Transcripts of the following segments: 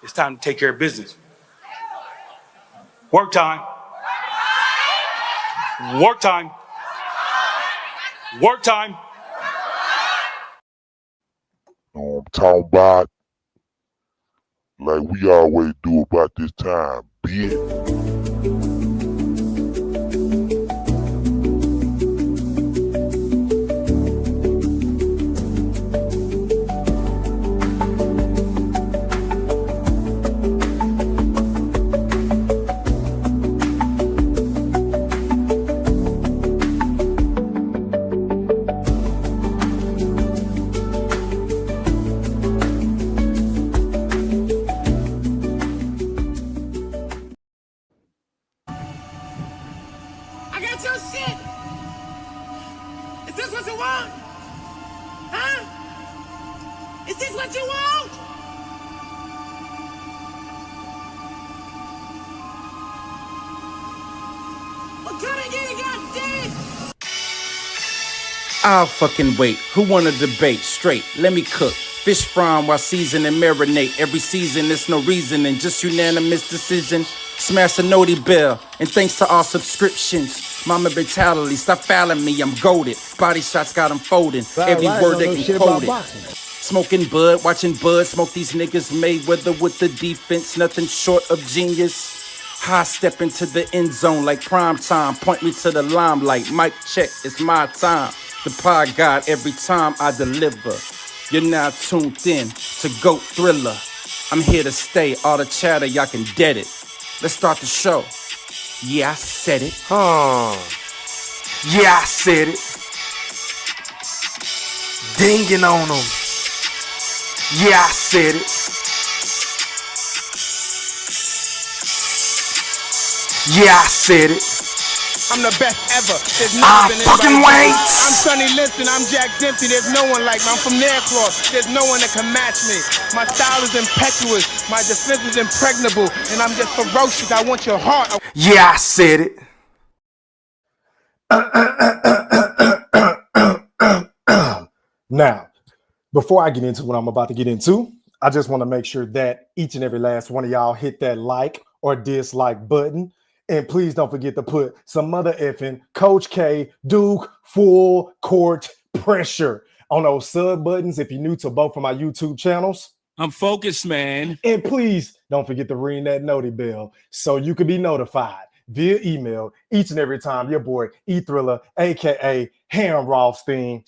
It's time to take care of business. Work time. Work time. Work time. I'm talking about like we always do about this time, bitch. I'll fucking wait. Who wanna debate? Straight, let me cook. Fish frying while season and marinate. Every season, there's no reason and just unanimous decision. Smash the noti bell, and thanks to all subscriptions. Mama mentality, stop fouling me, I'm goated. Body shots got them folding. Every word they can quote it. Smoking bud, watching bud, smoke these niggas Mayweather with the defense, nothing short of genius. High step into the end zone like prime time. Point me to the limelight. Mic check, it's my time. The pod God every time I deliver. You're now tuned in to GOAT Thriller. I'm here to stay. All the chatter, y'all can dead it. Let's start the show. Yeah, I said it. Yeah, I said it. Dinging on them. Yeah, I said it. Yeah, I said it. I'm the best ever. There's never been fucking anybody. wait. I'm Sonny Liston. I'm Jack Dempsey. There's no one like me. I'm from Nairclaw. There's no one that can match me. My style is impetuous. My defense is impregnable. And I'm just ferocious. I want your heart. Yeah, I said it. Now, before I get into what I'm about to get into, I just want to make sure that each and every last one of y'all hit that like or dislike button. And please don't forget to put some mother effing Coach K, Duke, full court pressure on those sub buttons if you're new to both of my YouTube channels. I'm focused, man. And please don't forget to ring that noti bell so you can be notified via email each and every time your boy E-Thriller, a.k.a. Ham Rothstein,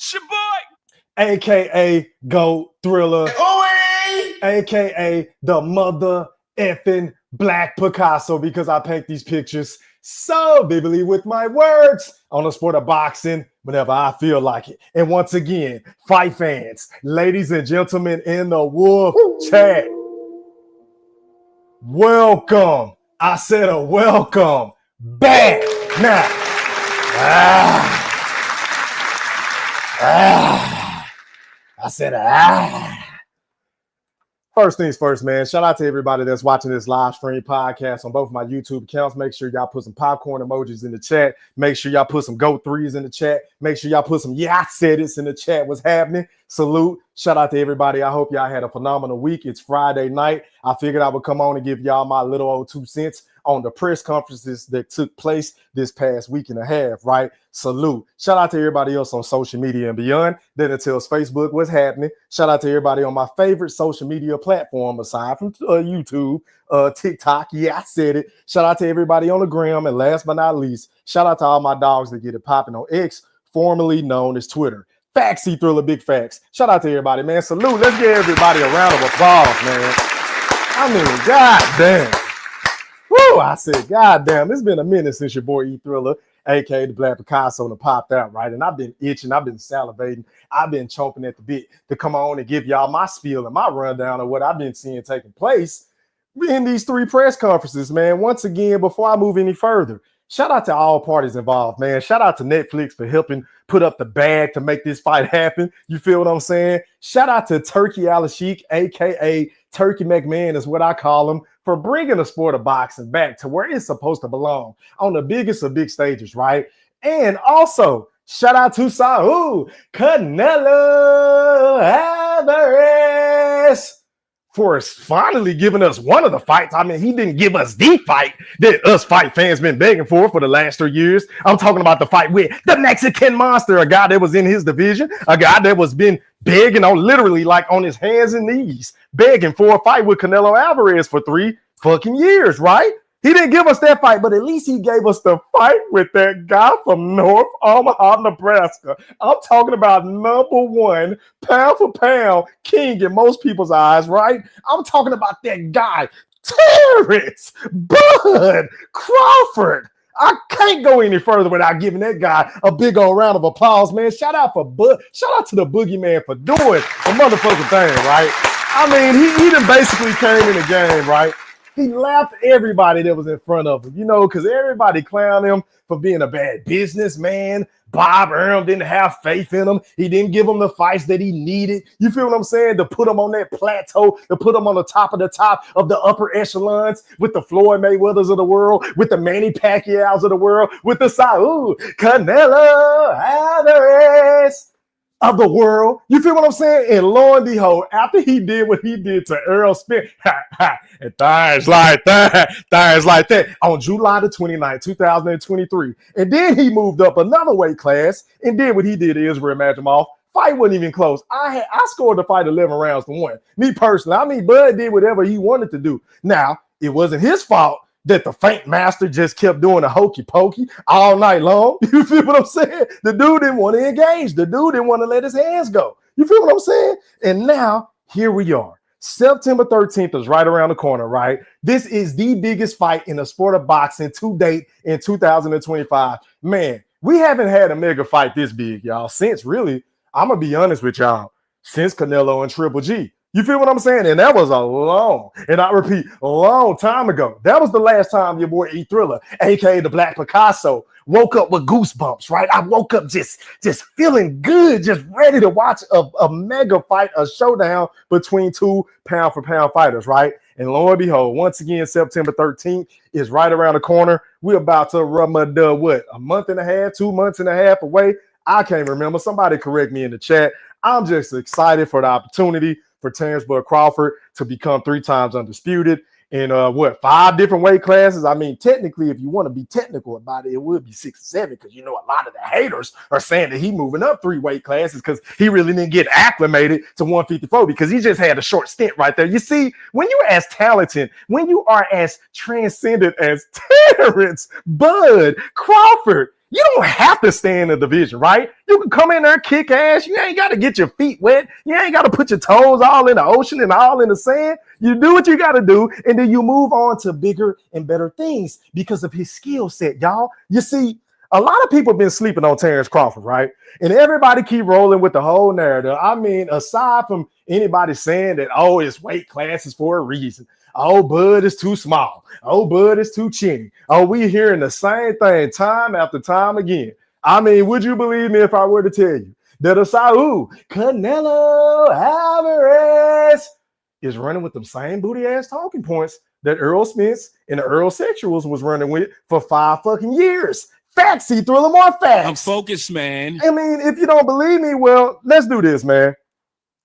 a.k.a. GOAT Thriller, a.k.a. the mother effing Black Picasso, because I paint these pictures so vividly with my words on the sport of boxing whenever I feel like it. And once again, fight fans, ladies and gentlemen in the Wolf Chat, welcome. I said a welcome back. Now, I said First things first, man. Shout out to everybody that's watching this live stream podcast on both my YouTube accounts. Make sure y'all put some popcorn emojis in the chat. Make sure y'all put some GOAT threes in the chat. Make sure y'all put some yeah, I said it's in the chat. What's happening? Salute. Shout out to everybody. I hope y'all had a phenomenal week. It's Friday night. I figured I would come on and give y'all my little old 2 cents on the press conferences that took place this past week and a half, right? Salute. Shout out to everybody else on social media and beyond. Then it tells Facebook what's happening. Shout out to everybody on my favorite social media platform aside from YouTube, TikTok. Yeah, I said it. Shout out to everybody on the gram. And last but not least, shout out to all my dogs that get it popping on X, formerly known as Twitter. Facts, E-Thriller, big facts. Shout out to everybody, man. Salute. Let's give everybody a round of applause, man. I mean, goddamn. Woo, I said, goddamn, it's been a minute since your boy E-Thriller, aka the Black Picasso, and popped out, right? And I've been itching, I've been salivating, I've been chomping at the bit to come on and give y'all my spiel and my rundown of what I've been seeing taking place in these 3 press conferences, man. Once again, before I move any further, shout out to all parties involved, man. Shout out to Netflix for helping put up the bag to make this fight happen. You feel what I'm saying? Shout out to Turkey Al-Sheikh, aka Turkey McMahon is what I call him, for bringing the sport of boxing back to where it's supposed to belong, on the biggest of big stages, right? And also, shout out to Saul Canelo Alvarez for finally giving us one of the fights. I mean, he didn't give us the fight that us fight fans been begging for the last 3 years. I'm talking about the fight with the Mexican monster, a guy that was in his division, a guy that was been begging on literally like on his hands and knees, begging for a fight with Canelo Alvarez for 3 fucking years, right? He didn't give us that fight, but at least he gave us the fight with that guy from North Omaha, Nebraska. I'm talking about #1 pound for pound king in most people's eyes, right? I'm talking about that guy, Terence Bud Crawford. I can't go any further without giving that guy a big old round of applause, man. Shout out to the boogeyman for doing the motherfucking thing, right? I mean, he done basically came in the game, right? He laughed at everybody that was in front of him, you know, because everybody clowned him for being a bad businessman. Bob Arum didn't have faith in him. He didn't give him the fights that he needed. You feel what I'm saying? To put him on that plateau, to put him on the top of the upper echelons with the Floyd Mayweathers of the world, with the Manny Pacquiao's of the world, with the Saul Canelo Alvarez of the world. You feel what I'm saying? And lo and behold, after he did what he did to Errol Spence, and things like that, on July the 29th, 2023. And then he moved up another weight class and did what he did to Israel Madrimov. Fight wasn't even close. I scored the fight 11 rounds to 1. Me personally, I mean, Bud did whatever he wanted to do. Now, it wasn't his fault that the Faint Master just kept doing the hokey pokey all night long. You feel what I'm saying? The dude didn't want to engage. The dude didn't want to let his hands go. You feel what I'm saying? And now, here we are. September 13th is right around the corner, right? This is the biggest fight in the sport of boxing to date in 2025. Man, we haven't had a mega fight this big, y'all, since really, I'm going to be honest with y'all, since Canelo and Triple G. You feel what I'm saying? And that was a long, and I repeat, a long time ago. That was the last time your boy E Thriller, aka the Black Picasso, woke up with goosebumps, right? I woke up just feeling good, just ready to watch a mega fight, a showdown between 2 pound for pound fighters, right? And lo and behold, once again, September 13th is right around the corner. We're about to run what, a month and a half, 2 months and a half away? I can't remember. Somebody correct me in the chat. I'm just excited for the opportunity for Terence Bud Crawford to become 3 times undisputed in 5 different weight classes. I mean, technically, if you want to be technical about it, it would be 6 or 7, because you know a lot of the haters are saying that he moving up 3 weight classes because he really didn't get acclimated to 154 because he just had a short stint right there. You see, when you're as talented, when you are as transcendent as Terence Bud Crawford, you don't have to stay in the division, right? You can come in there, kick ass. You ain't got to get your feet wet. You ain't got to put your toes all in the ocean and all in the sand. You do what you got to do, and then you move on to bigger and better things because of his skill set, y'all. You see, a lot of people have been sleeping on Terence Crawford, right? And everybody keep rolling with the whole narrative. I mean, aside from anybody saying that, oh, it's weight classes for a reason. Oh, Bud is too small. Oh, Bud is too chinny. Oh, we hearing the same thing time after time again. I mean, would you believe me if I were to tell you that a Saul Canelo Alvarez is running with them same booty ass talking points that Errol Spence and the Earl Sexuals was running with for 5 fucking years? Facts, he threw them more facts. I'm focused, man. I mean, if you don't believe me, well, let's do this, man,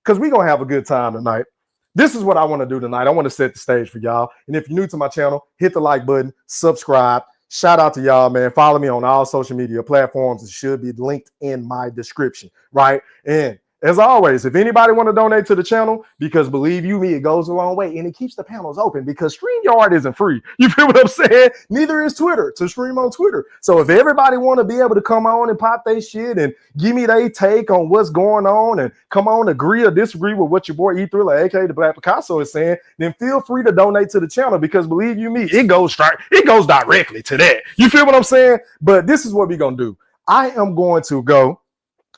because we're going to have a good time tonight. This is what I want to do tonight. I want to set the stage for y'all. And if you're new to my channel, hit the like button, subscribe. Shout out to y'all, man. Follow me on all social media platforms. It should be linked in my description, right? And as always, if anybody want to donate to the channel, because believe you me, it goes a long way and it keeps the panels open because StreamYard isn't free. You feel what I'm saying? Neither is Twitter to stream on Twitter. So if everybody want to be able to come on and pop their shit and give me their take on what's going on and come on, agree or disagree with what your boy E Thriller, aka the Black Picasso, is saying, then feel free to donate to the channel because believe you me, it goes directly to that. You feel what I'm saying? But this is what we're gonna do. I am going to go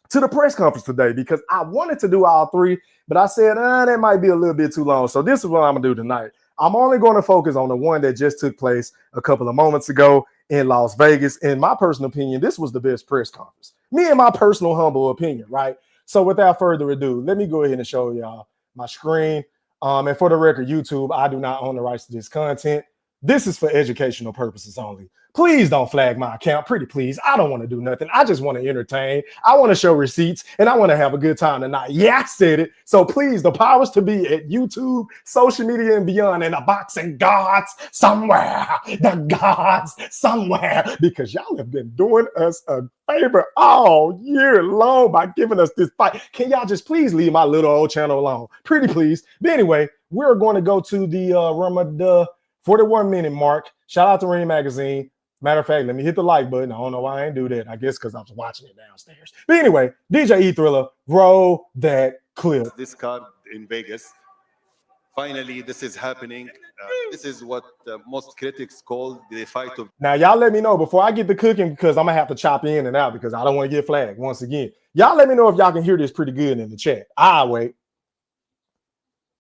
to the press conference today because I wanted to do all 3, but I said, that might be a little bit too long. So this is what I'm gonna do tonight. I'm only going to focus on the one that just took place a couple of moments ago in Las Vegas. In my personal opinion, this was the best press conference. Me and my personal humble opinion, right? So without further ado, let me go ahead and show y'all my screen. And for the record, YouTube, I do not own the rights to this content. This is for educational purposes only. Please don't flag my account. Pretty please. I don't want to do nothing. I just want to entertain. I want to show receipts and I want to have a good time tonight. Yeah, I said it. So please, the powers to be at YouTube, social media, and beyond, and the boxing gods somewhere. The gods somewhere. Because y'all have been doing us a favor all year long by giving us this fight. Can y'all just please leave my little old channel alone? Pretty please. But anyway, we're going to go to the Ramadan 41-minute mark. Shout out to Ring Magazine. Matter of fact, let me hit the like button. I don't know why I ain't do that. I guess because I was watching it downstairs. But anyway, DJ E-Thriller, roll that clip. This card in Vegas. Finally, this is happening. This is what most critics call the fight of. Now, y'all let me know before I get to cooking because I'm going to have to chop in and out because I don't want to get flagged once again. Y'all let me know if y'all can hear this pretty good in the chat. I'll wait.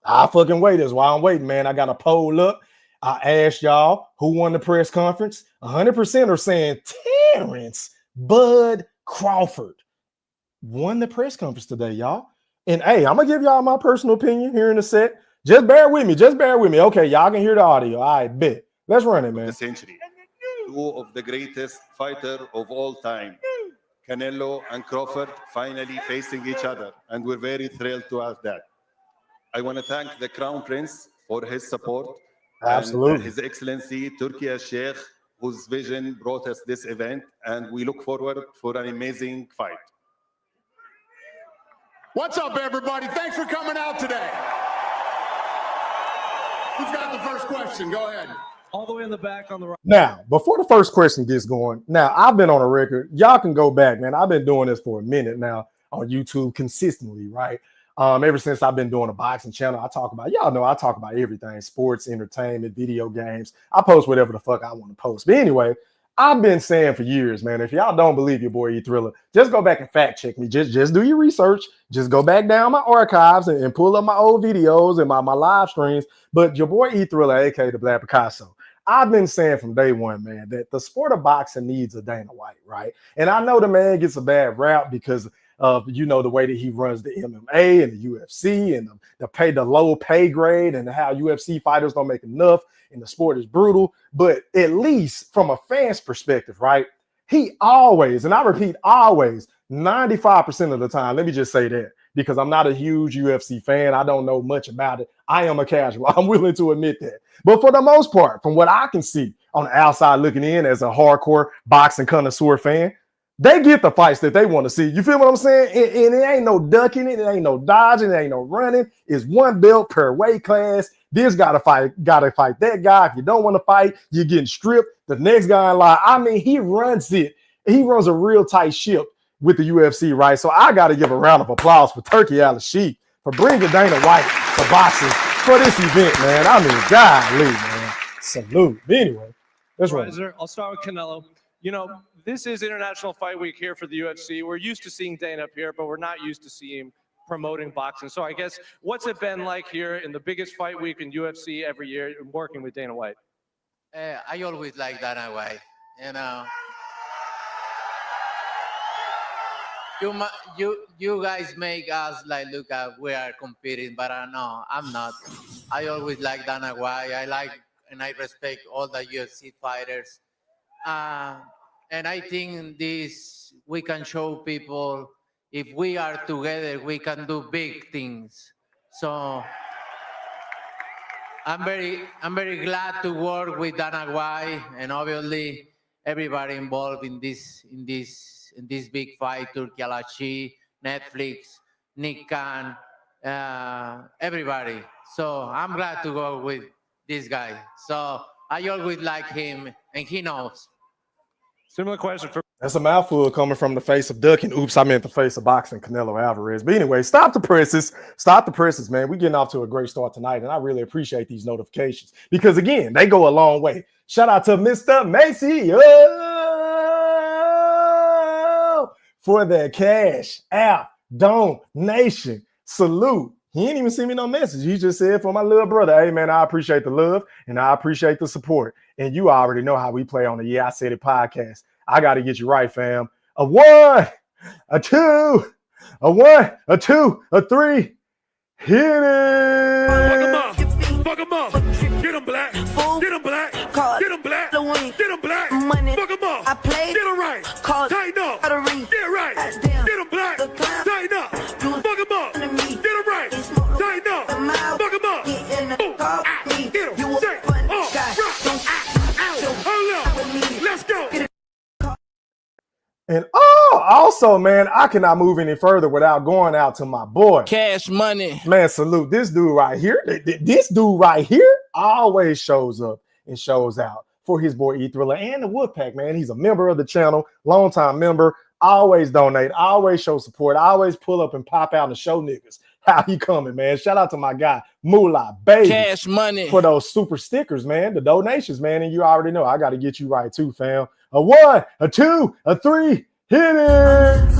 I'll fucking wait. That's why I'm waiting, man. I got a poll up. I asked y'all who won the press conference. 100% are saying Terence Bud Crawford won the press conference today, y'all. And hey, I'm gonna give y'all my personal opinion here in a sec. Just bear with me. Just bear with me. Okay, y'all can hear the audio. All right, bet. Let's run it, man. The century. Two of the greatest fighters of all time, Canelo and Crawford, finally facing each other, and we're very thrilled to have that. I want to thank the Crown Prince for his support. Absolutely. And His Excellency Turkey Sheikh, whose vision brought us this event, and we look forward for an amazing fight. What's up, everybody? Thanks for coming out today. Who's got the first question? Go ahead. All the way in the back on the right. Now, before the first question gets going, now I've been on a record. Y'all can go back, man. I've been doing this for a minute now on YouTube consistently, right? Ever since I've been doing a boxing channel, I talk about everything, sports, entertainment, video games. I post whatever the fuck I want to post. But anyway, I've been saying for years, man, if y'all don't believe your boy E-Thriller, just go back and fact check me. Just do your research. Just go back down my archives and pull up my old videos and my live streams. But your boy E-Thriller, aka the Black Picasso, I've been saying from day one, man, that the sport of boxing needs a Dana White, right? And I know the man gets a bad rap because of, you know, the way that he runs the MMA and the UFC and the low pay grade and how UFC fighters don't make enough and the sport is brutal. But at least from a fan's perspective, right, he always, and I repeat, always, 95% of the time, let me just say that because I'm not a huge UFC fan. I don't know much about it. I am a casual. I'm willing to admit that. But for the most part, from what I can see on the outside looking in as a hardcore boxing connoisseur fan, they get the fights that they want to see. You feel what I'm saying? And it ain't no ducking it. It ain't no dodging. It ain't no running. It's one belt per weight class. This gotta fight that guy. If you don't want to fight, you're getting stripped. The next guy in line. I mean, he runs it. He runs a real tight ship with the UFC, right? So I got to give a round of applause for Turkey Al-Sheikh for bringing Dana White to boxing for this event, man. I mean, golly, man. Salute. But anyway, let's run. I'll start with Canelo. You know, this is International Fight Week here for the UFC. We're used to seeing Dana up here, but we're not used to seeing him promoting boxing. So I guess, what's it been like here in the biggest fight week in UFC every year working with Dana White? I always like Dana White. You know, you guys make us like look at we are competing, but no, I'm not. I always like Dana White. I like and I respect all the UFC fighters. And I think this we can show people if we are together, we can do big things. So I'm very glad to work with Dana White and obviously everybody involved in this big fight, Turkey Al-Sheikh, Netflix, Nick Khan, everybody. So I'm glad to go with this guy. So I always like him and he knows. Similar question for. That's a mouthful coming from the face of ducking. Oops, I meant the face of boxing, Canelo Alvarez. But anyway, stop the presses. Stop the presses, man. We're getting off to a great start tonight, and I really appreciate these notifications because, again, they go a long way. Shout out to Mr. Macy for the cash app donation. Salute. He didn't even send me no message. He just said for my little brother, hey, man, I appreciate the love, and I appreciate the support. And you already know how we play on the Yeah, I Said It podcast. I got to get you right, fam. A 1, a 2, a 1, a 2, a 3. Hit it. Fuck him up. Fuck him up. Get him, Black. Get him, Black. Halloween. Get him black. Money. Fuck him up. I play. Get him right. Cause Tighten up. out of ring. Get right. Goddamn. Get him black. The clown. Tighten up. Fuck him up. Enemy. Get him right. He smoke Tighten up. the mouth. Fuck him up. Get in the Boom. car Ah. with me. Get him. You a Say. fun Oh. guy. Rock. Don't Ow. Hold up. Let's go. And also, man, I cannot move any further without going out to my boy. Cash money. Man, salute this dude right here. This dude right here always shows up and shows out for his boy E Thriller and the Woodpack, man. He's a member of the channel, longtime member, always donate, always show support, always pull up and pop out and show niggas how he coming, man. Shout out to my guy, Moolah Baby. Cash money. For those super stickers, man, the donations, man. And you already know I got to get you right too, fam. A 1, a 2, a 3, hit it.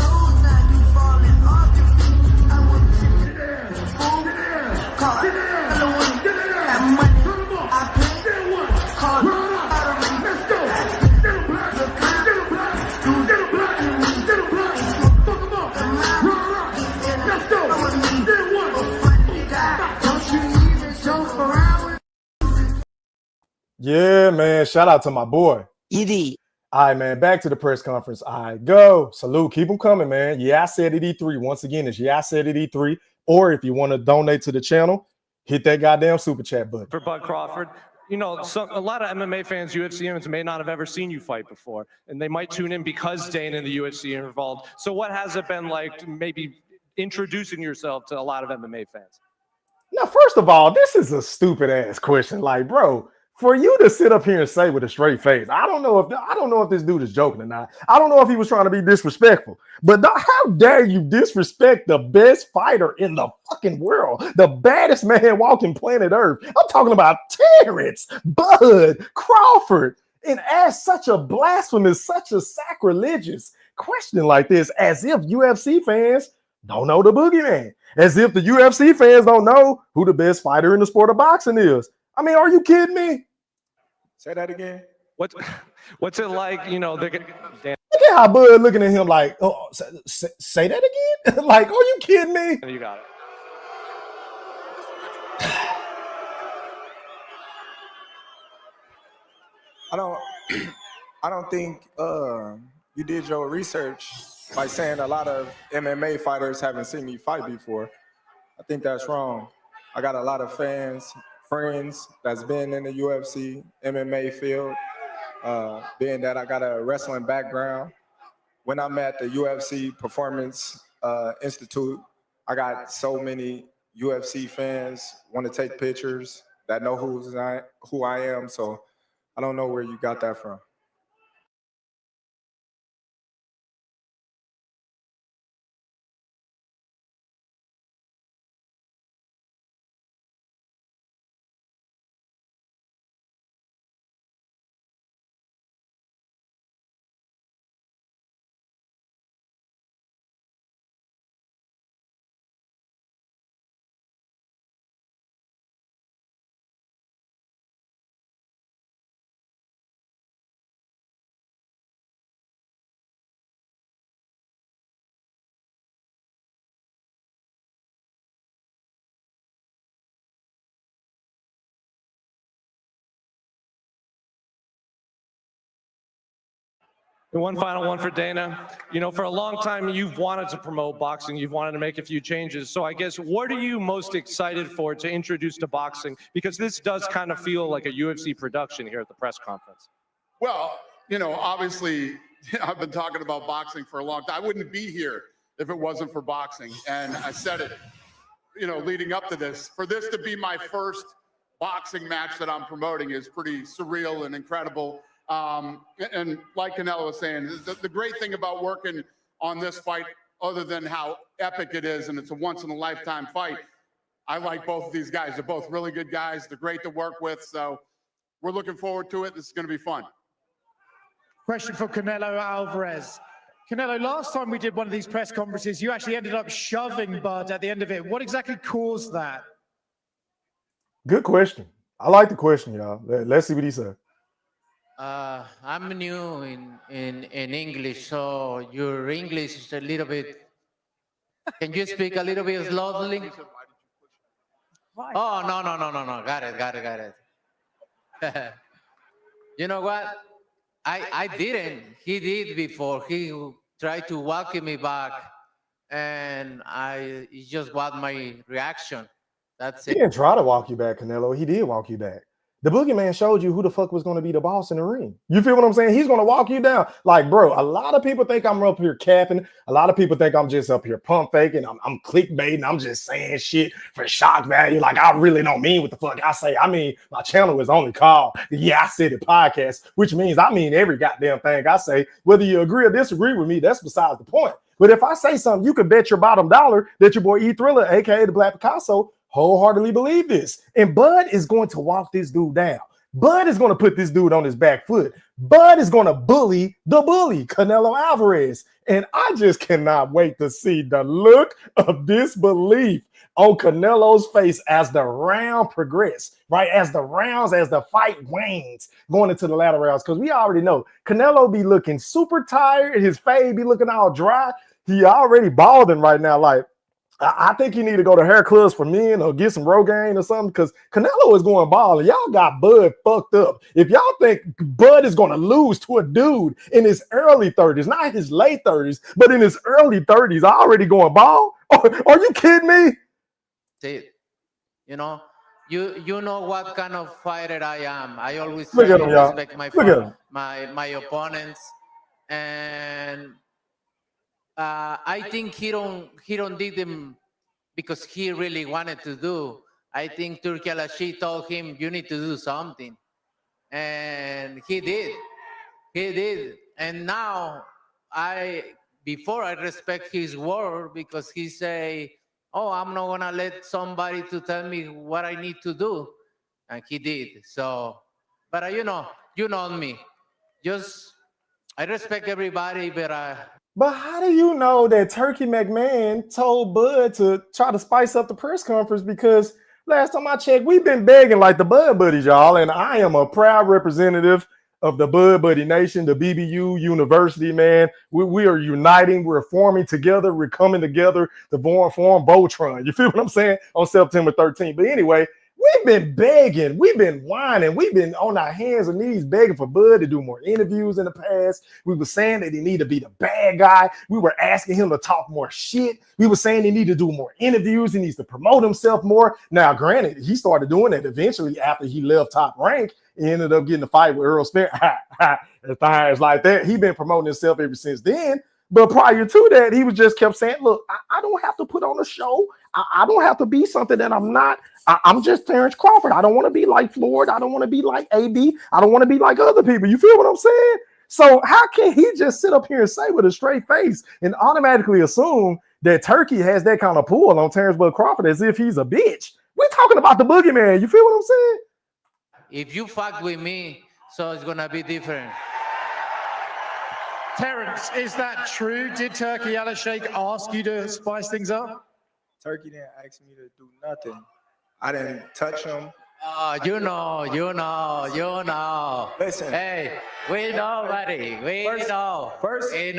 Yeah, man. Shout out to my boy. Eddie. All right, man. Back to the press conference. All right, go. Salute. Keep them coming, man. Yeah, I said it E3. Once again, it's yeah, I said it E3. Or if you want to donate to the channel, hit that goddamn super chat button. For Bud Crawford. You know, a lot of MMA fans, UFC fans may not have ever seen you fight before, and they might tune in because Dana and the UFC are involved. So what has it been like maybe introducing yourself to a lot of MMA fans? Now, first of all, this is a stupid ass question. Like, bro, for you to sit up here and say with a straight face, I don't know if this dude is joking or not. I don't know if he was trying to be disrespectful. But how dare you disrespect the best fighter in the fucking world, the baddest man walking planet Earth? I'm talking about Terence Bud Crawford, and ask such a blasphemous, such a sacrilegious question like this, as if UFC fans don't know the boogeyman, as if the UFC fans don't know who the best fighter in the sport of boxing is. I mean, are you kidding me? Say that again. What's it like? You know, look at how Bud looking at him like, oh, say that again? Like, are you kidding me? You got it. I don't think you did your research by saying a lot of MMA fighters haven't seen me fight before. I think that's wrong. I got a lot of fans, friends that's been in the UFC, MMA field, being that I got a wrestling background. When I'm at the UFC Performance Institute, I got so many UFC fans want to take pictures that know who I am. So I don't know where you got that from. And one final one for Dana. You know, for a long time, you've wanted to promote boxing. You've wanted to make a few changes. So I guess, what are you most excited for to introduce to boxing? Because this does kind of feel like a UFC production here at the press conference. Well, you know, obviously, I've been talking about boxing for a long time. I wouldn't be here if it wasn't for boxing. And I said it, you know, leading up to this. For this to be my first boxing match that I'm promoting is pretty surreal and incredible. And like Canelo was saying, the great thing about working on this fight, other than how epic it is and it's a once-in-a-lifetime fight, I like both of these guys. They're both really good guys. They're great to work with. So we're looking forward to it. This is going to be fun. Question for Canelo Alvarez. Canelo, last time we did one of these press conferences, you actually ended up shoving Bud at the end of it. What exactly caused that? Good question. I like the question, y'all. Let's see what he said. I'm new in English, so your English is a little bit. Can you speak a little bit slowly? Oh, no. Got it. You know what? I didn't. He did before. He tried to walk me back, and it just was my reaction. That's He it. didn't try to walk you back, Canelo. He did walk you back. The boogeyman showed you who the fuck was going to be the boss in the ring. You feel what I'm saying? He's going to walk you down. Like, bro, a lot of people think I'm up here capping. A lot of people think I'm just up here pump faking. I'm clickbaiting. I'm just saying shit for shock value. Like, I really don't mean what the fuck I say. I mean, my channel is only called Yeah, I Said It Podcast, which means I mean every goddamn thing I say. Whether you agree or disagree with me, that's besides the point. But if I say something, you can bet your bottom dollar that your boy E Thriller, aka the Black Picasso, wholeheartedly believe this. And Bud is going to walk this dude down. Bud is going to put this dude on his back foot. Bud is going to bully the bully, Canelo Alvarez. And I just cannot wait to see the look of disbelief on Canelo's face as the round progresses, right? As the fight wanes going into the latter rounds. Because we already know Canelo be looking super tired. His fade be looking all dry. He already balding right now. Like, I think you need to go to hair clubs for men or get some Rogaine or something because Canelo is going bald and y'all got Bud fucked up. If y'all think Bud is going to lose to a dude in his early 30s, not his late 30s, but in his early 30s, already going bald, are you kidding me? See, you know what kind of fighter I am. I always Look try at to him, y'all. respect Look at him. my opponents, and I think he don't did them because he really wanted to do. I think Turki Al-Rashid told him you need to do something, and he did. He did, and now before I respect his word because he say, "Oh, I'm not gonna let somebody to tell me what I need to do," and he did. So, but you know me. Just I respect everybody, But how do you know that Turkey McMahon told Bud to try to spice up the press conference? Because last time I checked, we've been begging like the Bud Buddies, y'all. And I am a proud representative of the Bud Buddy Nation, the BBU University, man. We are uniting. We're forming together. We're coming together to form Voltron. You feel what I'm saying? On September 13th. But anyway, we've been begging, we've been whining, we've been on our hands and knees begging for Bud to do more interviews in the past. We were saying that he needed to be the bad guy. We were asking him to talk more shit. We were saying he needed to do more interviews. He needs to promote himself more. Now, granted, he started doing that eventually after he left Top Rank. He ended up getting a fight with Earl Spence. Things like that. He's been promoting himself ever since then. But prior to that, he was just kept saying, look, I don't have to put on a show. I don't have to be something that I'm not. I'm just Terence Crawford. I don't want to be like Floyd. I don't want to be like AB. I don't want to be like other people. You feel what I'm saying? So how can he just sit up here and say with a straight face and automatically assume that Turkey has that kind of pull on Terence Bud Crawford as if he's a bitch? We're talking about the boogeyman. You feel what I'm saying? if you fuck with me, so it's gonna be different. Terence, is that true? Did Turki Al-Sheikh ask you to spice things up? Turkey didn't ask me to do nothing. I didn't touch him. You know. Listen. Hey, we know, buddy. We know. First and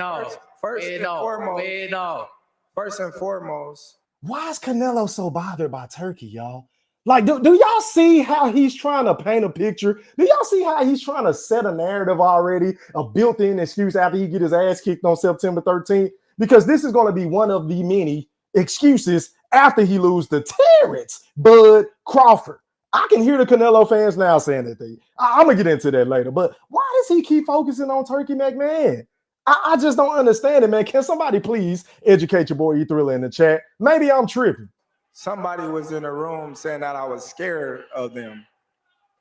foremost. Why is Canelo so bothered by Turkey, y'all? Like, do y'all see how he's trying to paint a picture? Do y'all see how he's trying to set a narrative already, a built-in excuse after he get his ass kicked on September 13th? Because this is going to be one of the many excuses after he loses to Terence Bud Crawford. I can hear the Canelo fans now saying that thing. I'm going to get into that later. But why does he keep focusing on Turkey McMahon? I just don't understand it, man. Can somebody please educate your boy E-Thriller in the chat? Maybe I'm tripping. Somebody was in the room saying that I was scared of them.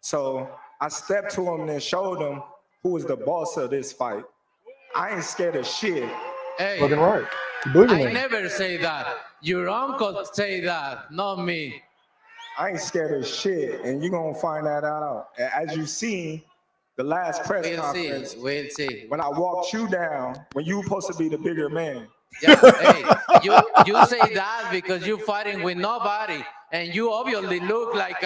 So I stepped to him and showed him who was the boss of this fight. I ain't scared of shit. Hey, Looking right. I never say that. Your uncle say that, not me. I ain't scared of shit, and you're going to find that out. As you see, the last press conference, we'll see. When I walked you down, when you were supposed to be the bigger man. Yeah, hey, you say that because you're fighting with nobody, and you obviously look like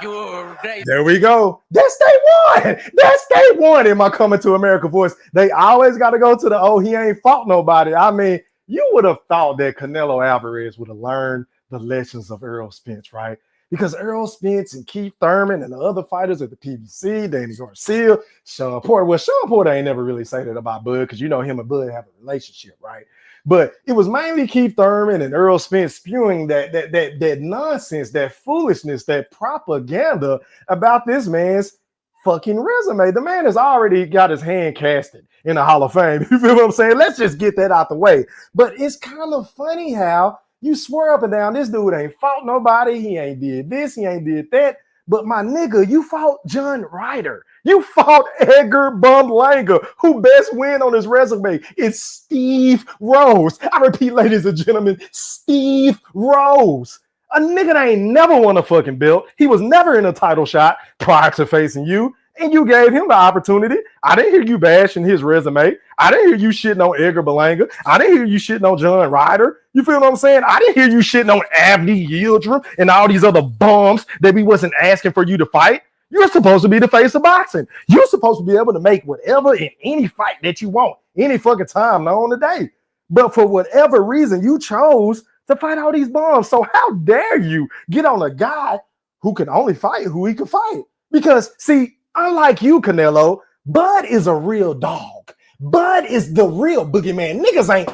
you're great. There we go. That's day one. That's day one in my Coming to America voice. They always got to go to the, he ain't fought nobody. I mean, you would have thought that Canelo Alvarez would have learned the lessons of Earl Spence, right? because Errol Spence and Keith Thurman and the other fighters at the PBC, Danny Garcia, Sean Porter. Well, Sean Porter ain't never really say that about Bud because you know him and Bud have a relationship, right? But it was mainly Keith Thurman and Errol Spence spewing that nonsense, that foolishness, that propaganda about this man's fucking resume. The man has already got his hand casted in the Hall of Fame. You feel what I'm saying? Let's just get that out the way. But it's kind of funny how you swear up and down this dude ain't fought nobody. He ain't did this. He ain't did that. But my nigga, you fought John Ryder. You fought Edgar Berlanga, who best win on his resume is Steve Rose. I repeat, ladies and gentlemen, Steve Rose. A nigga that ain't never won a fucking belt. He was never in a title shot prior to facing you. And you gave him the opportunity. I didn't hear you bashing his resume. I didn't hear you shitting on Edgar Berlanga. I didn't hear you shitting on John Ryder. You feel what I'm saying? I didn't hear you shitting on Abney Yildirim and all these other bums that we wasn't asking for you to fight. You're supposed to be the face of boxing. You're supposed to be able to make whatever in any fight that you want, any fucking time known today. But for whatever reason, you chose to fight all these bums. So how dare you get on a guy who can only fight who he can fight? Because, see, unlike you, Canelo, Bud is a real dog. Bud is the real boogeyman. Niggas ain't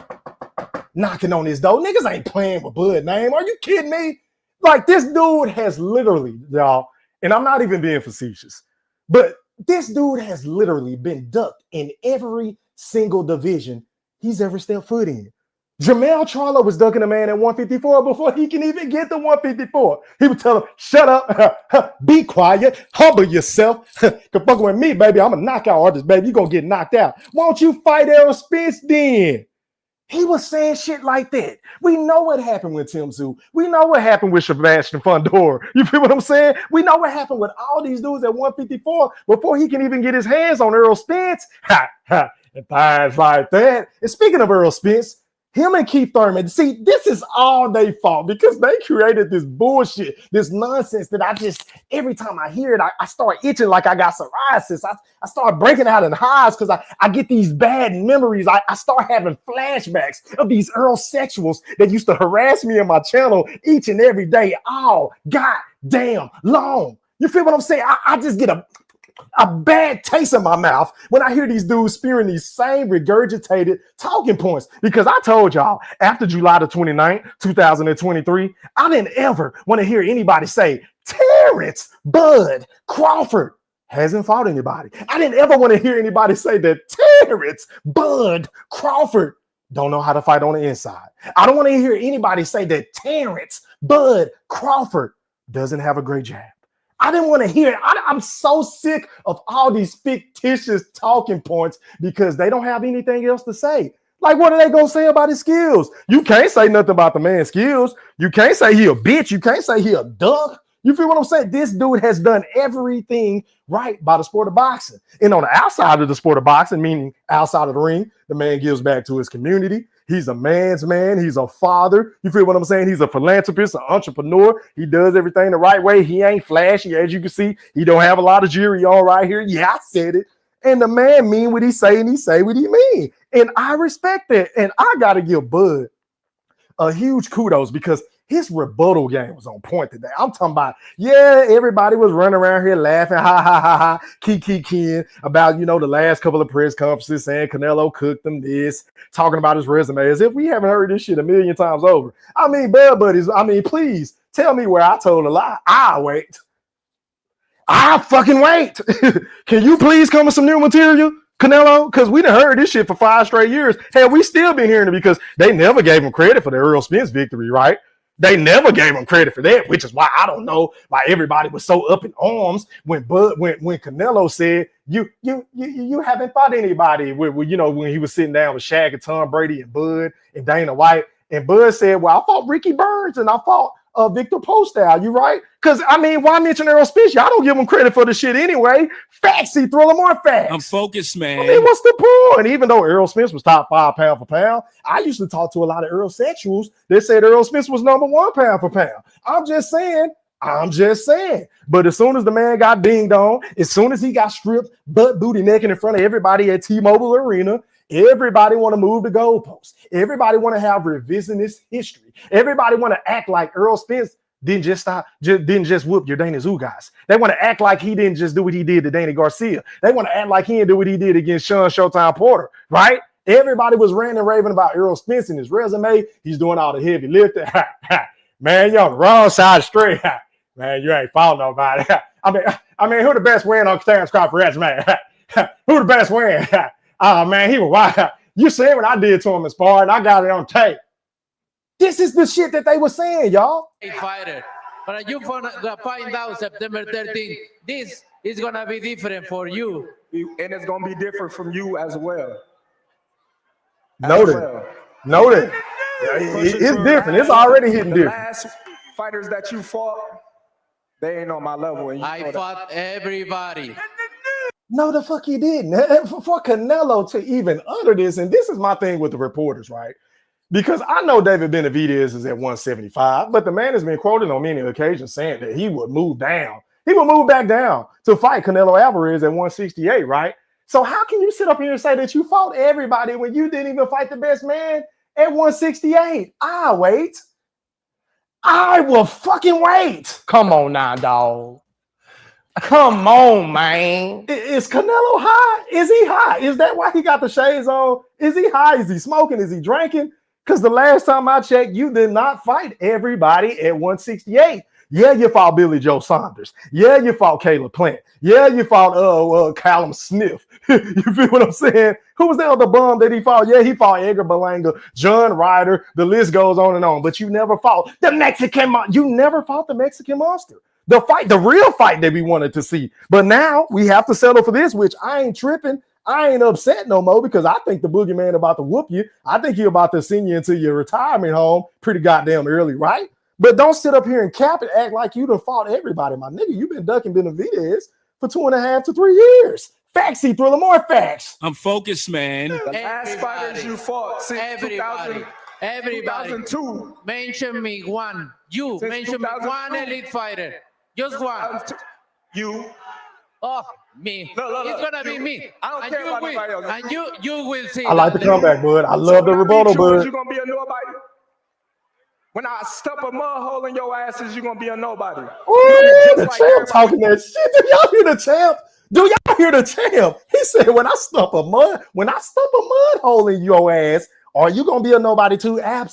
knocking on his door. Niggas ain't playing with Bud's name. Are you kidding me? Like, this dude has literally, y'all, and I'm not even being facetious, but this dude has literally been ducked in every single division he's ever stepped foot in. Jermell Charlo was ducking a man at 154 before he can even get to 154. He would tell him, shut up, be quiet, humble yourself. Cause fucking with me, baby, I'm a knockout artist, baby. You're going to get knocked out. Won't you fight Errol Spence then? He was saying shit like that. We know what happened with Tim Tszyu. We know what happened with Sebastian Fundora. You feel what I'm saying? We know what happened with all these dudes at 154 before he can even get his hands on Errol Spence. And thighs like that. And speaking of Errol Spence, him and Keith Thurman, see, this is all they fault because they created this bullshit, this nonsense that I just, every time I hear it, I start itching like I got psoriasis. I start breaking out in hives because I get these bad memories. I start having flashbacks of these Earl sexuals that used to harass me on my channel each and every day, all goddamn long. You feel what I'm saying? I just get a bad taste in my mouth when I hear these dudes spewing these same regurgitated talking points. Because I told y'all, after July the 29th, 2023, I didn't ever want to hear anybody say Terence Bud Crawford hasn't fought anybody. I didn't ever want to hear anybody say that Terence Bud Crawford don't know how to fight on the inside. I don't want to hear anybody say that Terence Bud Crawford doesn't have a great jab. I didn't want to hear it. I'm so sick of all these fictitious talking points because they don't have anything else to say. Like, what are they going to say about his skills? You can't say nothing about the man's skills. You can't say he a bitch. You can't say he a dunk. You feel what I'm saying? This dude has done everything right by the sport of boxing. And on the outside of the sport of boxing, meaning outside of the ring, the man gives back to his community. He's a man's man. He's a father. You feel what I'm saying? He's a philanthropist, an entrepreneur. He does everything the right way. He ain't flashy. As you can see, he don't have a lot of jewelry on right here. Yeah, I said it. And the man mean what he say and he say what he mean. And I respect that. And I got to give Bud a huge kudos because his rebuttal game was on point today. I'm talking about, yeah, everybody was running around here laughing, ha, kiki about, you know, the last couple of press conferences saying Canelo cooked them this, talking about his resume as if we haven't heard this shit a million times over. I mean, Bud buddies, please tell me where I told a lie. I'll wait. I'll fucking wait. Can you please come with some new material, Canelo? Because we done heard this shit for 5 straight years. Hell, we still been hearing it because they never gave him credit for the Errol Spence victory, right? They never gave him credit for that, which is why I don't know why everybody was so up in arms when Canelo said you haven't fought anybody with you know, when he was sitting down with Shaq and Tom Brady and Bud and Dana White, and Bud said, well, I fought Ricky Burns and I fought Victor Postol. You right? Because I mean, why mention Errol Spence? Y'all don't give him credit for the shit anyway. Facts, he throw them more facts. I'm focused, man. I mean, what's the point? Even though Errol Spence was top 5 pound for pound, I used to talk to a lot of Errol sexuals that said Errol Spence was number 1 pound for pound. I'm just saying. But as soon as the man got dinged on, as soon as he got stripped, butt booty naked in front of everybody at T-Mobile Arena, everybody want to move the goalposts. Everybody want to have revisionist history. Everybody want to act like Errol Spence didn't just whoop your Dana Ugas. They want to act like he didn't just do what he did to Danny Garcia. They want to act like he didn't do what he did against Sean Showtime Porter, right? Everybody was ranting and raving about Errol Spence and his resume. He's doing all the heavy lifting. Man, you're on the wrong side of the street. Man, you ain't fought nobody. I mean, who the best win on Terence Crawford resume? Who the best win? Oh, man, he was wild. You see what I did to him in sparring. I got it on tape. This is the shit that they were saying, y'all. Fighter. But you find out September 13th, this is going to be different for you. And it's going to be different from you as well. Noted. It's different. It's already hitting different. The last fighters that you fought, they ain't on my level. And I fought everybody. No, the fuck he didn't. For Canelo to even utter this, and this is my thing with the reporters, right? Because I know David Benavidez is at 175, but the man has been quoted on many occasions saying that he would move down. He would move back down to fight Canelo Alvarez at 168, right? So how can you sit up here and say that you fought everybody when you didn't even fight the best man at 168? I'll wait. I will fucking wait. Come on now, dog. Come on, man. Is Canelo high? Is he high? Is that why he got the shades on? Is he high? Is he smoking? Is he drinking? Because the last time I checked, you did not fight everybody at 168. Yeah, you fought Billy Joe Saunders. Yeah, you fought Caleb Plant. Yeah, you fought Callum Smith. You feel what I'm saying? Who was the other bum that he fought? Yeah, he fought Edgar Berlanga, John Ryder. The list goes on and on. But you never fought the Mexican. You never fought the Mexican monster. The real fight that we wanted to see. But now we have to settle for this, which I ain't tripping. I ain't upset no more because I think the boogeyman about to whoop you. I think you're about to send you into your retirement home pretty goddamn early, right? But don't sit up here and cap and act like you done fought everybody, my nigga. You've been ducking Benavidez for 2.5 to 3 years. Facts, he Thriller, more facts. I'm focused, man. The last fighters you fought since 2002. Mention me one. You Since mention me 2002. one elite fighter. Just one. You. Oh, me. Look. It's gonna be me. I don't care about anybody else. And you will see. I like the comeback, bud. I love the when I rebuttal, beat you, bud. you gonna be a nobody. When I stump a mud hole in your asses, you're gonna be a nobody. Ooh, the champ talking that shit. Do y'all hear the champ? Do y'all hear the champ? He said, when I stump a mud hole in your ass, are you gonna be a nobody too? I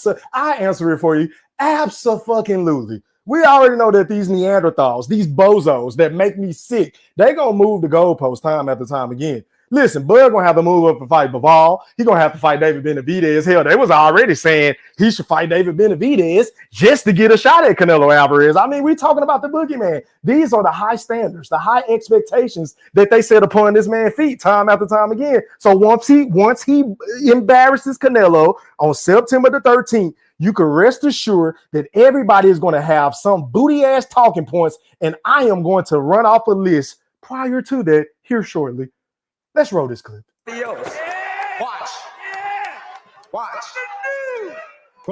answer it for you. Abso-fucking-lutely. We already know that these Neanderthals, these bozos that make me sick, they gonna move the goalpost time after time again. Listen, Bud gonna have to move up and fight Bivol. He gonna have to fight David Benavidez. Hell, they was already saying he should fight David Benavidez just to get a shot at Canelo Alvarez. I mean, we talking about the boogeyman. These are the high standards, the high expectations that they set upon this man's feet time after time again. So once he embarrasses Canelo on September the 13th, you can rest assured that everybody is going to have some booty ass talking points, and I am going to run off a list prior to that here shortly. Let's roll this clip. Watch.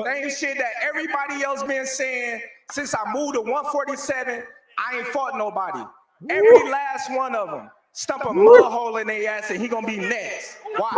Same shit that everybody else been saying since I moved to 147. I ain't fought nobody. Every last one of them. Stump a mud hole in their ass and he gonna be next. Watch.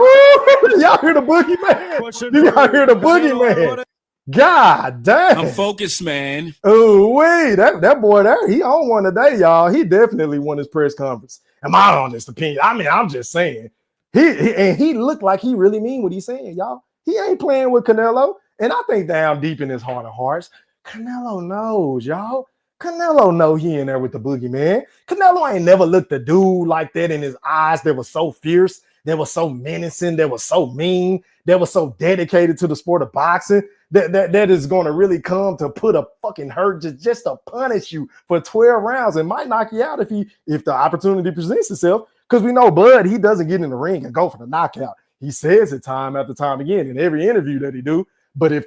Y'all hear the boogeyman? Y'all hear the boogeyman? God damn. I'm focused, man. Oh, wait, that boy there, he on one today, y'all. He definitely won his press conference. In my honest opinion. I mean, I'm just saying. He looked like he really mean what he's saying, y'all. He ain't playing with Canelo. And I think down deep in his heart of hearts, Canelo knows, y'all. Canelo know he in there with the boogeyman. Canelo ain't never looked a dude like that in his eyes that was so fierce, that was so menacing, that was so mean, that was so dedicated to the sport of boxing. That is going to really come to put a fucking hurt just to punish you for 12 rounds and might knock you out if the opportunity presents itself. Because we know Bud, he doesn't get in the ring and go for the knockout. He says it time after time again in every interview that he do. But if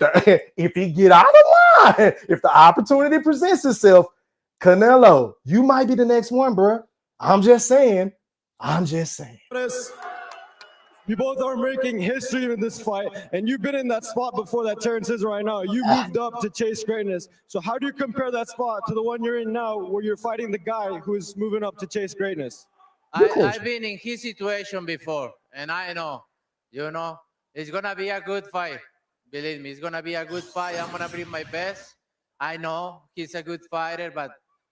he get out of line, if the opportunity presents itself, Canelo, you might be the next one, bro. I'm just saying. You both are making history in this fight, and you've been in that spot before that Terence is right now. You moved up to chase greatness. So how do you compare that spot to the one you're in now, where you're fighting the guy who's moving up to chase greatness? I've been in his situation before, and I know, it's going to be a good fight. Believe me, it's going to be a good fight. I'm going to bring my best. I know he's a good fighter, but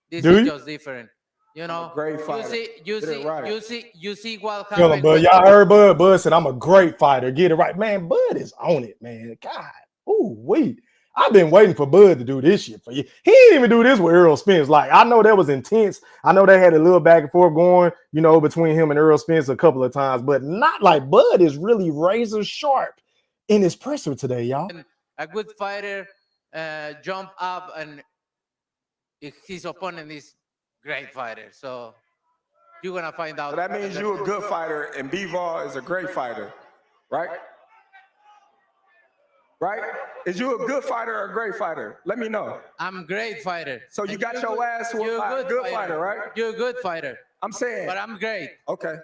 this Do is you? just different. You know, Great fighter. you see what Tell him, happened Bud. when Y'all heard Bud. Bud said, I'm a great fighter. Get it right. Man, Bud is on it, man. God. Ooh, wait. I've been waiting for Bud to do this shit for you. He didn't even do this with Earl Spence. Like, I know that was intense. I know they had a little back and forth going, you know, between him and Earl Spence a couple of times, but not like Bud is really razor sharp in his presser today, y'all. a good fighter jump up and his opponent is great fighter. So you're gonna find out. So that means you're a good fighter and Bivol is a great fighter, right? Right? Is you a good fighter or a great fighter? Let me know. I'm a great fighter. So you got your ass whooped by a good fighter, right? You're a good fighter. I'm saying. But I'm great. Okay.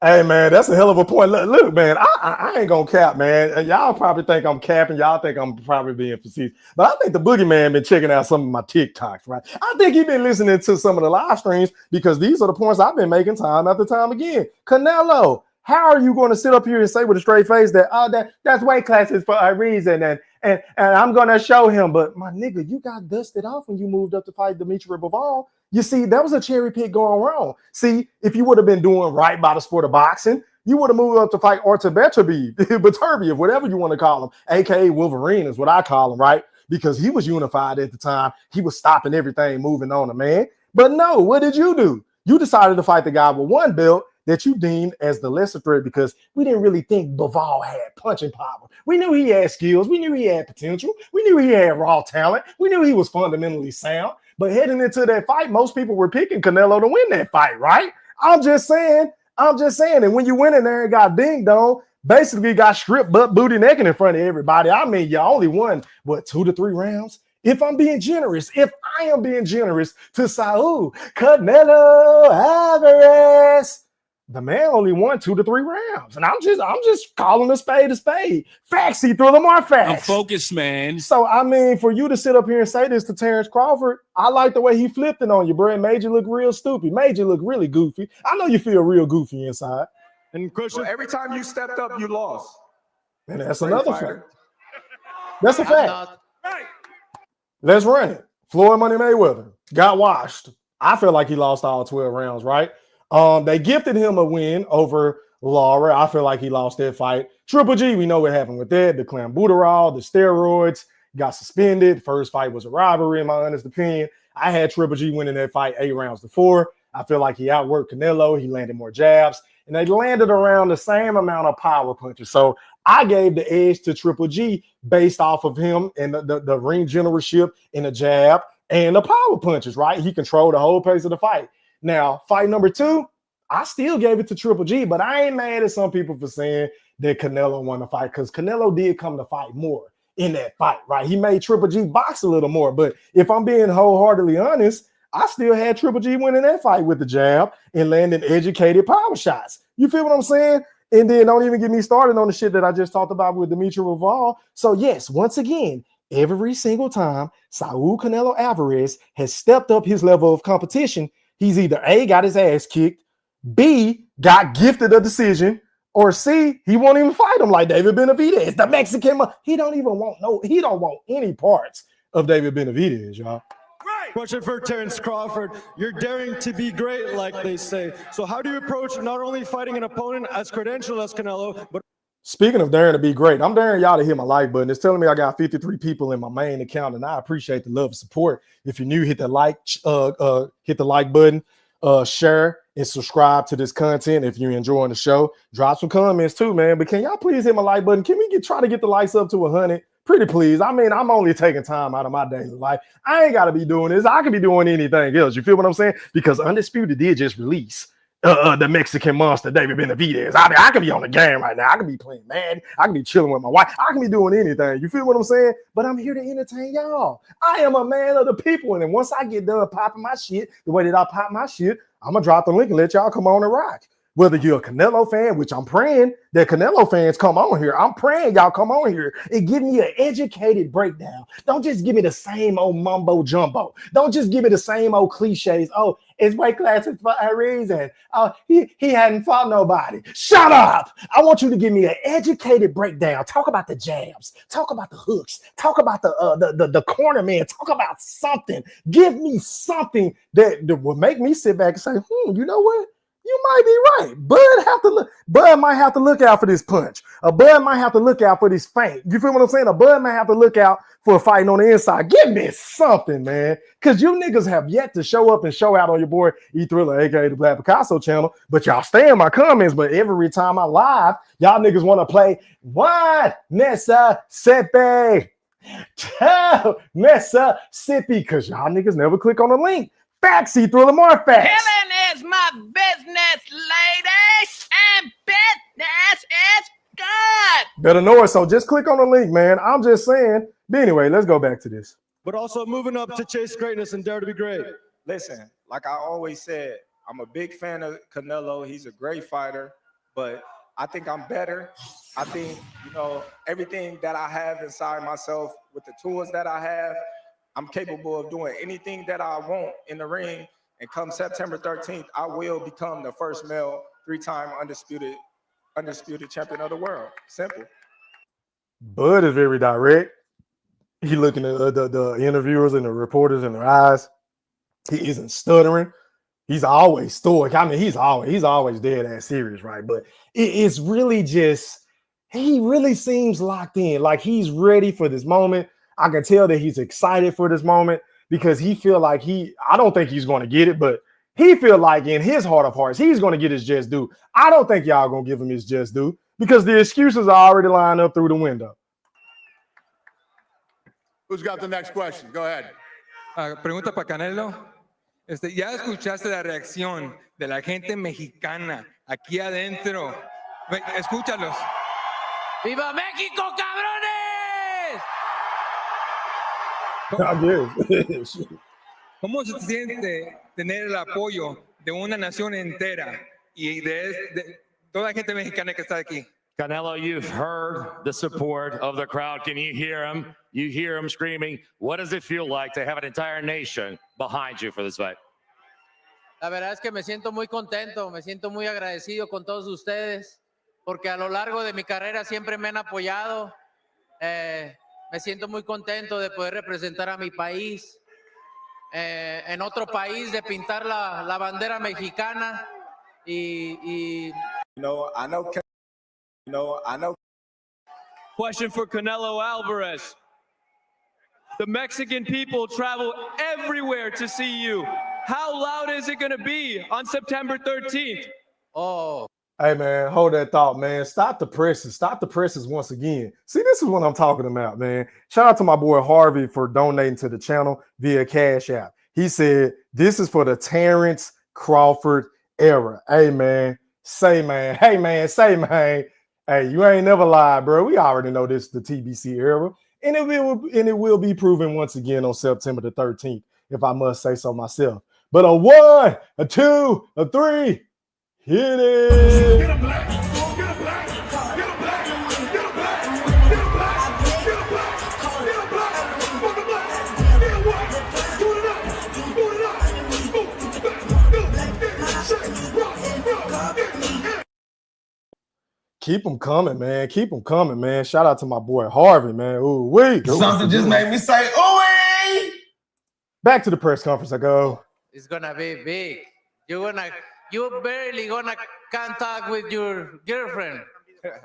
Hey, man, that's a hell of a point. Look, man, I ain't gonna cap, man. Y'all probably think I'm capping. Y'all think I'm probably being facetious. But I think the boogeyman been checking out some of my TikToks, right? I think he been listening to some of the live streams because these are the points I've been making time after time again. Canelo, how are you going to sit up here and say with a straight face that that's weight classes for a reason and I'm going to show him? But my nigga, you got dusted off when you moved up to fight Dimitri Bivol. You see, that was a cherry pick going wrong. See, if you would have been doing right by the sport of boxing, you would have moved up to fight Beterbiev, whatever you want to call him, aka Wolverine is what I call him, right? Because he was unified at the time. He was stopping everything, moving on, man. But no, what did you do? You decided to fight the guy with one belt that you deemed as the lesser threat because we didn't really think Bivol had punching power. We knew he had skills. We knew he had potential. We knew he had raw talent. We knew he was fundamentally sound. But heading into that fight, most people were picking Canelo to win that fight, right? I'm just saying. And when you went in there and got dinged on, basically got stripped butt, booty, naked in front of everybody. I mean, you only won, 2 to 3 rounds? If I am being generous to Saul Canelo Alvarez, the man only won 2 to 3 rounds. And I'm just calling a spade. Facts, he threw them more facts. I'm focused, man. So, I mean, for you to sit up here and say this to Terence Crawford, I like the way he flipped it on you, bro. It made you look real stupid. Made you look really goofy. I know you feel real goofy inside. And question, every time you stepped up, you lost. And that's another fact. That's a fact. Right. Let's run it. Floyd Money Mayweather got washed. I feel like he lost all 12 rounds, right? They gifted him a win over Lara. I feel like he lost that fight. Triple G, we know what happened with that. The clenbuterol, the steroids, got suspended. First fight was a robbery, in my honest opinion. I had Triple G winning that fight 8 rounds to 4. I feel like he outworked Canelo. He landed more jabs, and they landed around the same amount of power punches. So I gave the edge to Triple G based off of him and the ring generalship in the jab and the power punches, right? He controlled the whole pace of the fight. Now, fight number 2, I still gave it to Triple G, but I ain't mad at some people for saying that Canelo won the fight because Canelo did come to fight more in that fight, right? He made Triple G box a little more. But if I'm being wholeheartedly honest, I still had Triple G winning that fight with the jab and landing educated power shots. You feel what I'm saying? And then don't even get me started on the shit that I just talked about with Dimitri Bivol. So yes, once again, every single time Saul Canelo Alvarez has stepped up his level of competition, he's either A, got his ass kicked, B, got gifted a decision, or C, he won't even fight him like David Benavidez, the Mexican. He don't want any parts of David Benavidez, y'all. Question for Terence Crawford. You're daring to be great, like they say. So how do you approach not only fighting an opponent as credentialed as Canelo, but speaking of daring to be great, I'm daring y'all to hit my like button. It's telling me I got 53 people in my main account, and I appreciate the love and support. If you're new, hit the like button, share and subscribe to this content. If you're enjoying the show, drop some comments too, man. But can y'all please hit my like button? Can we try to get the likes up to 100? Pretty please. I mean, I'm only taking time out of my daily life. I ain't got to be doing this. I could be doing anything else. You feel what I'm saying? Because Undisputed did just release the Mexican monster, David Benavidez. I mean, I could be on the game right now. I could be playing Madden. I could be chilling with my wife. I can be doing anything. You feel what I'm saying? But I'm here to entertain y'all. I am a man of the people. And then once I get done popping my shit, the way that I pop my shit, I'm going to drop the link and let y'all come on and rock. Whether you're a Canelo fan, which I'm praying that Canelo fans come on here. I'm praying y'all come on here and give me an educated breakdown. Don't just give me the same old mumbo jumbo. Don't just give me the same old cliches. Oh, It's weight classes for a reason. He hadn't fought nobody. Shut up! I want you to give me an educated breakdown. Talk about the jabs. Talk about the hooks. Talk about the corner man. Talk about something. Give me something that will make me sit back and say, you know what? You might be right. Bud might have to look out for this punch. Bud might have to look out for this feint. You feel what I'm saying? Bud might have to look out for fighting on the inside. Give me something, man. Because you niggas have yet to show up and show out on your boy E-Thriller, aka the Black Picasso channel. But y'all stay in my comments. But every time I live, y'all niggas want to play one Mississippi. Mississippi. Because y'all niggas never click on the link. Facts, E-Thriller, more facts. Killing is my business, ladies, and business is good. Better know it. So just click on the link, man. I'm just saying. But anyway, let's go back to this. But also moving up to chase greatness and dare to be great. Listen, like I always said, I'm a big fan of Canelo. He's a great fighter, but I think I'm better. I think, everything that I have inside myself with the tools that I have, I'm capable of doing anything that I want in the ring. And come September 13th, I will become the first male 3-time undisputed champion of the world. Simple. Bud is very direct. He looking at the interviewers and the reporters in their eyes. He isn't stuttering. He's always stoic. I mean, he's always dead ass serious, right? But it's really just, he really seems locked in. Like he's ready for this moment. I can tell that he's excited for this moment because he feel like I don't think he's going to get it, but he feel like in his heart of hearts, he's going to get his just due. I don't think y'all going to give him his just due because the excuses are already lined up through the window. Who's got the next question? Go ahead. Pregunta para Canelo. Ya escuchaste la reacción de la gente mexicana aquí adentro. Escúchalos. ¡Viva México, cabrones! ¿Cómo se siente tener el apoyo de una nación entera y de toda la gente mexicana que está aquí? Canelo, you've heard the support of the crowd. Can you hear him? You hear him screaming. What does it feel like to have an entire nation behind you for this fight? La verdad es que me siento muy contento, me siento muy agradecido con todos ustedes, porque a lo largo de mi carrera siempre me han apoyado. Me siento muy contento de poder representar a mi país, en otro país, de pintar la bandera mexicana y I know. Question for Canelo Alvarez. The Mexican people travel everywhere to see you. How loud is it going to be on September 13th? Oh. Hey, man, hold that thought, man. Stop the presses. Stop the presses once again. See, this is what I'm talking about, man. Shout out to my boy Harvey for donating to the channel via Cash App. He said, this is for the Terence Crawford era. Hey, man. Say, man. Hey, man. Say, man. Hey, you ain't never lied, bro. We already know this is the TBC era. And it will be proven once again on September the 13th, if I must say so myself. But a 1, a 2, a 3, hit it. Get a black, get a black, get a black, get a black, get a black, get a black, get a black, fuck a black, get a white, boot it up, boot it up, boot back, get shake, rock, get. Keep them coming, man. Keep them coming, man. Shout out to my boy Harvey, man. Ooh, wait. Something just made me say, ooh. Back to the press conference I go. It's gonna be big. You barely gonna can't talk with your girlfriend.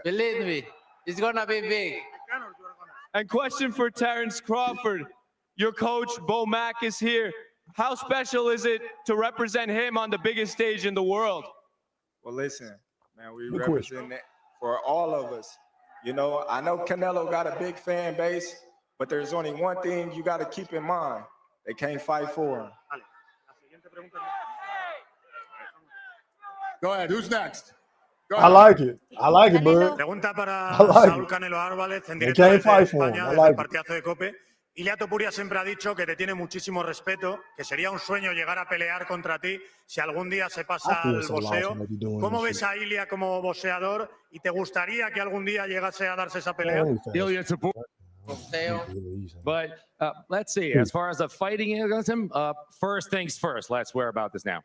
Believe me, it's gonna be big. And question for Terence Crawford. Your coach, Bo Mack, is here. How special is it to represent him on the biggest stage in the world? Well, listen, man, we represent that for all of us. I know Canelo got a big fan base, but there's only one thing you got to keep in mind. They can't fight for him. Go ahead. Who's next? I like it. I like it, bud. Pregunta para like Saúl Canelo Álvarez en They directo can't desde fight for him. España, I desde like el it. partidazo de COPE. Ilia Topuria siempre ha dicho que te tiene muchísimo respeto, que sería un sueño llegar a pelear contra ti si algún día se pasa al boxeo. ¿Cómo ves a Ilia como boxeador y te gustaría que algún día llegase a darse esa pelea? But let's see. As far as the fighting against him, first things first. Let's swear about this now.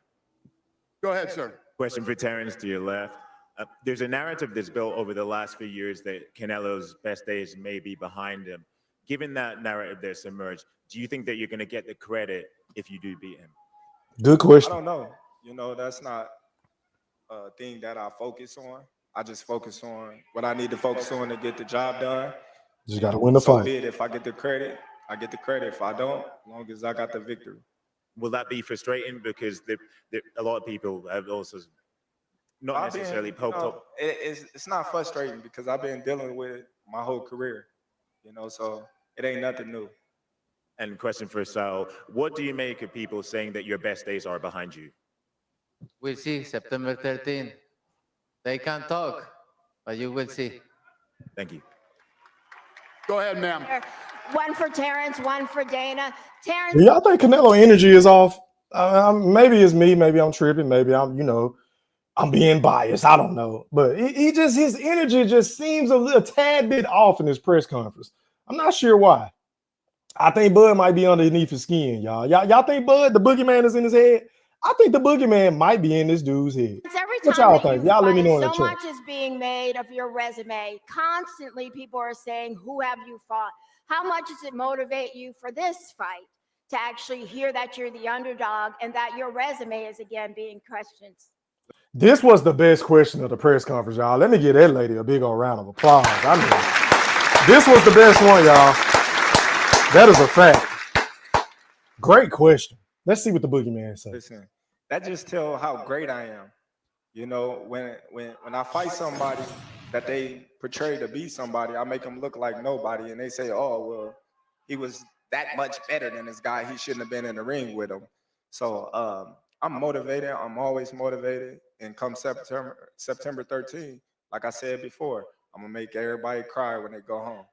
Go ahead, sir. Question for Terence to your left. There's a narrative that's built over the last few years that Canelo's best days may be behind him. Given that narrative that's emerged, do you think that you're going to get the credit if you do beat him? Good question. I don't know. You know, that's not a thing that I focus on. I just focus on what I need to focus on to get the job done. Just got to win the fight. Be it. If I get the credit, I get the credit. If I don't, as long as I got the victory. Will that be frustrating? Because a lot of people have also not necessarily poked up. It's not frustrating because I've been dealing with it my whole career, you know, so it ain't nothing new. And question for Sal, what do you make of people saying that your best days are behind you? We'll see, September 13th. They can talk, but you will see. Thank you. Go ahead, ma'am. One for Terence, one for Dana. Terence. Yeah, I think Canelo energy is off. Maybe it's me. Maybe I'm tripping. Maybe I'm being biased. I don't know. But his energy just seems a tad bit off in his press conference. I'm not sure why. I think Bud might be underneath his skin, y'all. Y'all think Bud, the boogeyman, is in his head? I think the boogeyman might be in this dude's head. What y'all think? Y'all let me know in the chat. So much is being made of your resume. Constantly, people are saying, "Who have you fought?" How much does it motivate you for this fight to actually hear that you're the underdog and that your resume is again being questioned? This was the best question of the press conference, y'all. Let me give that lady a big old round of applause. I mean, this was the best one, y'all. That is a fact. Great question. Let's see what the boogeyman says. Listen, that just tells how great I am. You know, when I fight somebody that they portray to be somebody, I make them look like nobody, and they say, "Oh, well, he was that much better than this guy. He shouldn't have been in the ring with him." So I'm motivated. I'm always motivated. And come September 13th, like I said before, I'm gonna make everybody cry when they go home.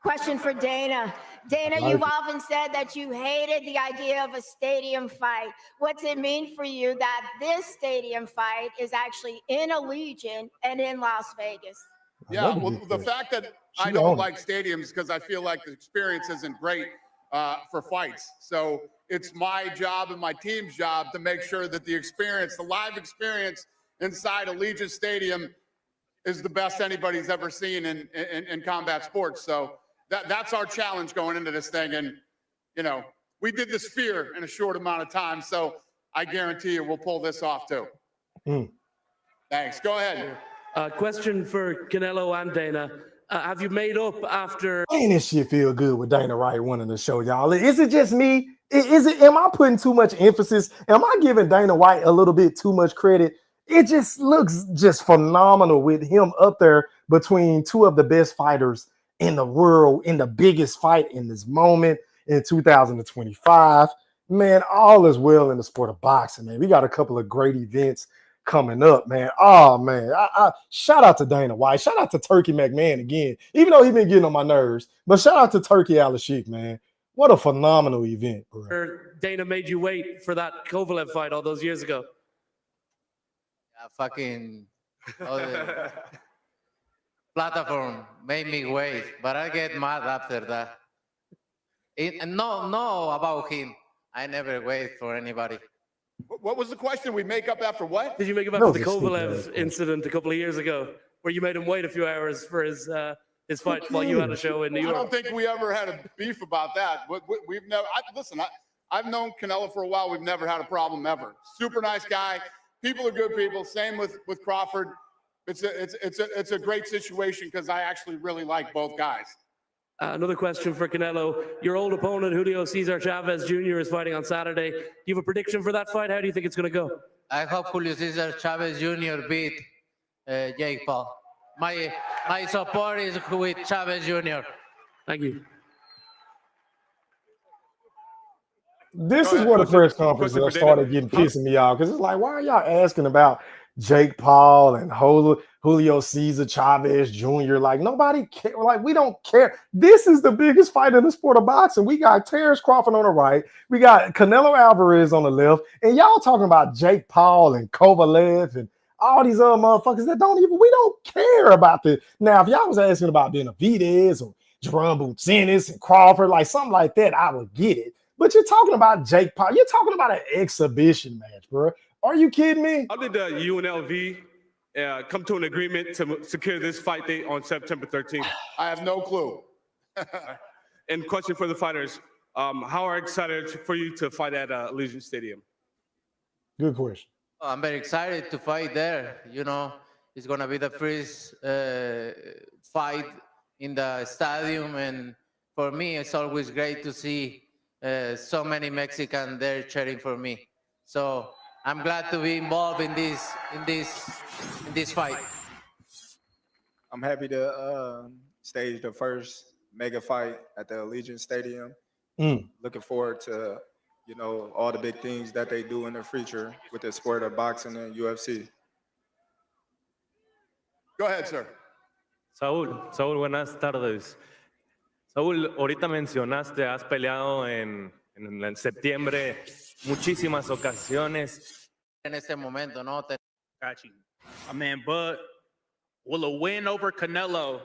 Question for Dana. Dana, you've often said that you hated the idea of a stadium fight. What's it mean for you that this stadium fight is actually in Allegiant and in Las Vegas? Yeah, well, the fact that I don't like stadiums because I feel like the experience isn't great for fights. So it's my job and my team's job to make sure that the experience, the live experience inside Allegiant Stadium is the best anybody's ever seen in combat sports. So that's our challenge going into this thing. And, you know, we did the Sphere in a short amount of time. So I guarantee you we'll pull this off too. Thanks. Go ahead. Question for Canelo and Dana. Have you made up after? Ain't this shit feel good with Dana White winning the show, y'all? Is it just me? Am I putting too much emphasis? Am I giving Dana White a little bit too much credit? It just looks just phenomenal with him up there between two of the best fighters in the world in the biggest fight in this moment in 2025. Man, all is well in the sport of boxing, man. We got a couple of great events coming up, man. Oh, man. I shout out to Dana White. Shout out to Turkey McMahon again, even though he's been getting on my nerves. But shout out to Turkey Al-Sheikh, man. What a phenomenal event, bro. Dana made you wait for that Kovalev fight all those years ago. The platform made me wait, but I get mad after that. No, about him. I never wait for anybody. What was the question? We make up after what? Did you make up after the Kovalev incident a couple of years ago, where you made him wait a few hours for his fight while you had a show in New York? I don't think we ever had a beef about that. We've never. Listen, I've known Canelo for a while. We've never had a problem ever. Super nice guy. People are good people. Same with Crawford. It's a great situation because I actually really like both guys. Another question for Canelo. Your old opponent, Julio Cesar Chavez Jr., is fighting on Saturday. Do you have a prediction for that fight? How do you think it's going to go? I hope Julio Cesar Chavez Jr. beat Jake Paul. My support is with Chavez Jr. Thank you. This is where the press conference started getting pissing me off because it's like, why are y'all asking about Jake Paul and Julio Cesar Chavez Jr.? Like, nobody care. Like, we don't care. This is the biggest fight in the sport of boxing. We got Terence Crawford on the right. We got Canelo Alvarez on the left. And y'all talking about Jake Paul and Kovalev and all these other motherfuckers that we don't care about this. Now, if y'all was asking about Benavidez or Jerome Buchanan and Crawford, like something like that, I would get it. But you're talking about Jake Paul. You're talking about an exhibition match, bro. Are you kidding me? How did the UNLV come to an agreement to secure this fight date on September 13th? I have no clue. And question for the fighters, how are excited for you to fight at Allegiant Stadium? Good question. Oh, I'm very excited to fight there. You know, it's going to be the first fight in the stadium. And for me, it's always great to see so many Mexicans there cheering for me. So I'm glad to be involved in this fight. I'm happy to stage the first mega fight at the Allegiant Stadium. Looking forward to, you know, all the big things that they do in the future with the sport of boxing and UFC. Go ahead, sir. Saúl, buenas tardes. Saúl, ahorita mencionaste, has peleado en septiembre muchísimas ocasiones. En este momento, ¿no? Got you. Man, but will a win over Canelo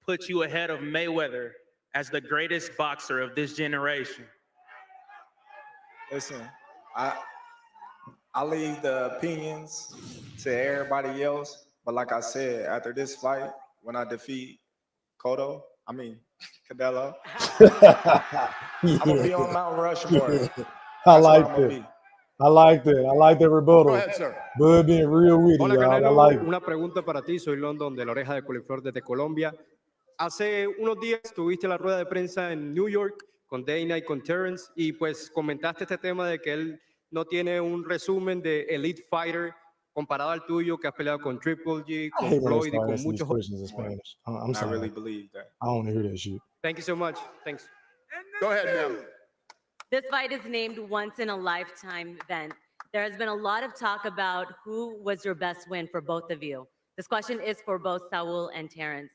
put you ahead of Mayweather as the greatest boxer of this generation? Listen, I leave the opinions to everybody else, but like I said, after this fight, when I defeat Canelo, I'm gonna be on Mount Rushmore. I like that. I like that rebuttal. Go ahead, sir. Bud being real witty, Hola, y'all. I Canelo. like it. Una pregunta para ti. Soy London de la Oreja de Coliflor desde Colombia. Hace unos días tuviste la rueda de prensa en New York con Dana y con Terence y pues comentaste este tema de que él no tiene un resumen de Elite Fighter comparado al tuyo, que has peleado con Triple G, I con hate when they Floyd y start con asking these muchos. questions in Spanish. I'm sorry. I really believe that. I don't want to hear that shit. Thank you so much. Thanks. Go ahead, ma'am. This fight is named once in a lifetime event. There has been a lot of talk about who was your best win for both of you. This question is for both Saul and Terence.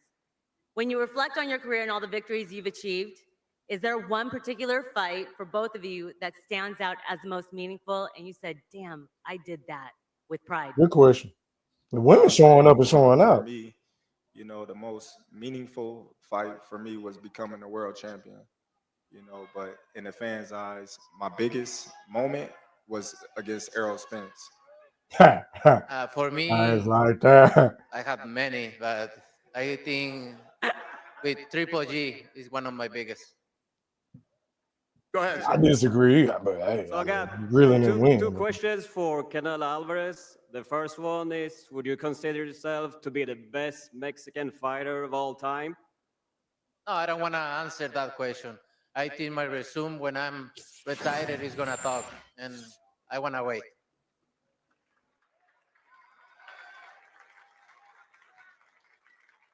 When you reflect on your career and all the victories you've achieved, is there one particular fight for both of you that stands out as the most meaningful and you said, damn, I did that with pride? Good question. The women showing up and showing For out. me, you know, the most meaningful fight for me was becoming a world champion. You know, but in the fans' eyes, my biggest moment was against Errol Spence. For me, Nice right there. I have many, but I think with Triple G is one of my biggest. Go ahead. I disagree, but hey, So I got really didn't win. two questions for Canelo Alvarez. The first one is, would you consider yourself to be the best Mexican fighter of all time? No, I don't want to answer that question. I think my resume when I'm retired is going to talk, and I want to wait.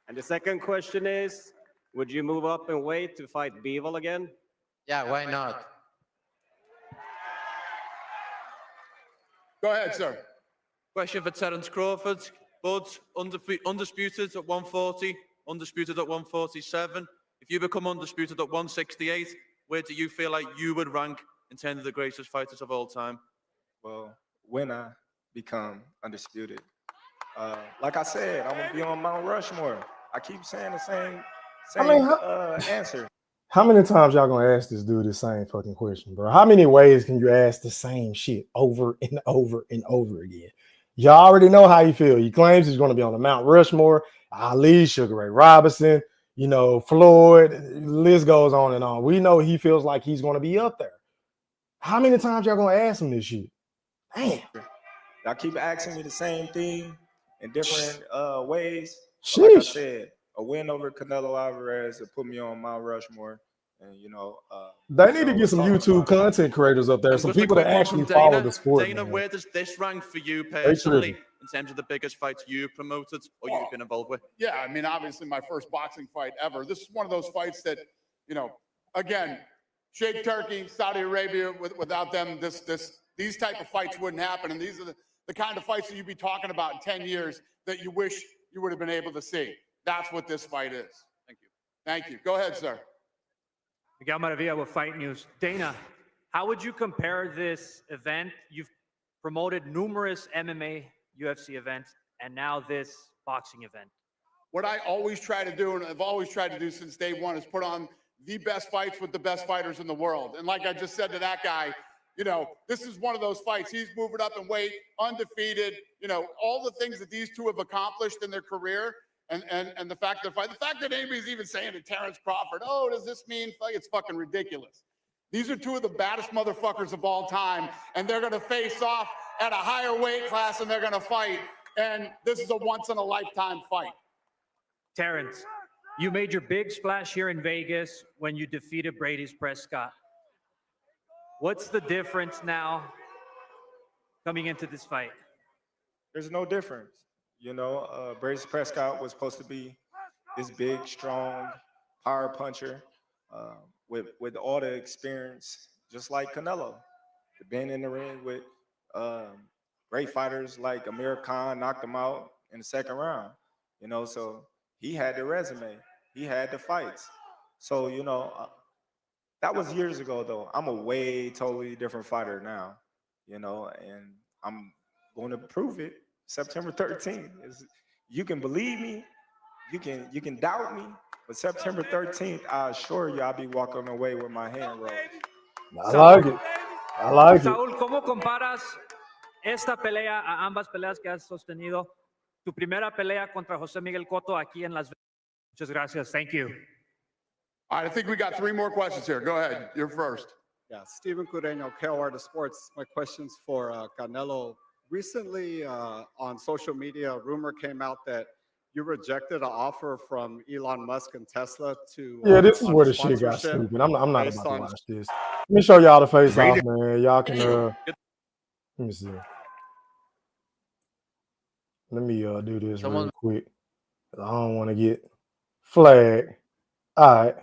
And the second question is, would you move up in weight to fight Bivol again? Yeah, why not? Go ahead, sir. Question for Terence Crawford. Bud, undisputed at 140, undisputed at 147. If you become undisputed at 168, where do you feel like you would rank in terms of the greatest fighters of all time? Well, when I become undisputed, like I said, I'm gonna be on Mount Rushmore. I keep saying the same answer. How many times y'all gonna ask this dude the same fucking question, bro? How many ways can you ask the same shit over and over and over again? Y'all already know how he feel. He claims he's gonna be on the Mount Rushmore, Ali, Sugar Ray Robinson, you know, Floyd, the list goes on and on. We know he feels like he's gonna be up there. How many times y'all gonna ask him this shit? Damn. Y'all keep asking me the same thing in different ways. Sheesh. Like I said, a win over Canelo Alvarez to put me on Mount Rushmore, and you know, They need to get some YouTube content creators up there, some people that actually follow the sport. Dana, man. where does this rank for you tricky. personally in terms of the biggest fights you've promoted or you've been involved with? Yeah, I mean, obviously my first boxing fight ever. This is one of those fights that, you know, again, Sheikh Turkey, Saudi Arabia, without them, these type of fights wouldn't happen. And these are the kind of fights that you'd be talking about in 10 years that you wish you would have been able to see. That's what this fight is. Thank you. Thank you. Go ahead, sir. Miguel Maravilla with Fight News. Dana, how would you compare this event? You've promoted numerous MMA, UFC events, and now this boxing event. what I always try to do, and I've always tried to do since day one, is put on the best fights with the best fighters in the world. And like I just said to that guy, you know, this is one of those fights. He's moving up in weight, undefeated, you know, all the things that these two have accomplished in their career. And the fact that anybody's even saying to Terence Crawford, oh, does this mean fight? It's fucking ridiculous. These are two of the baddest motherfuckers of all time, and they're going to face off at a higher weight class, and they're going to fight. And this is a once-in-a-lifetime fight. Terence, you made your big splash here in Vegas when you defeated Brady's Prescott. What's the difference now coming into this fight? There's no difference. You know, Brady's Prescott was supposed to be this big, strong, power puncher with all the experience, just like Canelo. Been in the ring with great fighters like Amir Khan, knocked him out in the second round. You know, so he had the resume. He had the fights. So, you know, that was years ago, though. I'm a way totally different fighter now, you know, and I'm going to prove it September 13th. You can believe me, you can doubt me, but September 13th, I assure you I'll be walking away with my hand rolled. I like it. I like it. Saúl, ¿cómo comparas esta pelea a ambas peleas que has sostenido? Tu primera pelea contra José Miguel Cotto aquí en Las Vegas. Muchas gracias. Thank you. All right, I think we got 3 more questions here. Go ahead. You're first. Yeah, Steven Cureño, KOR Sports. My question's for Canelo. Recently, on social media, a rumor came out that you rejected an offer from Elon Musk and Tesla to Yeah, this is where the shit got stupid. I'm not about to watch this. Let me show y'all the face off, man. Y'all can let me see. Let me do this real quick. I don't want to get flagged. All right.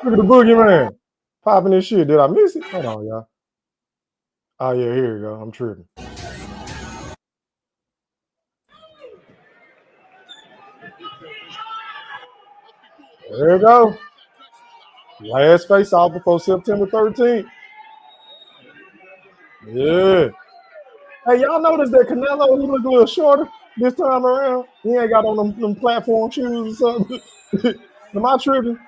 Look at the boogeyman popping this shit. Did I miss it? Hold on, y'all. Oh, yeah, here we go. I'm tripping. There you go. Last face off before September 13th. Yeah. Hey, y'all notice that Canelo, he look a little shorter this time around? He ain't got on them platform shoes or something. Am I tripping?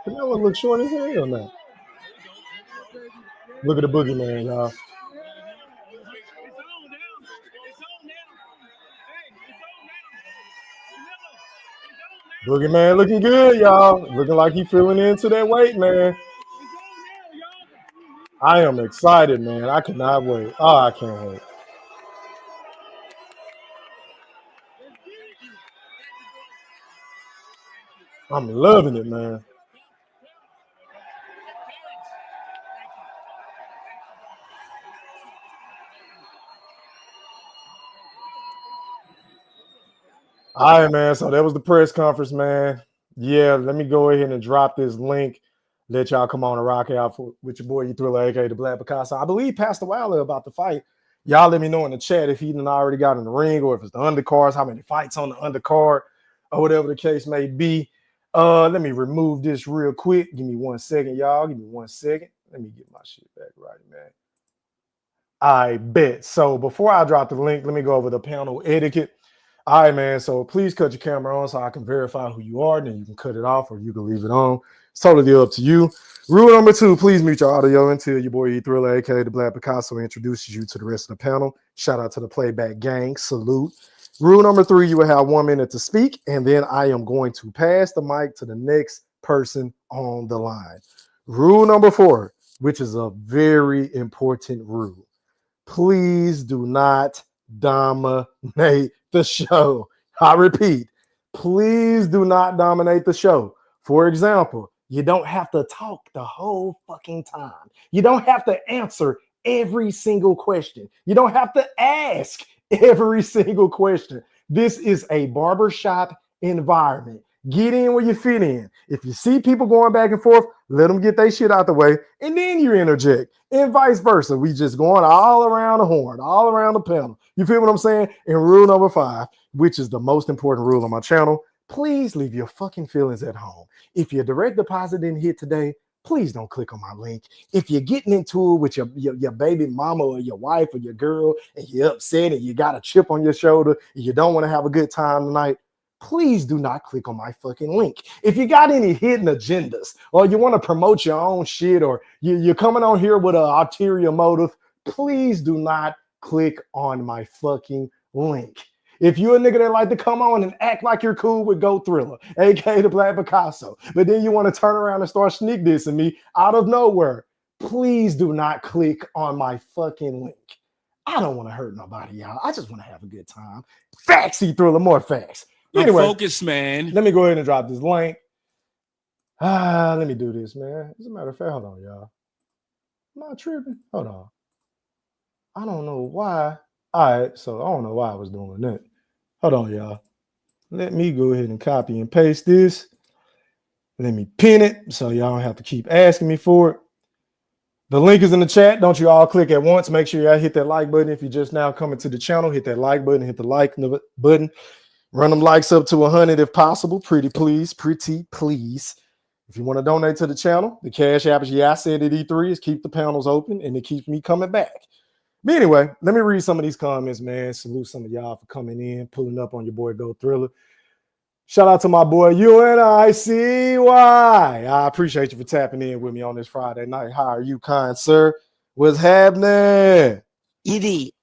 Canelo look short as hell now. Look at the boogeyman, y'all. Boogeyman looking good, y'all. Looking like he feeling into that weight, man. I am excited, man. I cannot wait. Oh, I can't wait. I'm loving it, man. All right, man. So that was the press conference, man. Yeah, let me go ahead and drop this link. Let y'all come on and rock out with your boy, you Thriller, aka the Black Picasso. I believe Pastor Wilder about the fight. Y'all let me know in the chat if he done already got in the ring or if it's the undercards, how many fights on the undercard, or whatever the case may be. Let me remove this real quick. Give me 1 second, y'all. Give me 1 second. Let me get my shit back right, man. I bet. So before I drop the link, let me go over the panel etiquette. All right, man. So please cut your camera on so I can verify who you are. Then you can cut it off or you can leave it on. It's totally up to you. Rule number 2, please mute your audio until your boy E Thriller, aka the Black Picasso, introduces you to the rest of the panel. Shout out to the playback gang. Salute. Rule number 3, you will have 1 minute to speak, and then I am going to pass the mic to the next person on the line. Rule number 4, which is a very important rule. Please do not dominate the show. I repeat, please do not dominate the show. For example, you don't have to talk the whole fucking time. You don't have to answer every single question. You don't have to ask every single question. This is a barbershop environment. Get in where you fit in. If you see people going back and forth, let them get their shit out the way, and then you interject, and vice versa. We just going all around the horn, all around the panel. You feel what I'm saying? And rule number 5, which is the most important rule on my channel, please leave your fucking feelings at home. If your direct deposit didn't hit today, please don't click on my link. If you're getting into it with your baby mama or your wife or your girl and you're upset and you got a chip on your shoulder and you don't want to have a good time tonight, please do not click on my fucking link. If you got any hidden agendas or you want to promote your own shit or you're coming on here with an ulterior motive, please do not click on my fucking link. If you're a nigga that like to come on and act like you're cool with Go Thriller, aka the Black Picasso, but then you want to turn around and start sneak dissing me out of nowhere, please do not click on my fucking link. I don't want to hurt nobody, y'all. I just want to have a good time. Facts, E-Thriller, more facts. Anyway, focus, man. Let me go ahead and drop this link. Let me do this, man. As a matter of fact, hold on, y'all. I'm not tripping. Hold on. I don't know why. All right, so I don't know why I was doing that. Hold on, y'all. Let me go ahead and copy and paste this. Let me pin it so y'all don't have to keep asking me for it. The link is in the chat. Don't you all click at once. Make sure y'all hit that like button. If you're just now coming to the channel, hit that like button, hit the like button. Run them likes up to 100 if possible. Pretty please. If you want to donate to the channel, the cash app is I said it E3 is keep the panels open and it keeps me coming back. But anyway, let me read some of these comments, man. Salute some of y'all for coming in, pulling up on your boy Go Thriller. Shout out to my boy UNICY. I appreciate you for tapping in with me on this Friday night. How are you, kind sir? What's happening? Eddie.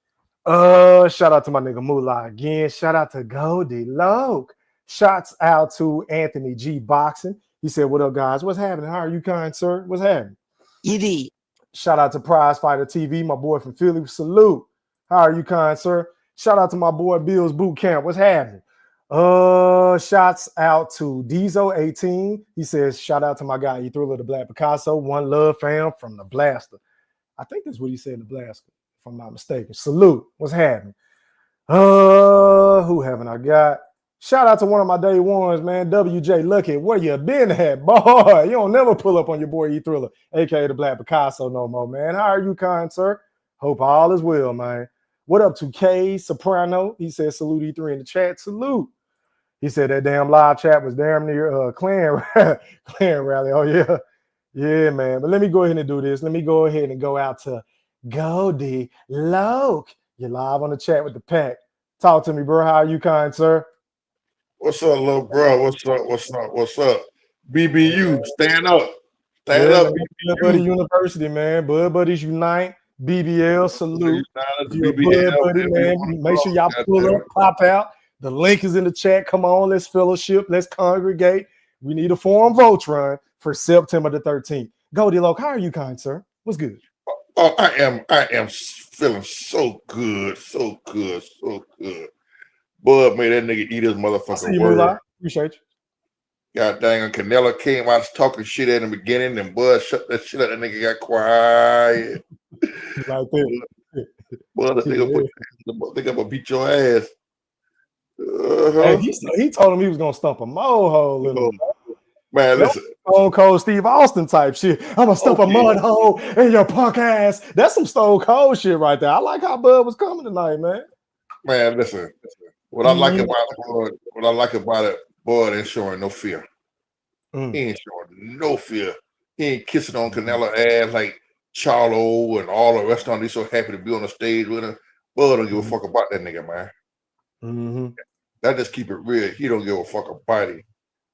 Shout out to my nigga Moolah again. Shout out to Goldie Loke. Shouts out to Anthony G Boxing. He said, "What up, guys? What's happening? How are you, kind sir? What's happening?" Eddie. Shout out to Prize Fighter TV, my boy from Philly. Salute. How are you, kind sir? Shout out to my boy Bill's Boot Camp. What's happening? Shouts out to Diesel18. He says, shout out to my guy E-Thriller, the Black Picasso. One love, fam, from the Blaster. I think that's what he said, the Blaster, if I'm not mistaken. Salute. What's happening? Who haven't I got? Shout out to one of my day ones, man. WJ Lucky. Where you been at, boy? You don't never pull up on your boy E-Thriller, aka the Black Picasso no more, man. How are you, kind sir? Hope all is well, man. What up to K Soprano? He said, salute E3 in the chat. Salute. He said that damn live chat was damn near clan rally. Oh, yeah. Yeah, man. But let me go ahead and do this. Let me go ahead and go out to Goldie Loke. You're live on the chat with the pack. Talk to me, bro. How are you, kind sir? What's up, little bro? What's up? BBU, stand up. Stand up, Bud Buddy University, man. Bud Buddies Unite. BBL, salute. If you're a Bud Buddy, man, make sure y'all pull up, pop out. The link is in the chat. Come on, let's fellowship. Let's congregate. We need a forum vote run for September the 13th. Goldie Loke, how are you, kind sir? What's good? Oh, I am feeling so good. Bud made that nigga eat his motherfucking word. Appreciate you. God dang, Canelo came out talking shit at the beginning, and Bud shut that shit up. That nigga got quiet. Like that. Bud, they gonna beat your ass. Hey, he told him he was gonna stump a mud hole. Man, listen. Stone Cold Steve Austin type shit. I'm gonna stump a mud hole in your punk ass. That's some Stone Cold shit right there. I like how Bud was coming tonight, man. Man, listen. What I like about it, Bud ain't showing no fear. He ain't showing no fear. He ain't kissing on Canelo ass like Charlo and all the rest of them. He's so happy to be on the stage with him. Bud don't give a fuck about that nigga, man. That just keep it real. He don't give a fuck about it.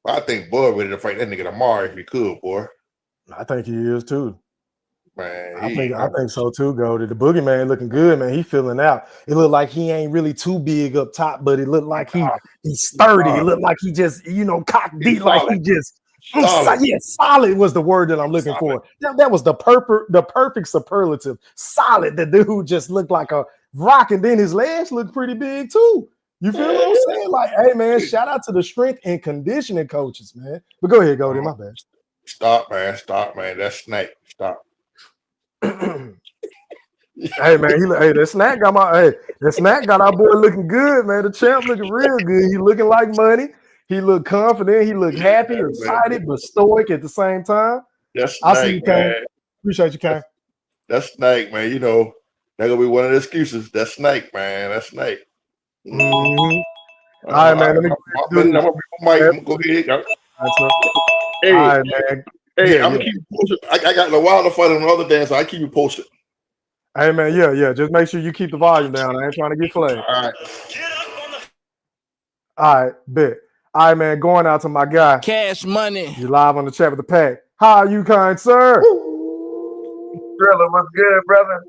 I think Bud ready to fight that nigga tomorrow if he could, boy. I think he is too. Man, I think so too, Goldie. The boogeyman looking good, man. He filling out. It looked like he ain't really too big up top, but it looked like he's sturdy. It looked like he just, cock deep, like he just solid was the word that I'm looking for. That was the perfect superlative. Solid. The dude just looked like a rock, and then his legs looked pretty big too. You feel what I'm saying? Like, hey man, shout out to the strength and conditioning coaches, man. But go ahead, Goldie. My bad. Stop, man. That's Snake. Stop. Hey man, that snack got our boy looking good, man. The champ looking real good. He looking like money. He look confident. He look happy, excited, but stoic at the same time. That's I see Snake, you, Kane. man. Appreciate you, Kane. That's Snake, man. That gonna be one of the excuses. That's Snake, man. That's Snake. All right, man. Let me go ahead. All right, man. Hey, Yeah, I'm gonna keep you posted. I got the Wilder fight on the other day, so I keep you posted. Hey man, yeah. Just make sure you keep the volume down. I ain't trying to get flagged. All right. All right, bet. All right, man. Going out to my guy. Cash money. You live on the chat with the pack. How are you, kind sir? Brother, what's good, brother?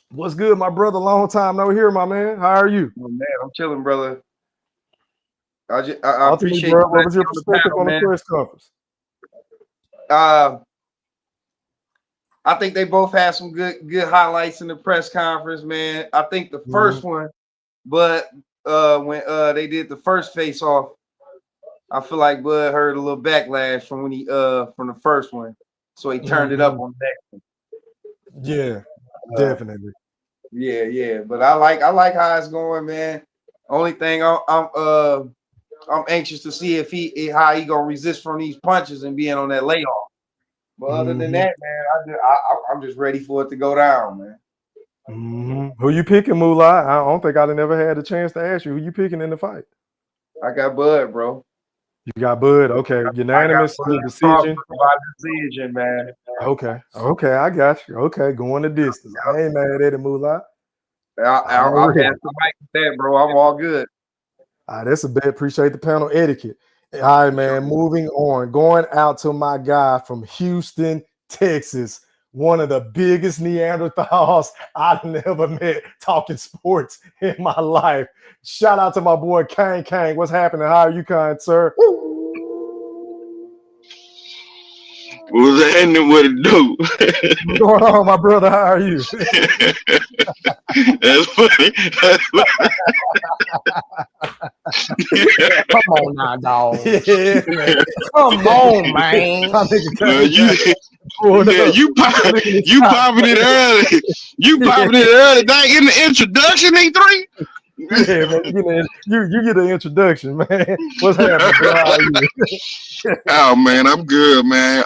What's good, my brother? Long time no hear, my man. How are you? Oh, man, I'm chilling, brother. I Talk to me, appreciate bro. you What was your on the perspective panel, on the man. press conference? I think they both had some good highlights in the press conference, man. I think the first one, but when they did the first face off, I feel like Bud heard a little backlash from when he from the first one, so he turned it up on the next one. Yeah, definitely. Yeah. But I like how it's going, man. Only thing I'm anxious to see how he gonna resist from these punches and being on that layoff. But other than that, man, I'm just ready for it to go down, man. Who you picking, Moolah? I don't think I've never had a chance to ask you who you picking in the fight. I got Bud, bro. You got Bud. Okay, unanimous decision. By decision, man. Okay, I got you. Okay, going the distance. I ain't mad at it, Moolah. I'll pass the mic with that, bro. I'm all good. All right, that's a bet. Appreciate the panel etiquette. All right, man. Moving on. Going out to my guy from Houston, Texas. One of the biggest Neanderthals I've never met talking sports in my life. Shout out to my boy Kang. What's happening? How are you, kind sir? What's happening? What it do? What's going on, my brother? How are you? That's funny. That's funny. Come on now, dog. Yeah, man. Come on, man. You popping it early. You popping it early. Dang, in the introduction, E3. Yeah, man. You get an introduction, man. What's happening, bro? How are you? Oh man, I'm good, man.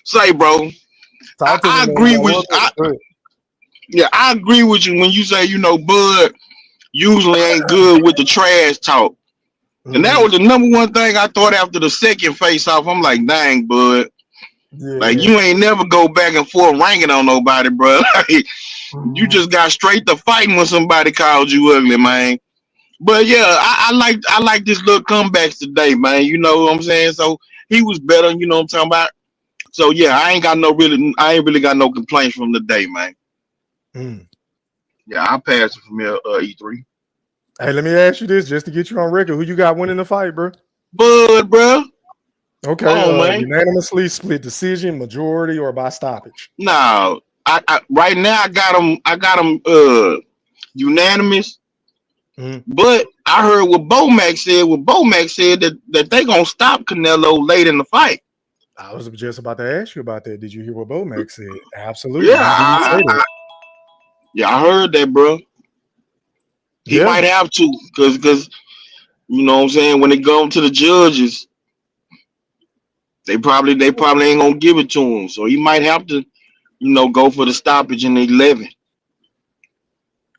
Say, bro. I agree with I agree with you when you say, Bud usually ain't good with the trash talk. And that was the number one thing I thought after the second face off. I'm like, dang, Bud. Yeah. Like, you ain't never go back and forth ranking on nobody, bro. Like, you just got straight to fighting when somebody called you ugly, man. But yeah, I like this little comebacks today, man. You know what I'm saying? So he was better, you know what I'm talking about? So yeah, I ain't really got no complaints from the day, man. Yeah, I'll pass it from here, E3. Hey, let me ask you this just to get you on record. Who you got winning the fight, bro? Bud, bro. Okay, man. Unanimously split decision, majority, or by stoppage? No, I right now I got him unanimous. But I heard what Bomac said. Bomac said that they gonna stop Canelo late in the fight. I was just about to ask you about that. Did you hear what Bomac said? Absolutely. Yeah, I heard that, bro. He might have to, because you know what I'm saying, when it comes to the judges, they probably ain't gonna give it to him. So he might have to, go for the stoppage in the 11.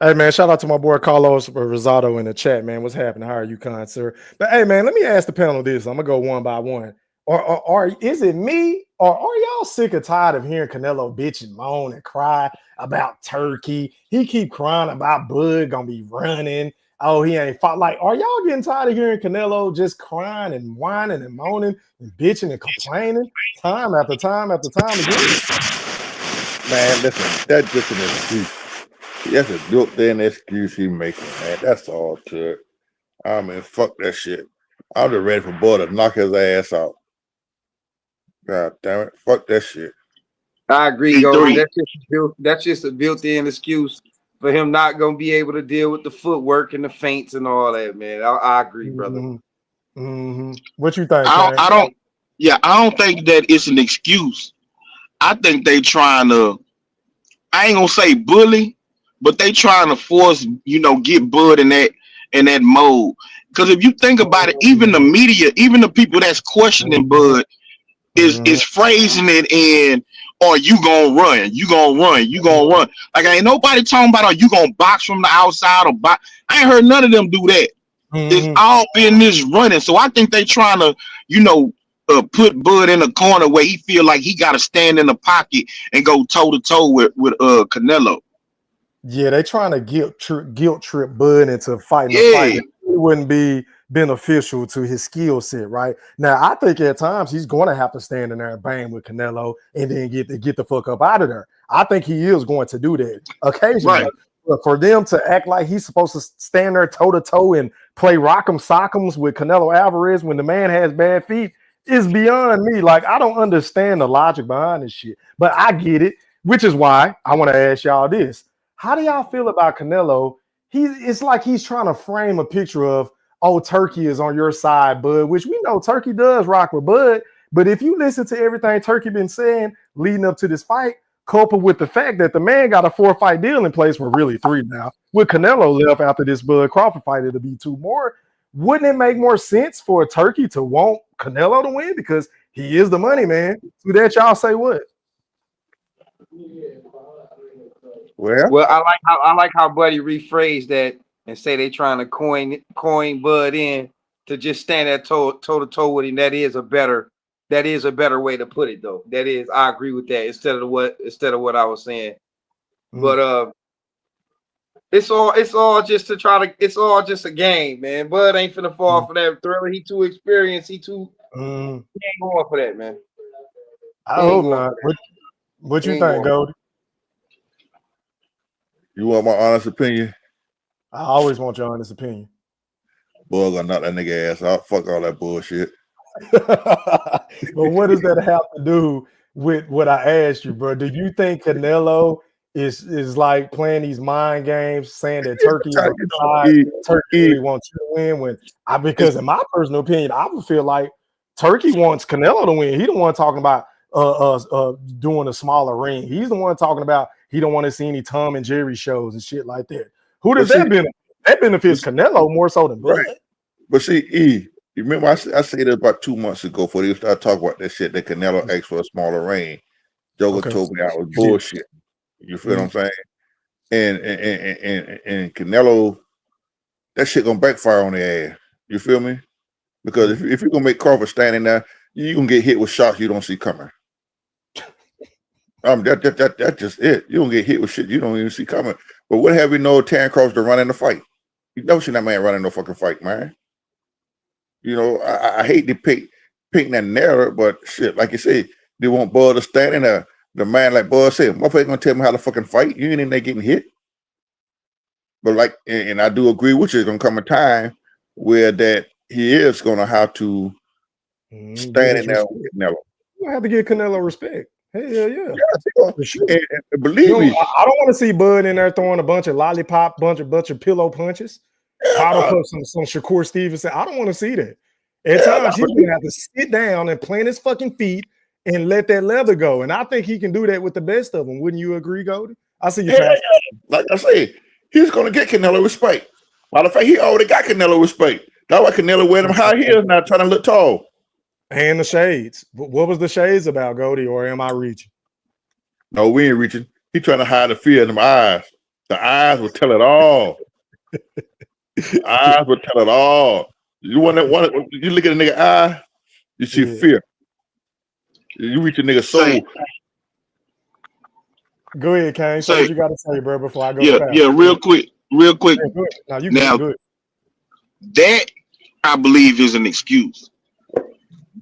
Hey man, shout out to my boy Carlos Rosado in the chat, man. What's happening? How are you, kind sir? But hey man, let me ask the panel this. I'm gonna go one by one. Or is it me, or are y'all sick or tired of hearing Canelo bitch and moan and cry about Turkey? He keep crying about Bud gonna be running. Oh, he ain't fought. Like, are y'all getting tired of hearing Canelo just crying and whining and moaning and bitching and complaining time after time after time again? Man, listen, that's just an excuse. That's a built-in excuse he making, man. That's all to it. I mean, fuck that shit. I'm just ready for Bud to knock his ass out. God damn it. Fuck that shit. I agree, Goldie. That's just a built-in excuse for him not gonna be able to deal with the footwork and the feints and all that, man. I agree, brother. What you think? I don't think that it's an excuse. I think they trying to, I ain't gonna say bully, but they trying to force, get Bud in that mode. Because if you think about it, even the media, even the people that's questioning Bud is phrasing it in, "Are you gonna run? You gonna run? You gonna run?" Like, ain't nobody talking about, "Are you gonna box from the outside or box?" I ain't heard none of them do that. It's all been this running. So I think they trying to, put Bud in a corner where he feel like he got to stand in the pocket and go toe to toe with Canelo. Yeah, they trying to guilt trip Bud into fighting a fight Yeah. that wouldn't be beneficial to his skill set, right? Now, I think at times he's going to have to stand in there and bang with Canelo and then get the fuck up out of there. I think he is going to do that occasionally. Right. But for them to act like he's supposed to stand there toe to toe and play rock'em sock'ems with Canelo Alvarez when the man has bad feet is beyond me. Like, I don't understand the logic behind this shit, but I get it, which is why I want to ask y'all this. How do y'all feel about Canelo? It's like he's trying to frame a picture of, oh, Turkey is on your side, Bud, which we know Turkey does rock with Bud. But if you listen to everything Turkey been saying leading up to this fight, coupled with the fact that the man got a 4-fight deal in place, well, really 3 now, with Canelo left after this Bud Crawford fight, it'll be 2 more. Wouldn't it make more sense for Turkey to want Canelo to win because he is the money man? To that, y'all say what? Well, I like how Buddy rephrased that and say they trying to coin Bud in to just stand at toe to toe with him. That is a better way to put it, though. That is, I agree with that instead of what I was saying. But it's all just to try to. It's all just a game, man. Bud ain't finna fall for that thriller. He too experienced. He ain't going for that, man. I hope not. What you think, Goldie? You want my honest opinion? I always want your honest opinion. Boy, gonna knock that nigga ass out. Fuck all that bullshit. But what does that have to do with what I asked you, bro? Do you think Canelo is like playing these mind games, saying that Turkey is on the side, Turkey really wants you to win? Because in my personal opinion, I would feel like Turkey wants Canelo to win. He the one talking about doing a smaller ring. He's the one talking about he don't want to see any Tom and Jerry shows and shit like that. Who does that benefit? That benefits Canelo more so than Bud. Right. But see, you remember I said it about 2 months ago before they started talking about that shit that Canelo asked for a smaller ring. Joker told me I was bullshit. You feel what I'm saying? And Canelo, that shit gonna backfire on their ass. You feel me? Because if you're gonna make Crawford standing there, you gonna get hit with shots you don't see coming. That's just it. You don't get hit with shit you don't even see coming. But what have you know Terence Crawford to run in the fight? You never seen that man running no fucking fight, man. You know, I hate to paint that narrative, but shit, like you said, they want Bud to stand in there. The man, like Bud said, motherfucker gonna tell me how to fucking fight. You ain't in there getting hit. But like, and I do agree with you, it's gonna come a time where that he is gonna have to stand in there with Canelo. You have to give Canelo respect. Hell yeah. For sure. And believe me, I don't want to see Bud in there throwing a bunch of lollipop, bunch of pillow punches. Bottle punch some Shakur Stevenson. I don't want to see that. At times he's gonna have to sit down and plant his fucking feet and let that leather go. And I think he can do that with the best of them. Wouldn't you agree, Goldie? I see you. Like I say, he's gonna get Canelo respect. Matter of fact, he already got Canelo respect. That's why Canelo wearing them high heels now, trying to look tall. And the shades. What was the shades about, Goldie? Or am I reaching? No, we ain't reaching. He trying to hide the fear in them eyes. The eyes will tell it all. The eyes will tell it all. You want that? You look at a nigga eye, you see fear. You reach a nigga soul. Go ahead, Kane. So what you got to say, bro, before I go? Real quick. Now, that I believe is an excuse.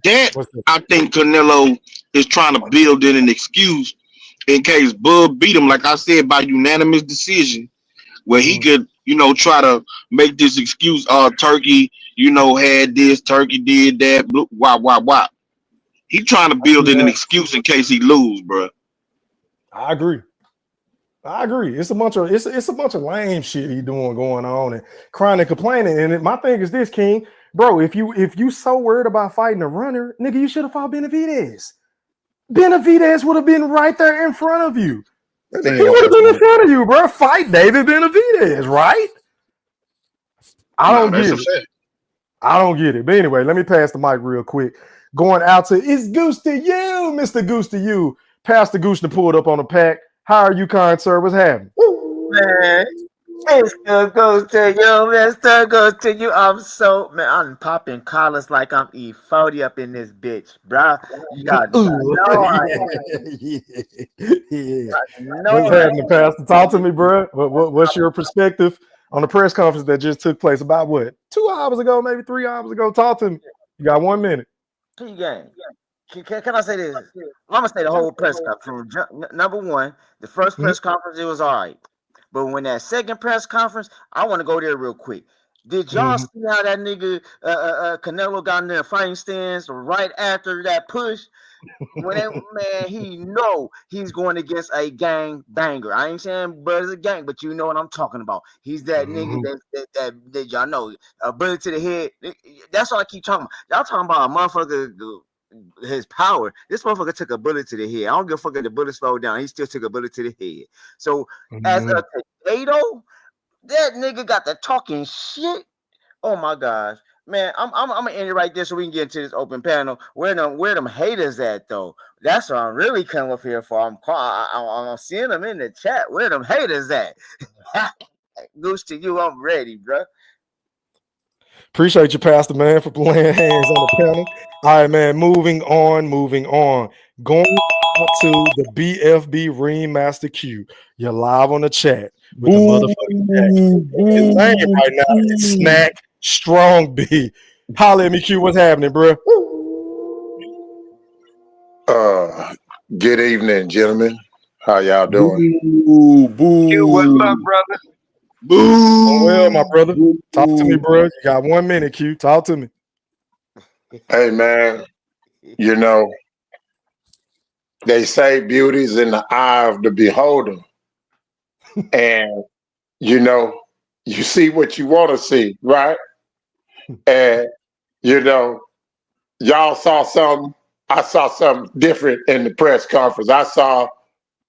That I think Canelo is trying to build in an excuse in case Bud beat him, like I said, by unanimous decision, where he could, try to make this excuse. Turkey, had this, Turkey did that. Why? He trying to build in an excuse in case he lose, bro. I agree. It's a bunch of lame shit he doing going on and crying and complaining. And my thing is this, King, bro. If you so worried about fighting a runner, nigga, you should have fought Benavidez. Benavidez would have been right there in front of you. He would have been in front of you, bro. Fight David Benavidez, right? I don't get it. But anyway, let me pass the mic real quick. Going out to it's Goose to you, Mr. Goose to you. Pastor Goose to pull it up on the pack. How are you, kind sir? What's happening? Man, Mr. goes to you, Mr. goes to you. I'm so man, I'm popping collars like I'm E40 up in this bitch, bro. You got Ooh, no yeah. no What's happening, Pastor? Talk to me, bro. What's your perspective on the press conference that just took place about what 2 hours ago, maybe 3 hours ago? Talk to me. You got 1 minute. game. Can I say this? I'm gonna say the whole press conference. Number one, the first press conference it was all right, but when that second press conference, I want to go there real quick. Did y'all see how that nigga Canelo got in their fighting stance right after that push? When that man, he know he's going against a gang banger. I ain't saying but it's a gang, but you know what I'm talking about. He's that nigga that y'all know a bullet to the head. That's all I keep talking about. Y'all talking about a motherfucker. His power. This motherfucker took a bullet to the head. I don't give a fuck if the bullet slowed down. He still took a bullet to the head. So as a potato, that nigga got the talking shit. Oh my gosh, man! I'm gonna end it right there so we can get into this open panel. Where them haters at though? That's what I'm really coming up here for. I'm seeing them in the chat. Where them haters at? Goose to you, I'm ready, bro. Appreciate you, Pastor, man, for laying hands on the panel. All right, man. Moving on. Going out to the BFB Ringmaster Q. You're live on the chat with the motherfucking jacket. His name right now is Snack Strong B. Holla at me, Q. What's happening, bro? Good evening, gentlemen. How y'all doing? Q, what's up, brother? Oh, well, my brother. Talk to me, bro. You got 1 minute, Q. Talk to me. Hey, man. You know, they say beauty's in the eye of the beholder. And, you know, you see what you want to see, right? And, you know, y'all saw something. I saw something different in the press conference. I saw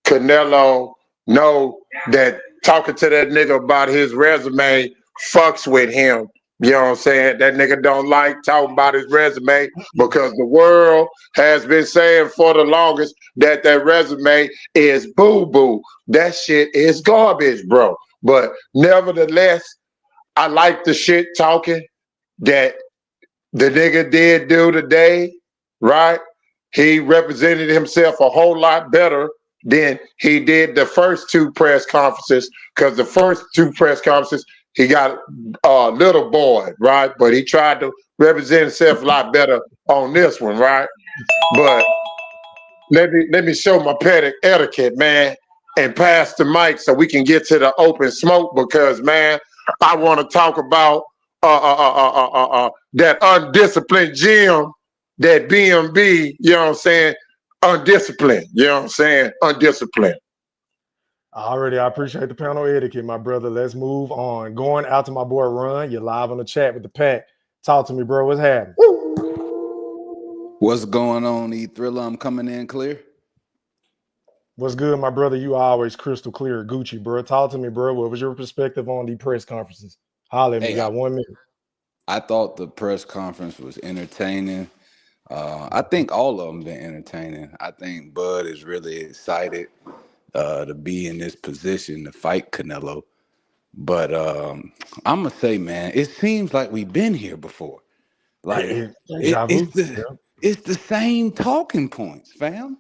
Canelo know that talking to that nigga about his resume fucks with him. You know what I'm saying? That nigga don't like talking about his resume because the world has been saying for the longest that resume is boo-boo. That shit is garbage, bro. But nevertheless, I like the shit talking that the nigga did do today, right? He represented himself a whole lot better than he did the first two press conferences, because the first two press conferences, he got a little boy, right? But he tried to represent himself a lot better on this one, right? But let me show my etiquette, man, and pass the mic so we can get to the open smoke, because, man, I want to talk about that undisciplined Jim, that BMB, you know what I'm saying? Undisciplined, you know what I'm saying? Undisciplined. I appreciate the panel etiquette, my brother. Let's move on. Going out to my boy Run. You're live on the chat with the pack. Talk to me, bro. What's happening? What's going on, E-Thriller? I'm coming in clear. What's good, my brother? You always crystal clear, Gucci, bro. Talk to me, bro. What was your perspective on the press conferences? Holla at me. Got 1 minute. I thought the press conference was entertaining. I think all of them been entertaining. I think Bud is really excited to be in this position to fight Canelo. But I'm gonna say, man, it seems like we've been here before. Like it's the same talking points, fam.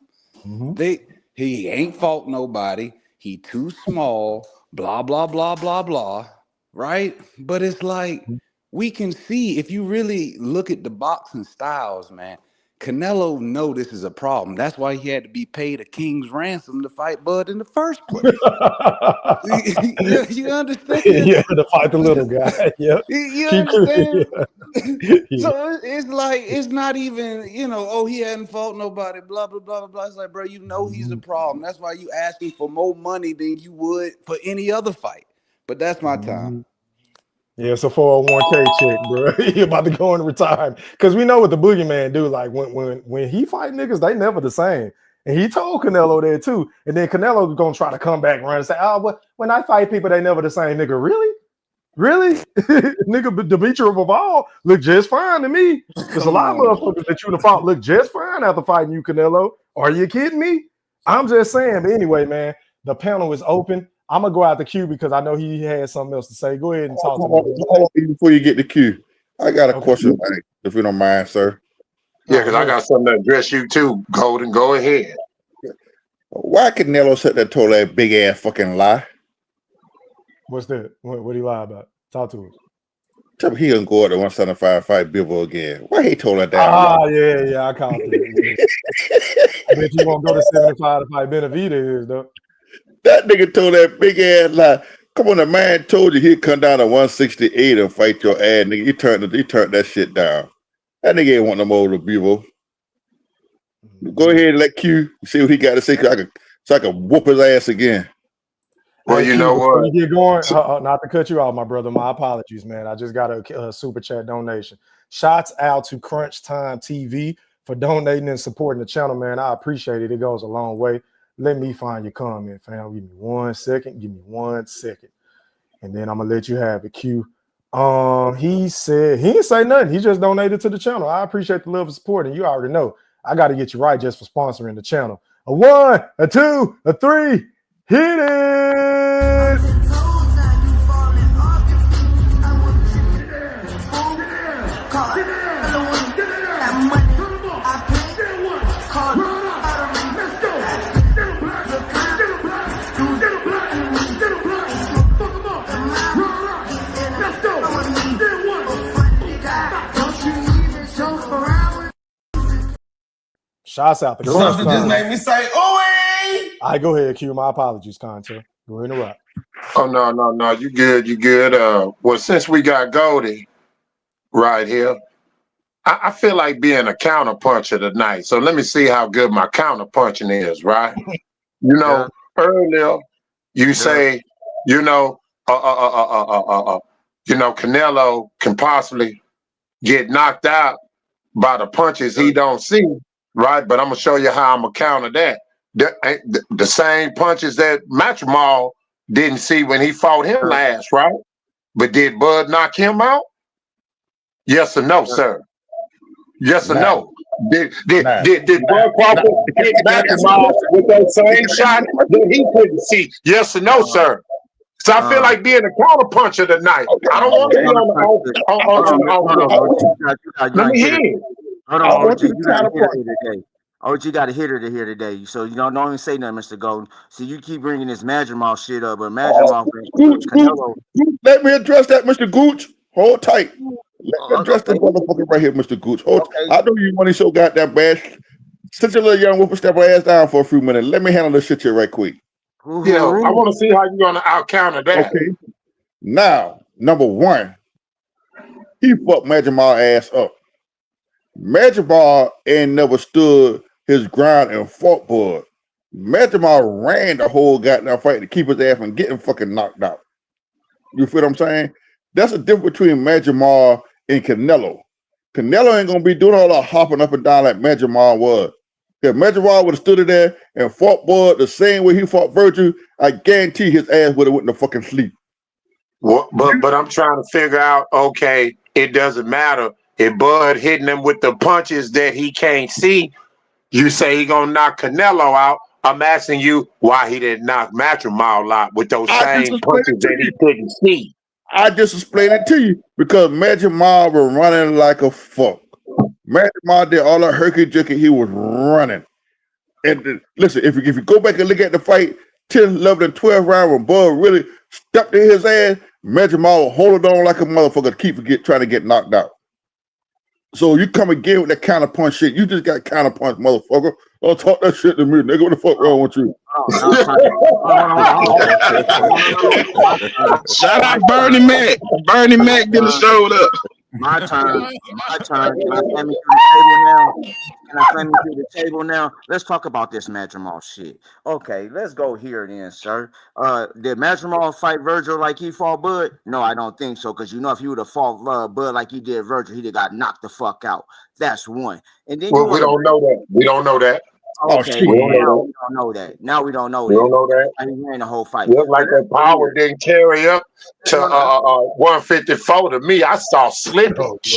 He ain't fought nobody. He too small. Blah blah blah blah blah. Right? But it's like we can see if you really look at the boxing styles, man. Canelo know this is a problem. That's why he had to be paid a king's ransom to fight Bud in the first place. you understand? Yeah, to fight the little guy. Yeah. You understand? So it's like, it's not even, oh, he hadn't fought nobody, blah, blah, blah, blah, blah. It's like, bro, you know he's a problem. That's why you asking for more money than you would for any other fight. But that's my time. Yeah, it's a 401k check, bro. He about to go in retirement. Because we know what the boogeyman do. Like when he fight niggas, they never the same. And he told Canelo that too. And then Canelo was gonna try to come back around and say, oh, when I fight people, they never the same. Nigga, really? Really? Nigga, Dimitri Bivol look just fine to me. There's a lot of motherfuckers that you would have fought look just fine after fighting you, Canelo. Are you kidding me? I'm just saying. But anyway, man, the panel is open. I'm gonna go out the queue because I know he had something else to say. Go ahead and talk to me before you get the queue. I got a question, if you don't mind, sir. Yeah, because I got something to address you too, Golden. Go ahead. Why Canelo said that told that big ass fucking lie? What's that? What he lie about? Talk to us. Tell me he gonna go out to 175 fight Bivol again. Why he told that damn lie? Yeah, I caught that. I bet you won't go to 75 to fight Benavidez, though. That nigga told that big ass lie. Come on, the man told you he'd come down to 168 and fight your ass, nigga. He turned that shit down. That nigga ain't want no more to Bivol. Go ahead and let Q see what he got to say, so I can whoop his ass again. Well, you know before what? you get going, not to cut you off, my brother. My apologies, man. I just got a super chat donation. Shouts out to Crunch Time TV for donating and supporting the channel, man. I appreciate it. It goes a long way. Let me find your comment, fam. Give me 1 second. Give me 1 second. And then I'm going to let you have it, Q. He said, he didn't say nothing. He just donated to the channel. I appreciate the love and support. And you already know, I got to get you right just for sponsoring the channel. A 1, a 2, a 3. Hit it! Shouts out. Something just made me say, "Oh, I go ahead, Q. My apologies, Conte. Go ahead and rock. Oh no, you good, you good. Well, since we got Goldie right here, I feel like being a counterpuncher tonight. So let me see how good my counterpunching is, right? You know, earlier you say, Canelo can possibly get knocked out by the punches he don't see, right? But I'm gonna show you how I'm gonna counter that. The same punches that Matchmaul didn't see when he fought him last, right? But did Bud knock him out? Yes or no, sir? Yes or no? Did Bud Crawford hit Matchmaul with that same shot that he couldn't see? Yes or no, sir? So I feel like being a counterpuncher tonight. I don't want to be on. Let me hear it. Hold on, OG, you got a hitter today. OG got a hitter to here today. So you don't even say nothing, Mr. Golden. See, you keep bringing this Madrimal shit up, but Madrimal, Canelo. Let me address that, Mr. Gooch. Hold tight. Let me address that motherfucker right here, Mr. Gooch. I know you money so goddamn bad. Sit your little young whoop step her ass down for a few minutes. Let me handle this shit here right quick. Yeah, I want to see how you're gonna out counter that. Okay. Now, number one, he fucked Madrimal ass up. Madrimal ain't never stood his ground and fought Bud. Madrimal ran the whole goddamn fight to keep his ass from getting fucking knocked out. You feel what I'm saying? That's the difference between Madrimal and Canelo. Canelo ain't gonna be doing all that hopping up and down like Madrimal was. If Madrimal would have stood there and fought Bud the same way he fought Virgil, I guarantee his ass would have went to fucking sleep. Well, but I'm trying to figure out, okay, it doesn't matter. If Bud hitting him with the punches that he can't see, you say he gonna knock Canelo out. I'm asking you why he didn't knock Matrimal out with those same punches that he couldn't see. I just explained it to you because Matrimal was running like a fuck. Matrimal did all that herky-jerky, he was running. And listen, if you go back and look at the fight, 10, 11, and 12 round when Bud really stepped in his ass, Matrimal hold it on like a motherfucker to keep trying to get knocked out. So you come again with that counterpunch shit. You just got counterpunch, motherfucker. Oh, talk that shit to me, nigga. What the fuck wrong with you? Shout out Bernie Mac. Bernie Mac didn't showed up. My turn. My turn. Can I slam me through the table now? Can I slam me through the table now? Let's talk about this Matrimal shit. Okay, let's go here then, sir. Did Matrimal fight Virgil like he fought Bud? No, I don't think so. Because you know, if he would have fought Bud like he did Virgil, he'd have got knocked the fuck out. That's one. And then well, we don't know that. We don't know that. Okay, we don't know that. Now we don't know that. We don't know that. I mean, ran the whole fight. Look like that power didn't carry up to 154. To me, I saw slippage.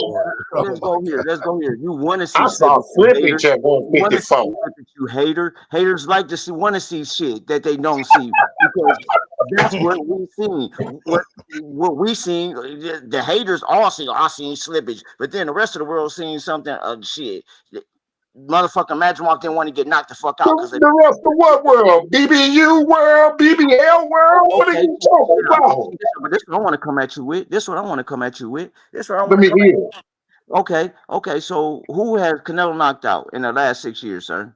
Let's go here. Let's go here. You want to see? I saw slippage at 154. You hater. Haters like to want to see shit that they don't see because That's what we seen. What we seen, the haters all seen. I seen slippage, but then the rest of the world seen something. Shit, motherfucking Magic Mark didn't want to get knocked the fuck out because The rest of what world? BBU world, BBL world? What are you talking about? But this is what I want to come at you with. Let me hear. Okay. So who has Canelo knocked out in the last 6 years, sir?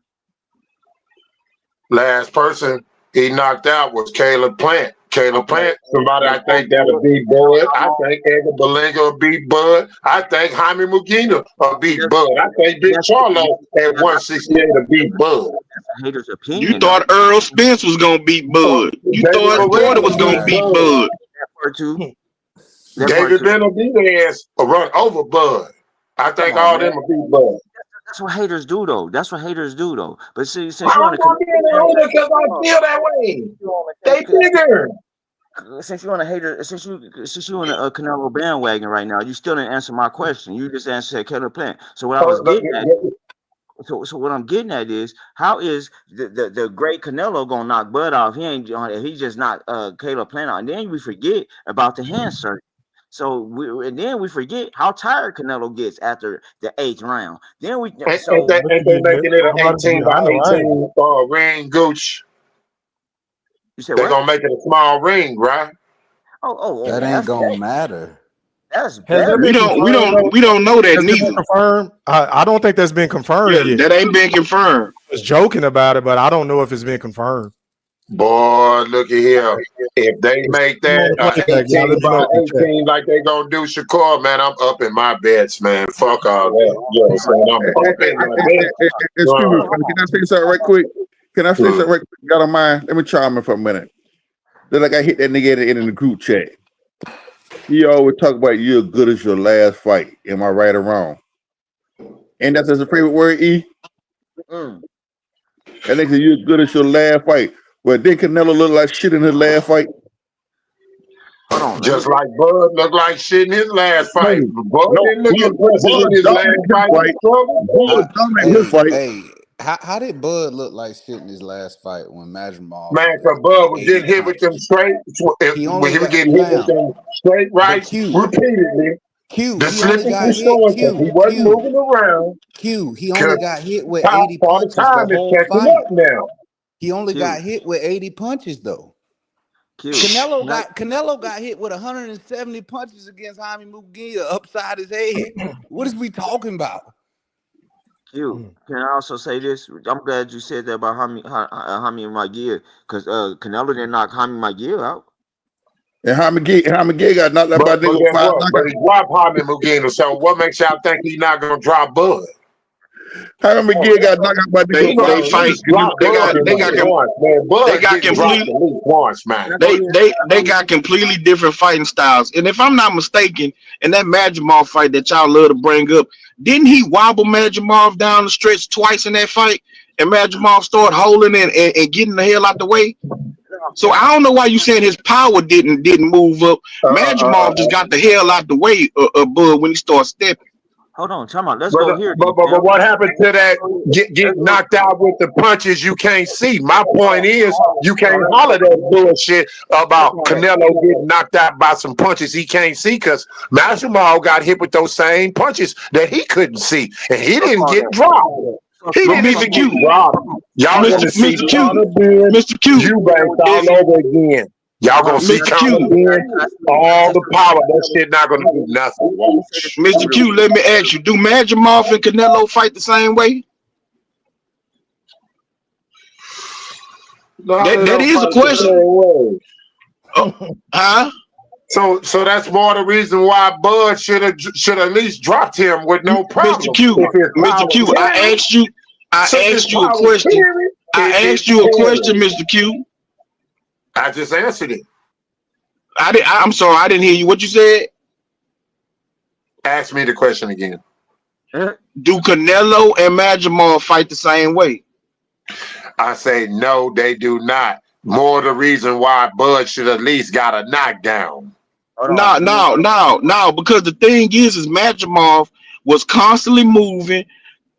Last person he knocked out was Caleb Plant. Plant, somebody I think that'll beat Bud. I think Edgar Berlanga will beat Bud. I think Jaime Mugina will beat Bud. I think Big Charlo at 168 will beat Bud. Haters' opinion. You thought Earl Spence was gonna beat Bud. You thought Porter was gonna beat Bud. David Ben will beat their ass or run over Bud. I think all them will beat Bud. That's what haters do, though. But see, since you I'm want not being a hater because I feel that way. They bigger. Since you're on a hater, since you're on a Canelo bandwagon right now, you still didn't answer my question. You just answered Caleb Plant. So what I was getting at, so what I'm getting at is, how is the great Canelo gonna knock Bud off? He just knocked Caleb Plant out, and then we forget about the hand surgery. So we forget how tired Canelo gets after the 8th round. Then we and they making it an 18 by 18 ring, Gooch. You said they're gonna make it a small ring, right? That ain't gonna matter. That's We don't know that neither. Confirmed? I don't think that's been confirmed yet. That ain't been confirmed. I was joking about it, but I don't know if it's been confirmed. Boy, look at here. If they make that 18 by 18 like they gonna do Shakur, man, I'm up in my bets, man. Fuck all that. You know what I'm saying? I'm up in my bets. Excuse me, can I say something right quick? Got on mine. Let me chime in for a minute. Then like I hit that nigga in the group chat. He always talk about you're good as your last fight. Am I right or wrong? And that's his favorite word, E. And they say you're good as your last fight. Well, did Canelo look like shit in his last fight? Just like Bud looked like shit in his last fight. Bud didn't look impressive in his last fight. Hey, how did Bud look like shit in his last fight when Majumov? Man, because Bud was getting hit with them straight. When he was getting hit with them straight rights repeatedly. The slippage was showing him. He wasn't moving around. He only got hit with 80 punches the whole fight. He only got hit with 80 punches though. Canelo got hit with 170 punches against Jaime Mugina upside his head. What is we talking about? Can I also say this? I'm glad you said that about Jaime Mugina, because Canelo didn't knock Jaime Mugina out. And Jaime got knocked out by nigga 5 knockouts. But he dropped Jaime Mugina. So what makes y'all think he's not gonna drop Bud? Jaime Mugina got knocked out by nigga 5 They got completely different fighting styles. And if I'm not mistaken, in that Majumov fight that y'all love to bring up, didn't he wobble Majumov down the stretch twice in that fight? And Majumov started holding it and getting the hell out the way. So I don't know why you saying his power didn't move up. Majumov just got the hell out the way of Bud when he started stepping. Hold on, come on, let's go here. But what happened to that get knocked out with the punches you can't see? My point is, you can't holler that bullshit about Canelo getting knocked out by some punches he can't see, because Masvidal got hit with those same punches that he couldn't see, and he didn't get dropped. He didn't even get dropped. Y'all gonna see Mr. Q Eubanks all over again. Y'all gonna see all the power. That shit not gonna do nothing. Mr. Q, let me ask you: do Majumov and Canelo fight the same way? That is a question. Huh? So that's more the reason why Bud should at least dropped him with no problem. Mr. Q, I asked you a question. Mr. Q. I just answered it. I'm sorry, I didn't hear you. What you said? Ask me the question again. Do Canelo and Majumov fight the same way? I say no, they do not. More the reason why Bud should at least got a knockdown. No, because the thing is Majumov was constantly moving,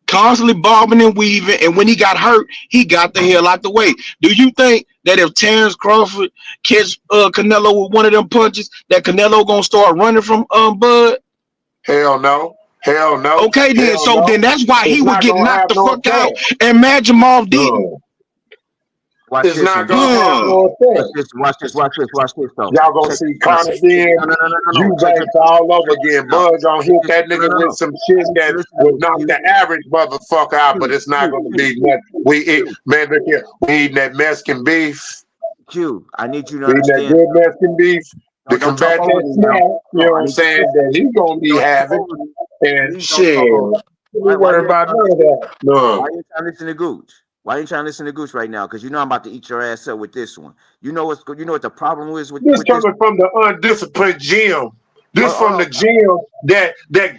constantly bobbing and weaving, and when he got hurt, he got the hell out the way. Do you think that if Terence Crawford catch Canelo with one of them punches, that Canelo gonna start running from Bud? Hell no. Hell no. Okay, then. Hell So no. then that's why he It's would not get gonna knocked have the no fuck out. effect. And Imagine Moff didn't. Watch It's this not one. gonna have no effect. Watch this though. Y'all gonna Check see this out. Conor being No. Check Eubanks all over again. Bud gonna hit that nigga No. with some shit that would knock the average motherfucker out, but it's not gonna be nothing. We eat, man, look here. We eating that Mexican beef. Q, I need you to We eating that understand. good Mexican beef to Don't talk combat over that me snap. now. You know what I I'm need you saying? to That he's gonna be don't talk having. over me. And Please shit. don't talk over me. We worry about none of that. No. Why you trying to listen to Gooch? Why you trying to listen to Gooch right now? Because you know I'm about to eat your ass up with this one. You know what the problem is with This this? coming from the undisciplined gym. This from the gym that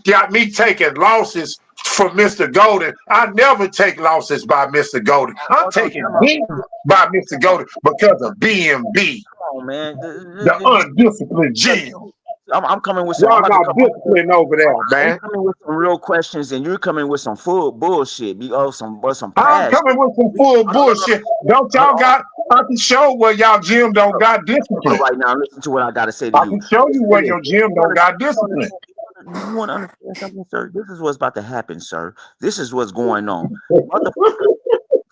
got me taking losses from Mr. Golden. I never take losses by Mr. Golden. I'm taking hits by Mr. Golden because of BMB. Come on, man. The undisciplined gym. I'm coming with some. Y'all not disciplined over there, man. I'm coming with some real questions, and you're coming with some full bullshit. Some I'm past. coming with some full bullshit. Don't y'all got? I can show where y'all gym don't got discipline. Right now, listen to what I gotta say to you. I can show you where your gym don't got discipline. You want to understand something, sir? This is what's about to happen, sir. This is what's going on.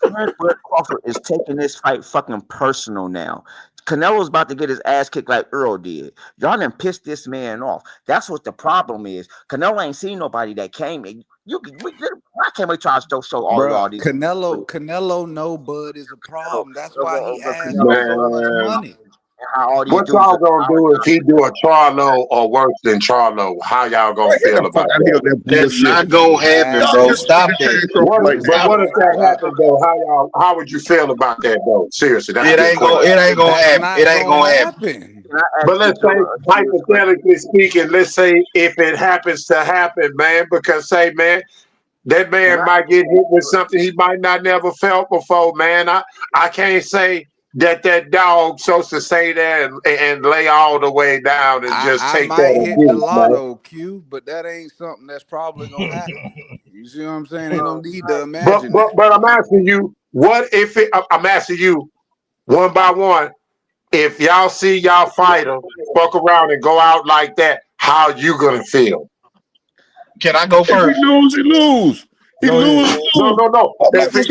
Terence Crawford is taking this fight fucking personal now. Canelo's about to get his ass kicked like Earl did. Y'all done pissed this man off. That's what the problem is. Canelo ain't seen nobody that came. I can't wait till I show all y'all these. Canelo know Bud is a problem. That's why he asked for so much money. What y'all gonna do if he do a Charlo or worse than Charlo? How y'all gonna feel about that? That's not gonna happen, bro. Stop that. What if that happened though? How would you feel about that though? Seriously, It ain't gonna happen. It ain't gonna happen. But let's say, hypothetically speaking, let's say if it happens to happen, man, because say, man, that man might get hit with something he might not never felt before, man. I can't say that dog supposed to say that and lay all the way down and just take might that hit abuse, the lotto, man. Q, but that ain't something that's probably gonna happen. You see what I'm saying? They don't need to imagine. But I'm asking you, what if I'm asking you one by one, if y'all see y'all fighter fuck around and go out like that, how you gonna feel? Can I go first? If he lose. He lose. No. If he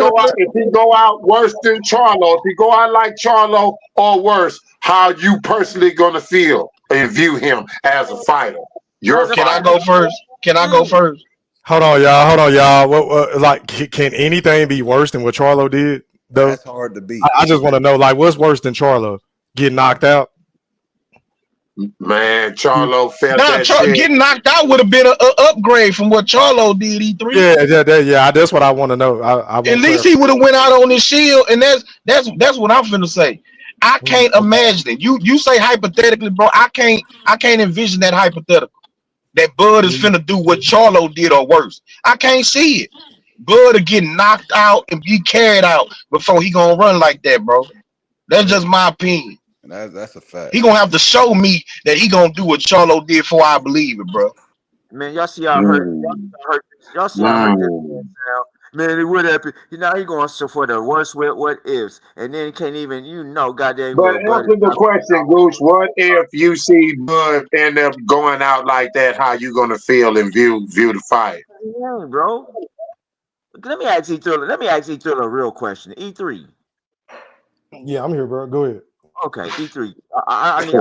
go out worse than Charlo, if he go out like Charlo or worse, how you personally gonna feel and view him as a fighter? Can I go first? Can I go first? Hold on, y'all. What can anything be worse than what Charlo did? Though that's hard to beat. I just want to know, like, what's worse than Charlo? Getting knocked out? Man, Charlo felt that shit. Getting knocked out would have been an upgrade from what Charlo did. E3. Yeah. That's what I want to know. At least he would have went out on his shield, and that's what I'm finna say. I can't imagine it. You say hypothetically, bro. I can't envision that hypothetical. That Bud is finna do what Charlo did or worse. I can't see it. Bud will get knocked out and be carried out before he gonna run like that, bro. That's just my opinion. That's a fact. He gonna have to show me that he gonna do what Charlo did before I believe it, bro. Man, y'all see how hurt. Y'all see how hurt this man sound. Man, it would happen. He going for the worst what ifs, and then can't even goddamn. But answer the question, Goose. What if you see Bud end up going out like that? How you gonna feel and view the fight? Yeah, bro. Let me ask E3 a real question. E3. Yeah, I'm here, bro. Go ahead. Okay, E3. I need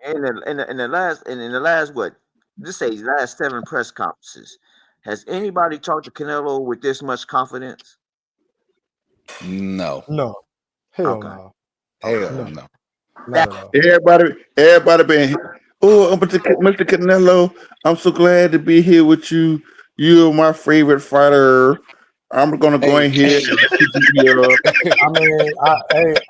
in the last what? Just say last 7 press conferences. Has anybody talked to Canelo with this much confidence? No. Hell no. Hell no. Not at all. Everybody been. Oh, Mr. Canelo, I'm so glad to be here with you. You're my favorite fighter. I'm gonna go in here.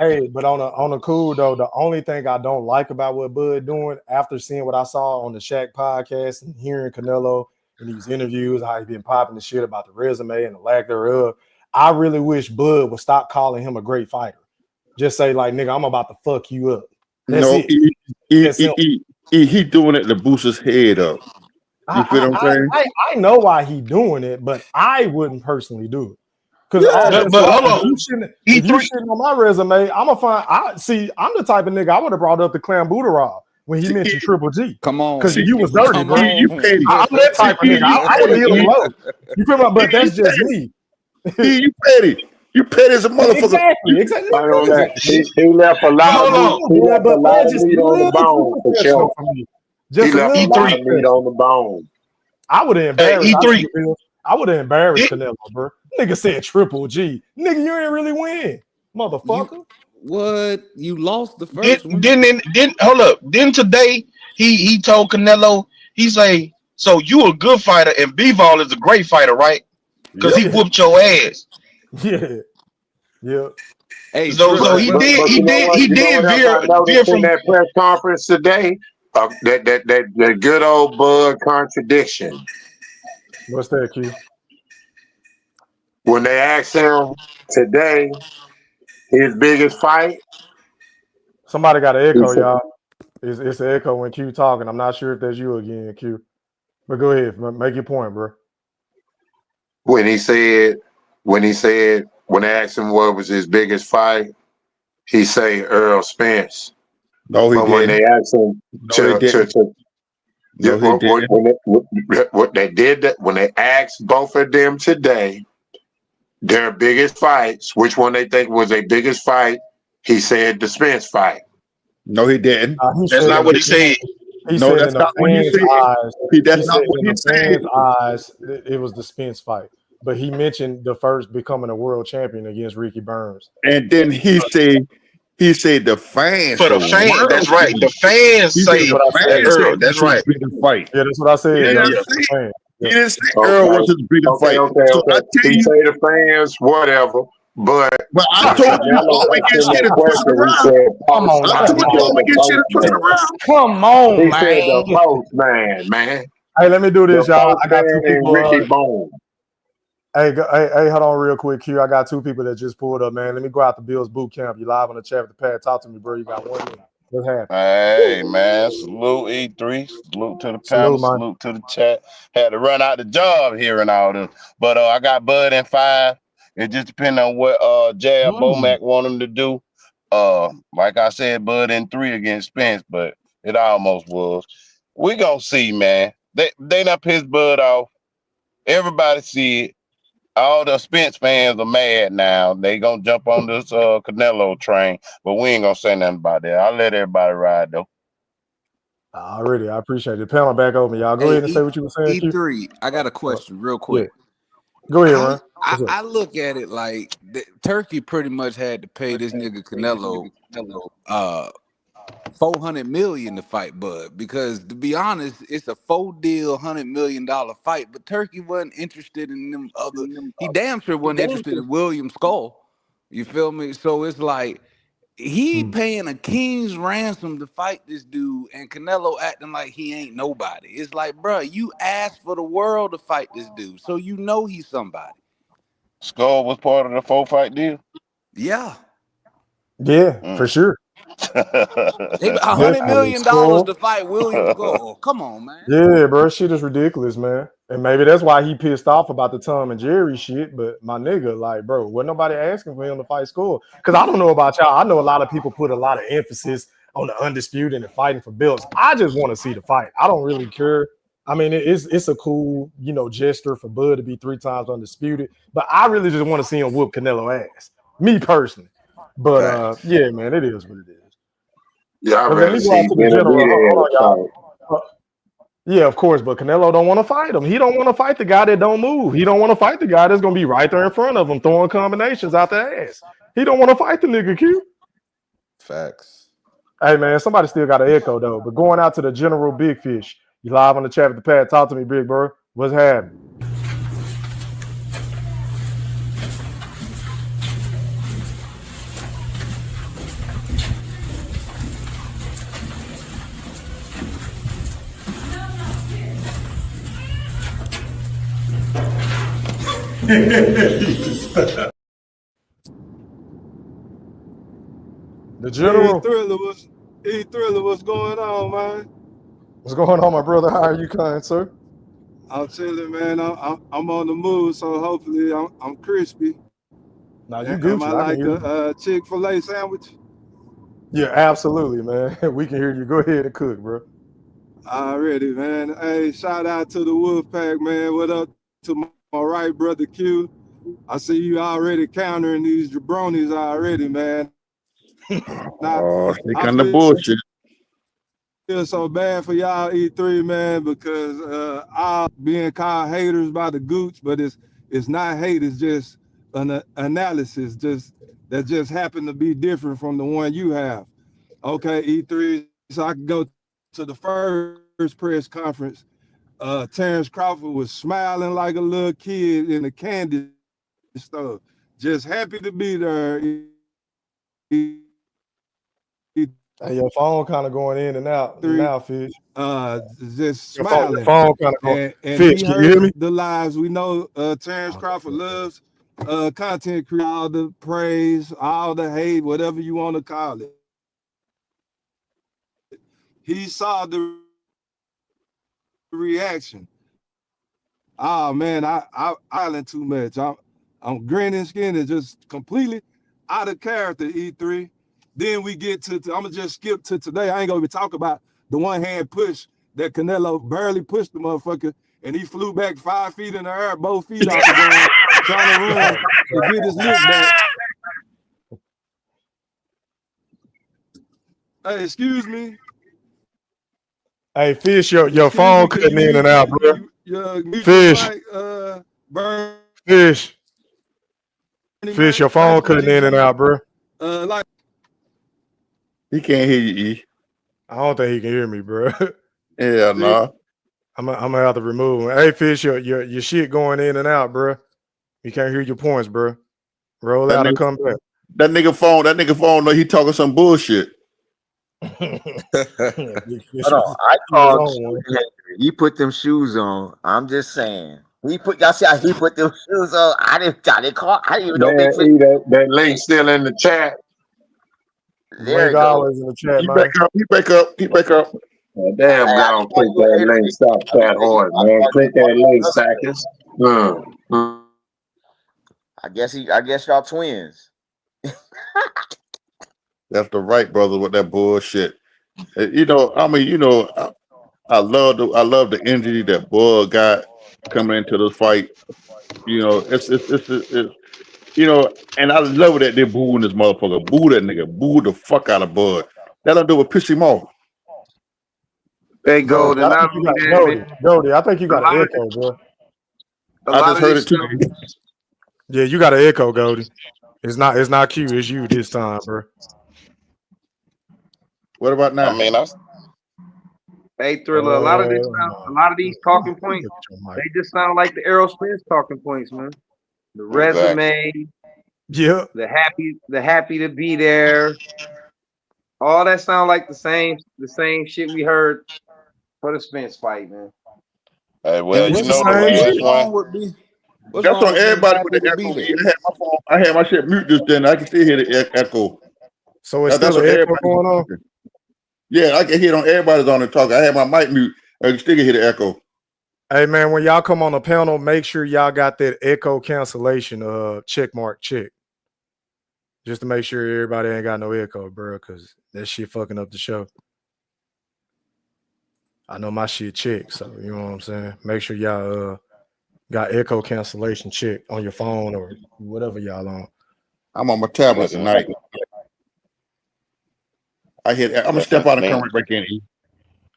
I mean, but on a cool though, the only thing I don't like about what Bud doing after seeing what I saw on the Shaq podcast and hearing Canelo in these interviews, how he been popping the shit about the resume and the lack thereof, I really wish Bud would stop calling him a great fighter. Just say like, nigga, I'm about to fuck you up. That's He doing it to boost his head up. You feel what I'm saying? I know why he doing it, but I wouldn't personally do it. Because but hold on. if you shitting on my resume, I'm gonna find. I'm the type of nigga I would have brought up the clambuterol when he mentioned Triple G. Come on, because you was dirty, come bro. on. You petty. I'm that type of nigga. I would leave him alone. You feel me? But that's just me. You petty. You petty as a motherfucker. Exactly. I don't know. He left a lot of meat. He left a lot of meat on the bone for sure. He left a lot of meat on the bone. I would have embarrassed. E3. I would have embarrassed Canelo, bro. Nigga said Triple G. Nigga, you ain't really win, motherfucker. What? You lost the first one. Didn't hold up. Then today he told Canelo, he say, so you a good fighter and B-Ball is a great fighter, right? Because he whooped your ass. Yeah. Hey, so he did veer from that press conference today. That good old Bud contradiction. What's that, Q? When they asked him today his biggest fight. Somebody got an echo, y'all. It's an echo when Q talking. I'm not sure if that's you again, Q. But go ahead, make your point, bro. When they asked him what was his biggest fight, he say Earl Spence. No, he but didn't. When they asked him when they asked both of them today their biggest fights, which one they think was their biggest fight, he said the Spence fight. No, he didn't. That's not what he said. No, that's not what he said. That's not what he said. Eyes, it was the Spence fight. But he mentioned the first becoming a world champion against Ricky Burns. And then he said the fans. For the fans, that's right. The fans say Earl. That's right. Fight. Yeah, that's what I said. He didn't say Earl was his biggest fight. So I tell he you, say the fans, whatever. But I told you, always get shit and twist it around. Come on, I told you, always get shit and twist it around. Come on, he said the postman, man. Hey, let me do this, y'all. I got two people. Ricky Bone. Hey, hold on real quick, Q. I got two people that just pulled up, man. Let me go out to Bill's boot camp. You live on the chat with the pad. Talk to me, bro. You got 1 minute. What's happening? Hey, man. Salute E3. Salute to the panel. Salute to the chat. Had to run out the job here and all this. But I got Bud in 5. It just depends on what Jab Bomac want him to do. Like I said, Bud in 3 against Spence, but it almost was. We gonna see, man. They done pissed Bud off. Everybody see it. All the Spence fans are mad now. They gonna jump on this Canelo train, but we ain't gonna say nothing about that. I'll let everybody ride though. Already, I appreciate it. Panel back over, y'all. Go ahead and say what you were saying. E3, I got a question real quick. Yeah. Go ahead, Ron. I look at it like Turkey pretty much had to pay this nigga Canelo $400 million to fight Bud, because to be honest, it's a 4-deal $100 million fight. But Turkey wasn't interested in them other. He damn sure wasn't interested in William Skull. You feel me? So it's like he paying a king's ransom to fight this dude, and Canelo acting like he ain't nobody. It's like, bro, you asked for the world to fight this dude, so you know he's somebody. Skull was part of the 4-fight deal. Yeah. Yeah, for sure. $100 million to fight William Skull. Come on, man. Yeah, bro, shit is ridiculous, man. And maybe that's why he pissed off about the Tom and Jerry shit. But my nigga, like, bro, wasn't nobody asking for him to fight Skull. Because I don't know about y'all. I know a lot of people put a lot of emphasis on the undisputed and fighting for belts. I just want to see the fight. I don't really care. I mean, it's a cool, gesture for Bud to be 3 times undisputed. But I really just want to see him whoop Canelo ass. Me personally. But yeah, man, it is what it is. Yeah, I'd rather see yeah, of course, but Canelo don't want to fight him. He don't want to fight the guy that don't move. He don't want to fight the guy that's gonna be right there in front of him throwing combinations out the ass. He don't want to fight the nigga, Q. Facts. Hey man, somebody still got an echo though. But going out to the General Big Fish. You live on the chat with the pad. Talk to me, big bro. What's happening? The General. Thriller, what's going on, man? What's going on, my brother? How are you, kind sir? I'm chilling, man. I'm on the move, so hopefully I'm crispy. Now you Am I Gucci. I can like hear you. a Chick-fil-A sandwich? Yeah, absolutely, man. We can hear you. Go ahead and cook, bro. Already, man. Hey, shout out to the Wolfpack, man. What up to my right brother Q? I see you already countering these jabronis already, man. Oh, they I kind of bullshit. feel so bad for y'all E3, man, because all being called haters by the Gooch, but it's not hate, it's just an analysis that just happened to be different from the one you have. Okay, E3, so I can go to the first press conference. Terence Crawford was smiling like a little kid in a candy store, just happy to be there. Hey, your phone kind of going in and out now, Fish. Just Your smiling. phone kind of going. And Fish, he can you hear heard me? the lives. We know Terence Crawford loves content creator, all the praise, all the hate, whatever you want to call it. He saw the reaction. Oh man, I island too much. I'm grinning skin and just completely out of character, E3. Then we get to I'm gonna just skip to today. I ain't gonna even talk about the one hand push that Canelo barely pushed the motherfucker, and he flew back 5 feet in the air, both feet off the ground, trying to run to get his lick back. Hey, excuse me. Hey, Fish, your Excuse phone me, can cutting you in and out, bro. mute Fish, your mic, Bernie, Fish, man? your phone cutting in and out, bro. Like He can't hear you, E. I don't think he can hear me, bro. Yeah, no. I'm gonna have to remove him. Hey, Fish, your shit going in and out, bro. You can't hear your points, bro. Roll out and come back. That nigga phone, no, he talking some bullshit. Hold on, I called Q. He put them shoes on. I'm just saying. Y'all see how he put them shoes on? I didn't call. I didn't even know Man, Big Fish. that link still in the chat. There it goes. In the chat, he back up. Oh, damn, Hey, I gone. just call Click you a that hater, link. Big Stop Fish. that hard, man. Click that link, Sackers. I guess y'all twins. That's the right brother with that bullshit. You know, I mean, you know, I love the energy that Bud got coming into this fight. You know, it's you know, and I love that they're booing this motherfucker. Boo that nigga. Boo the fuck out of Bud. That'll do it. Piss him off. Hey, Goldie, Golden, I not think you only got that, man, Goldie, I think you a got lot an of echo, bro. a I lot just of heard this it too. stuff. Yeah, you got an echo, Goldie. It's not Q, it's you this time, bro. What about now? I mean, Hey, Thriller, a lot of these talking points, they just sound like the Aerosmith talking points, man. The resume, yeah, the happy to be there. All that sound like the same shit we heard for the Spence fight, man. hey, well, you know the What's last one. That's on everybody with the echo. I had my shit mute just then. I can still hear the echo. So it's That's still what an echo everybody going on? Yeah, I can hear it on everybody's on the talk. I had my mic mute. I can still hear the echo. Hey man, when y'all come on the panel, make sure y'all got that echo cancellation check mark check. Just to make sure everybody ain't got no echo, bro, because that shit fucking up the show. I know my shit checked, so you know what I'm saying? Make sure y'all got echo cancellation check on your phone or whatever y'all on. I'm on my tablet tonight. I'm gonna step out and come right back in.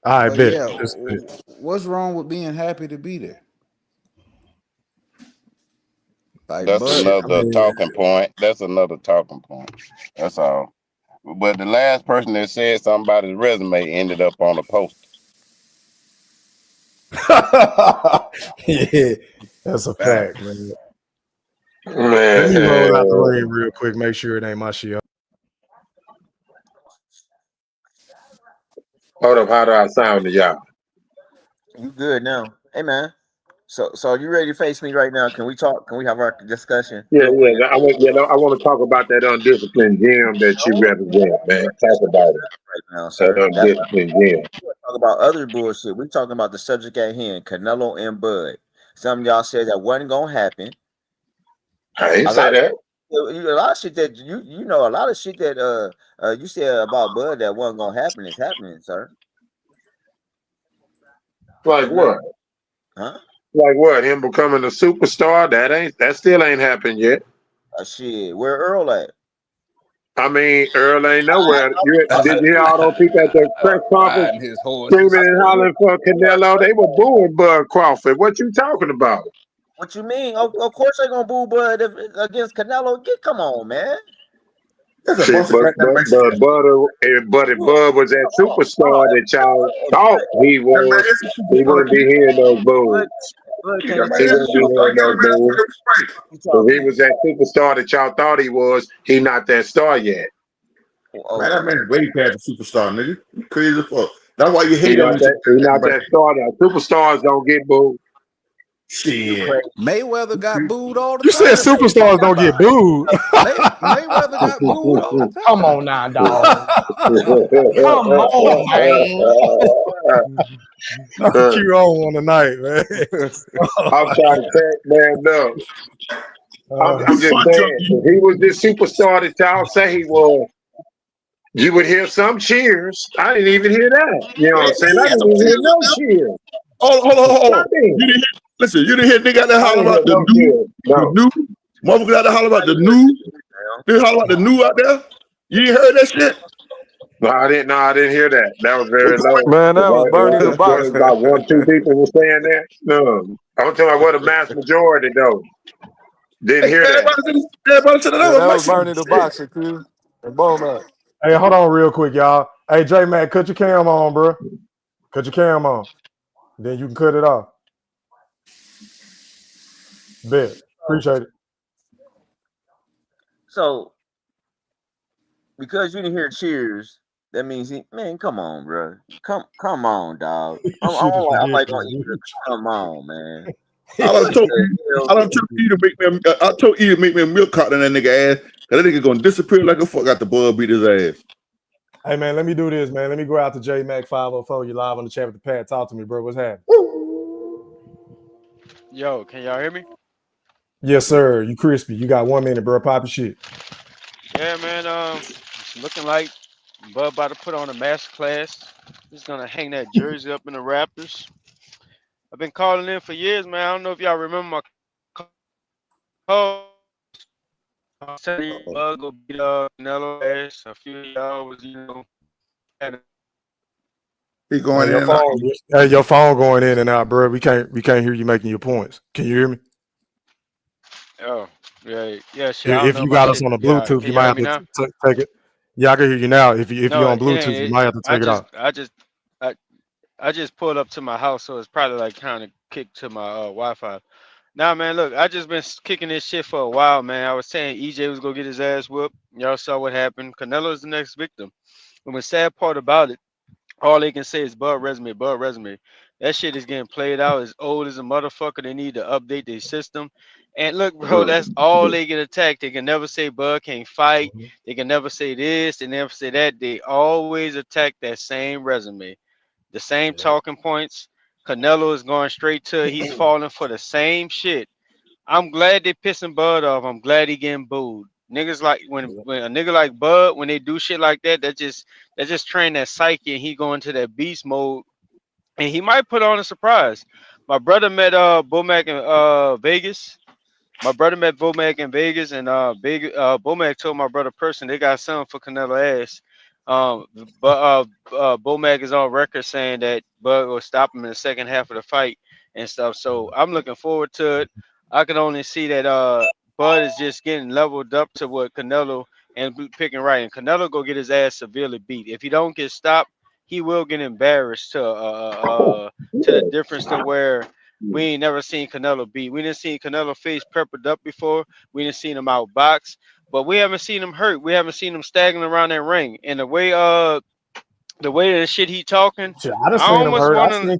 I bet. Yeah, what's wrong with being happy to be there? Like, That's another talking point. That's another talking point. That's all. But the last person that said something about his resume ended up on a poster. Yeah, that's a fact, man. Man. Let me roll out the ring real quick, make sure it ain't my shit. Hold up, how do I sound to y'all? You good now? Hey man. So are you ready to face me right now? Can we talk? Can we have our discussion? Yeah. I want to talk about that undisciplined gym that you represent, man. Talk about it. Right now, sir. That undisciplined gym. Talk talking about other bullshit. We're talking about the subject at hand, Canelo and Bud. Some of y'all said that wasn't gonna happen. I ain't say that. A lot of shit that you know, a lot of shit that you said about Bud that wasn't gonna happen is happening, sir. Like what? Huh? Like what? Him becoming a superstar? That still ain't happened yet. Shit, where Earl at? I mean, Earl ain't nowhere. Did you hear all those people at the press conference Riding his screaming horses. and hollering for Canelo? They were booing Bud Crawford. What you talking about? What you mean? Of course they gonna boo Bud against Canelo. Come on, man. Shit, but if Bud was that superstar that y'all thought he was, he wouldn't be hearing those boos. He wouldn't be hearing those boos. If he was that superstar that y'all thought he was, he not that star yet. Man, that man's way past a superstar, nigga. You crazy as fuck. That's why you He hate not on that star. Now superstars don't get booed. Shit. Mayweather got booed all the You time. said superstars don't get booed. Mayweather got booed all the time. Come on now, dog. Come on, man. Q on one tonight, man. I'm trying to crack man up. I'm just saying, if he was this superstar that y'all say he was, you would hear some cheers. I didn't even hear that. You know what I'm saying? I didn't even hear no cheers. Hold on. You didn't hear nigga out there hollering about the new motherfucker out there hollering about the new. They hollering about the new out there. You didn't heard that shit? No, I didn't hear that. That was very low. Man, that was Bernie the Boxer. About 1-2 people were saying that. No, I'm talking about what a mass majority though. Didn't hear that. Everybody said that was Bernie the Boxer, Q. And Bowman. Hey, hold on real quick, y'all. Hey, J Mac, cut your cam on, bro. Cut your cam on. Then you can cut it off. Bet. Appreciate it. So, because you didn't hear cheers, that means man, come on, bro. Come on, dog. I'm like gonna eat it. Come on, man. I done told you to make me a milk carton in that nigga ass. Cause that nigga gonna disappear like a fuck after Bud beat his ass. Hey man, let me do this, man. Let me go out to J Mac 504. You live on the chat with the pad. Talk to me, bro. What's happening? Yo, can y'all hear me? Yes, sir. You crispy. You got 1 minute, bro. Pop your shit. Yeah, man. It's looking like Bud about to put on a master class. He's gonna hang that jersey up in the Raptors. I've been calling in for years, man. I don't know if y'all remember my call. I said Bud go beat Canelo ass. A few of y'all was, He going hey, in. Your phone going in and out, bro. We can't hear you making your points. Can you hear me? Oh, yeah. Shit, If you got us on a Bluetooth, you might have to take it. Yeah, I can hear you now. If you're on Bluetooth, you might have to take it off. I just pulled up to my house, so it's probably like kind of kicked to my Wi-Fi. Nah, man, look, I just been kicking this shit for a while, man. I was saying EJ was gonna get his ass whooped. Y'all saw what happened. Canelo's the next victim. And the sad part about it, all they can say is Bud resume. That shit is getting played out as old as a motherfucker. They need to update their system. And look, bro, that's all they get attacked. They can never say Bud can't fight. They can never say this. They never say that. They always attack that same resume, the same talking points. Canelo is going straight to he's falling for the same shit. I'm glad they pissing Bud off. I'm glad he getting booed. Niggas like when a nigga like Bud, when they do shit like that, that just train that psyche and he go into that beast mode. And he might put on a surprise. My brother met Bomac in Vegas. My brother met Bomac in Vegas, and Bomac told my brother person they got something for Canelo ass. But Bomac is on record saying that Bud will stop him in the second half of the fight and stuff. So I'm looking forward to it. I can only see that Bud is just getting leveled up to what Canelo and picking right. And Canelo go get his ass severely beat. If he don't get stopped, he will get embarrassed to the difference to where we ain't never seen Canelo beat. We didn't see Canelo face peppered up before. We didn't see him outbox, but we haven't seen him hurt. We haven't seen him staggering around that ring. And the way the shit he talking, I done seen him hurt. I seen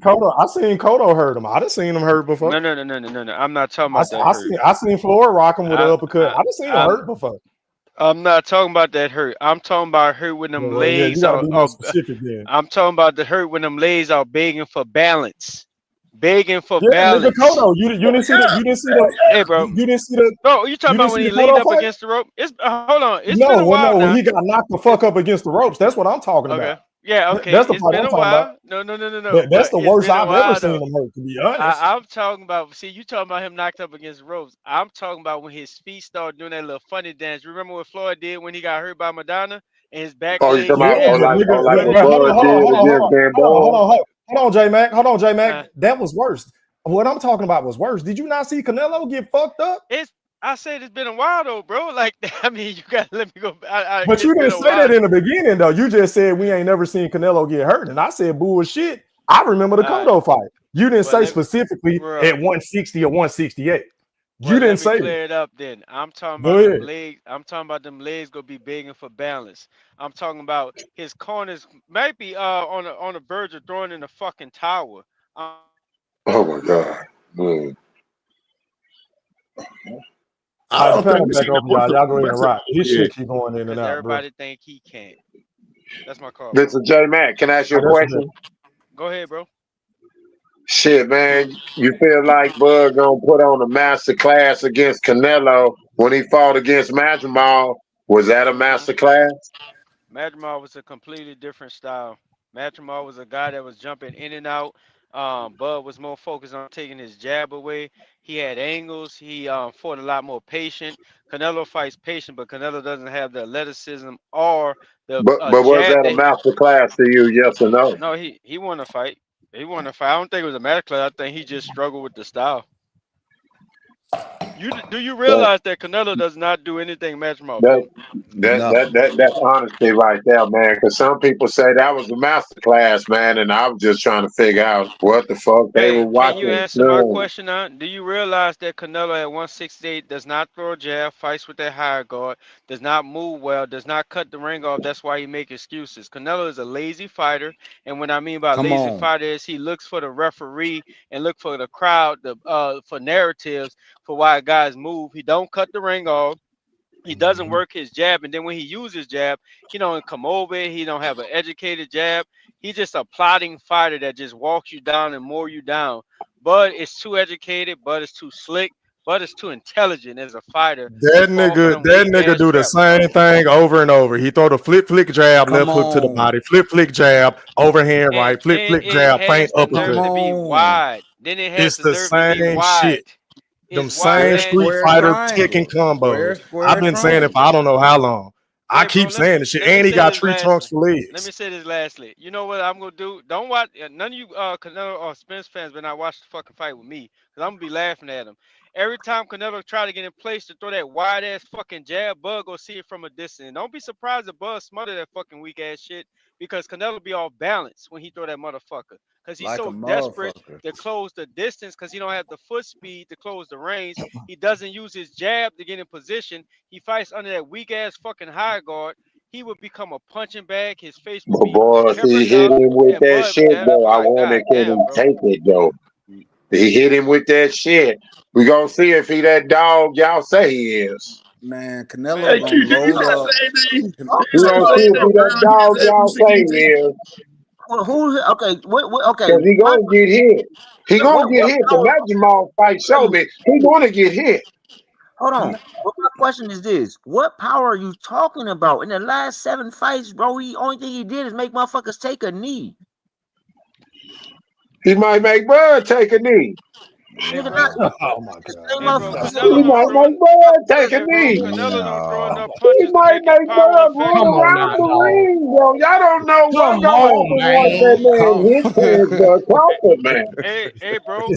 Cotto hurt him. I done seen him hurt before. No. I'm not talking about that. I seen Floyd rock him with an uppercut. I done seen him hurt before. I'm not talking about that hurt. I'm talking about hurt when them Well, yeah, you legs got to are. be more specific then. I'm talking about the hurt when them legs are begging for balance. Begging for Yeah, nigga, balance. Kodo, you didn't see the Hey, bro. you didn't see the Bro, you talking you didn't about see when the he leaned Kodo up fight? against the rope? It's hold on. It's been No, a well, while no, when now. he got knocked the fuck up against the ropes. That's what I'm talking Okay. about. Yeah, okay. That's the It's part been I'm a talking about. while. No. That's But the it's worst been a I've ever while seen though. him hurt, to be honest. I'm talking about. See, you talking about him knocked up against the ropes. I'm talking about when his feet started doing that little funny dance. Remember what Floyd did when he got hurt by Madonna and his back Oh, you leg talking was about Yeah, but dancing? nigga, what hold on, Bud hold on, did hold on, hold against on, Dan hold on, hold Boyle? on, hold on, J Mac. Hold on, J Uh, Mac. That was worse. What I'm talking about was worse. Did you not see Canelo get fucked up? I said it's been a while though, bro. Like I mean, you gotta let me go. But It's you been didn't a say while. that in the beginning, though. You just said we ain't never seen Canelo get hurt, and I said bullshit. I remember the Cotto fight. You didn't say specifically bro. at 160 or 168. Well, You let didn't me say it. clear it up then. I'm talking Go about them ahead. legs. I'm talking about them legs gonna be begging for balance. I'm talking about his corners might be on the verge of throwing in the fucking tower. Oh my God. Man. All I right, the don't think panel we back seen open, that y'all. Y'all go ahead and muscle. rock. His Yeah. shit keep going in and Because out, bro. everybody think he can't. That's my call, bro. Listen, J Mac, can I ask you Oh, a that's a question? Go ahead, bro. Shit, man. You feel like Bud gonna put on a master class against Canelo when he fought against Masvidal? Was that a master class? Madrimar was a completely different style. Madrimar was a guy that was jumping in and out. Bud was more focused on taking his jab away. He had angles. He fought a lot more patient. Canelo fights patient, but Canelo doesn't have the athleticism or the But was jab that a that. master class to you? Yes or no? No, he won a fight. He won a fight. I don't think it was a match class. I think he just struggled with the style. Do you That, realize that Canelo does not do anything Madrimar that do? Nothing. that's honesty right there, man. Because some people say that was a master class, man, and I was just trying to figure out what the fuck they were Hey, can you watching. answer my question now? Do you realize that Canelo at 168 does not throw a jab, fights with that higher guard, does not move well, does not cut the ring off? That's why he make excuses. Canelo is a lazy fighter, and what I mean by Come lazy on. fighter is he looks for the referee and look for the crowd, for narratives for why guys move. He don't cut the ring off. He doesn't work his jab, and then when he uses jab, he don't come over. He don't have an educated jab. He's just a plotting fighter that just walks you down and more you down. Bud is too educated. Bud is too slick. Bud is too intelligent as a fighter to fall for them That weak nigga ass do the traps, bro. same thing over and over. He throw the flick jab, Come left hook to the on. body, flick jab, overhand And right, flick it jab, feint has the Come nerve uppercut. to be on. wide. Then it has It's the the nerve to be same shit. wide. Them It's wide, same Square, man. Street square, Fighter Tekken triangle. combos. I've Square, been saying it for triangle. I don't know how long. I Hey, bro, keep saying the shit. let me And he say got this tree trunks lastly. for Let me legs. say this lastly. You know what I'm gonna do? Don't watch. None of you Canelo or Spence fans better not watch the fucking fight with me, cause I'm gonna be laughing at him. Every time Canelo try to get in place to throw that wide ass fucking jab, Bud go see it from a distance. Don't be surprised if Bud smother that fucking weak ass shit, because Canelo be off balance when he throw that motherfucker, cause he's Like a so desperate motherfucker. to close the distance, cause he don't have the foot speed to close the range. He doesn't use his jab to get in position. He fights under that weak ass fucking high guard. He would become a punching bag. His face would But be boy, if pepper he hit taupe, him with and that Bud would shit, damn near though, be I like, wonder God can damn, he bro. take it though. He hit him with that shit. We gonna see if he that dog y'all say he is. Man, Canelo Man, Hey, gonna Q, did you load say the up. same thing? We You said gonna the see same if thing, he that bro. You just dog said y'all say he 168. is. Who? Okay, okay. Cause he My gonna get hit. He gonna get what hit. The power? Matt Jamal fight show me he gonna get hit. Hold on. But my question is this: what power are you talking about? In the last 7 fights, bro, he only thing he did is make motherfuckers take a knee. He might make Bud take a knee. Hey, Nigga, not bro. Oh my the god, same Hey, man. bro. motherfuckers. He Canelo don't might throw. make Bud take a Hey, bro. knee. Canelo don't throw No. enough He punches to might make his make power Bud run Come effective. on now, around the dog. ring, bro. Y'all don't know what Come gonna on, happen once man. that man Come hit Terence Crawford, man. Hey, bro.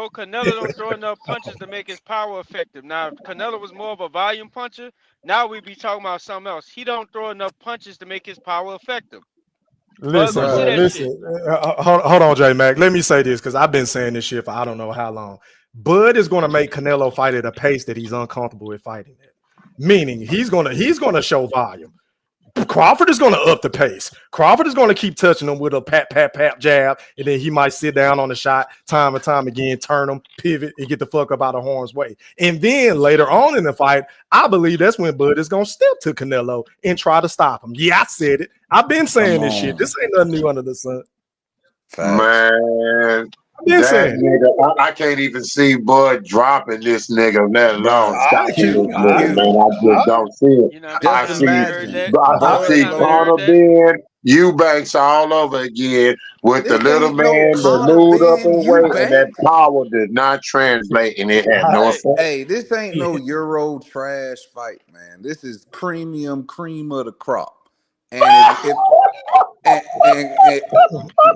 Canelo don't throw enough punches to make his power effective. Now, if Canelo was more of a volume puncher, now we'd be talking about something else. He don't throw enough punches to make his power effective. Bud Listen, gonna see bro. that Bruh. shit. Listen. Hold on, J Mac. Let me say this because I've been saying this shit for I don't know how long. Bud is going to make Canelo fight at a pace that he's uncomfortable with fighting at. Meaning he's gonna show volume. Crawford is going to up the pace. Crawford is going to keep touching him with a pat jab, and then he might sit down on the shot time and time again, turn him, pivot, and get the fuck up out of harm's way. And then later on in the fight, I believe that's when Bud is going to step to Canelo and try to stop him. Yeah, I said it. I've been saying this shit. This ain't nothing new under the sun. Man, been that saying. nigga, I can't even see Bud dropping this nigga, let alone stopping this nigga, man. I just don't see it. You know what I I Just see, mean? You heard imagine. that? I see You heard Conor that? Ben, Eubanks all over again with the This little ain't no man that Conor moved up Ben in weight, and that Eubanks. power did not translate, and it had no effect. Hey, this ain't no Euro trash fight, man. This is premium cream of the crop. And and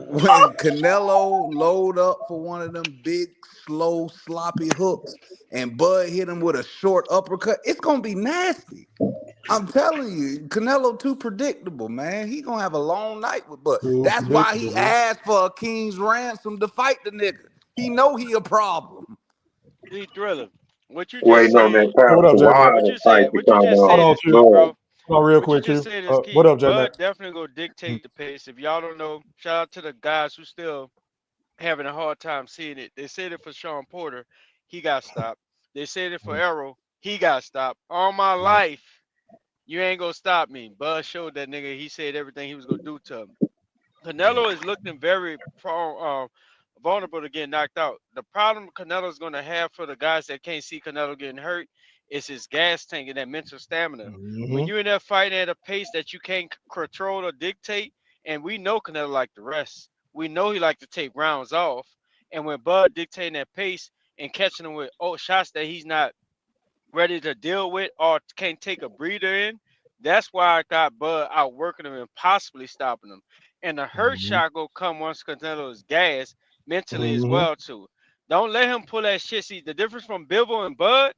when Canelo load up for one of them big, slow, sloppy hooks, and Bud hit him with a short uppercut, it's gonna be nasty. I'm telling you, Canelo too predictable, man. He gonna have a long night with Bud. That's why he asked for a king's ransom to fight the nigga. He know he a problem. D Thriller, what you just Waiting on said, that pound What up, to J-Mac? wire what you fight said, to what you come just Hold said on, is Q. key, bro. Hold on real What you quick, just Q. said is What key. up, J-Mac? Bud definitely gonna dictate the pace. If y'all don't know, shout out to the guys who still having a hard time seeing it. They said it for Sean Porter, he got stopped. They said it for Errol, he got stopped. All my life, you ain't gonna stop me. Bud showed that nigga. He said everything he was gonna do to him. Canelo is looking very vulnerable to get knocked out. The problem Canelo's going to have for the guys that can't see Canelo getting hurt is his gas tank and that mental stamina. When you're in that fighting at a pace that you can't control or dictate, and we know Canelo like the rest. We know he like to take rounds off. And when Bud dictating that pace and catching him with shots that he's not ready to deal with or can't take a breather in, that's why I got Bud outworking him and possibly stopping him. And the hurt shot go come once Canelo is gassed mentally as well too. Don't let him pull that shit. See the difference from Bivol and Bud.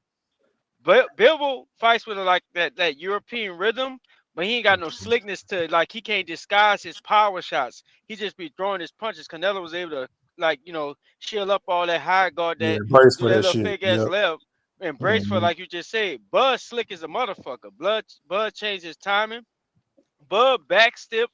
But Bivol fights with like that European rhythm, but he ain't got no slickness to it. Like he can't disguise his power shots. He just be throwing his punches. Canelo was able to shield up all that high guard, Yeah, that brace do for that that little shit. fake ass Yep. left and brace for like you just said. Bud slick as a motherfucker. Bud changed his timing. Bud backstep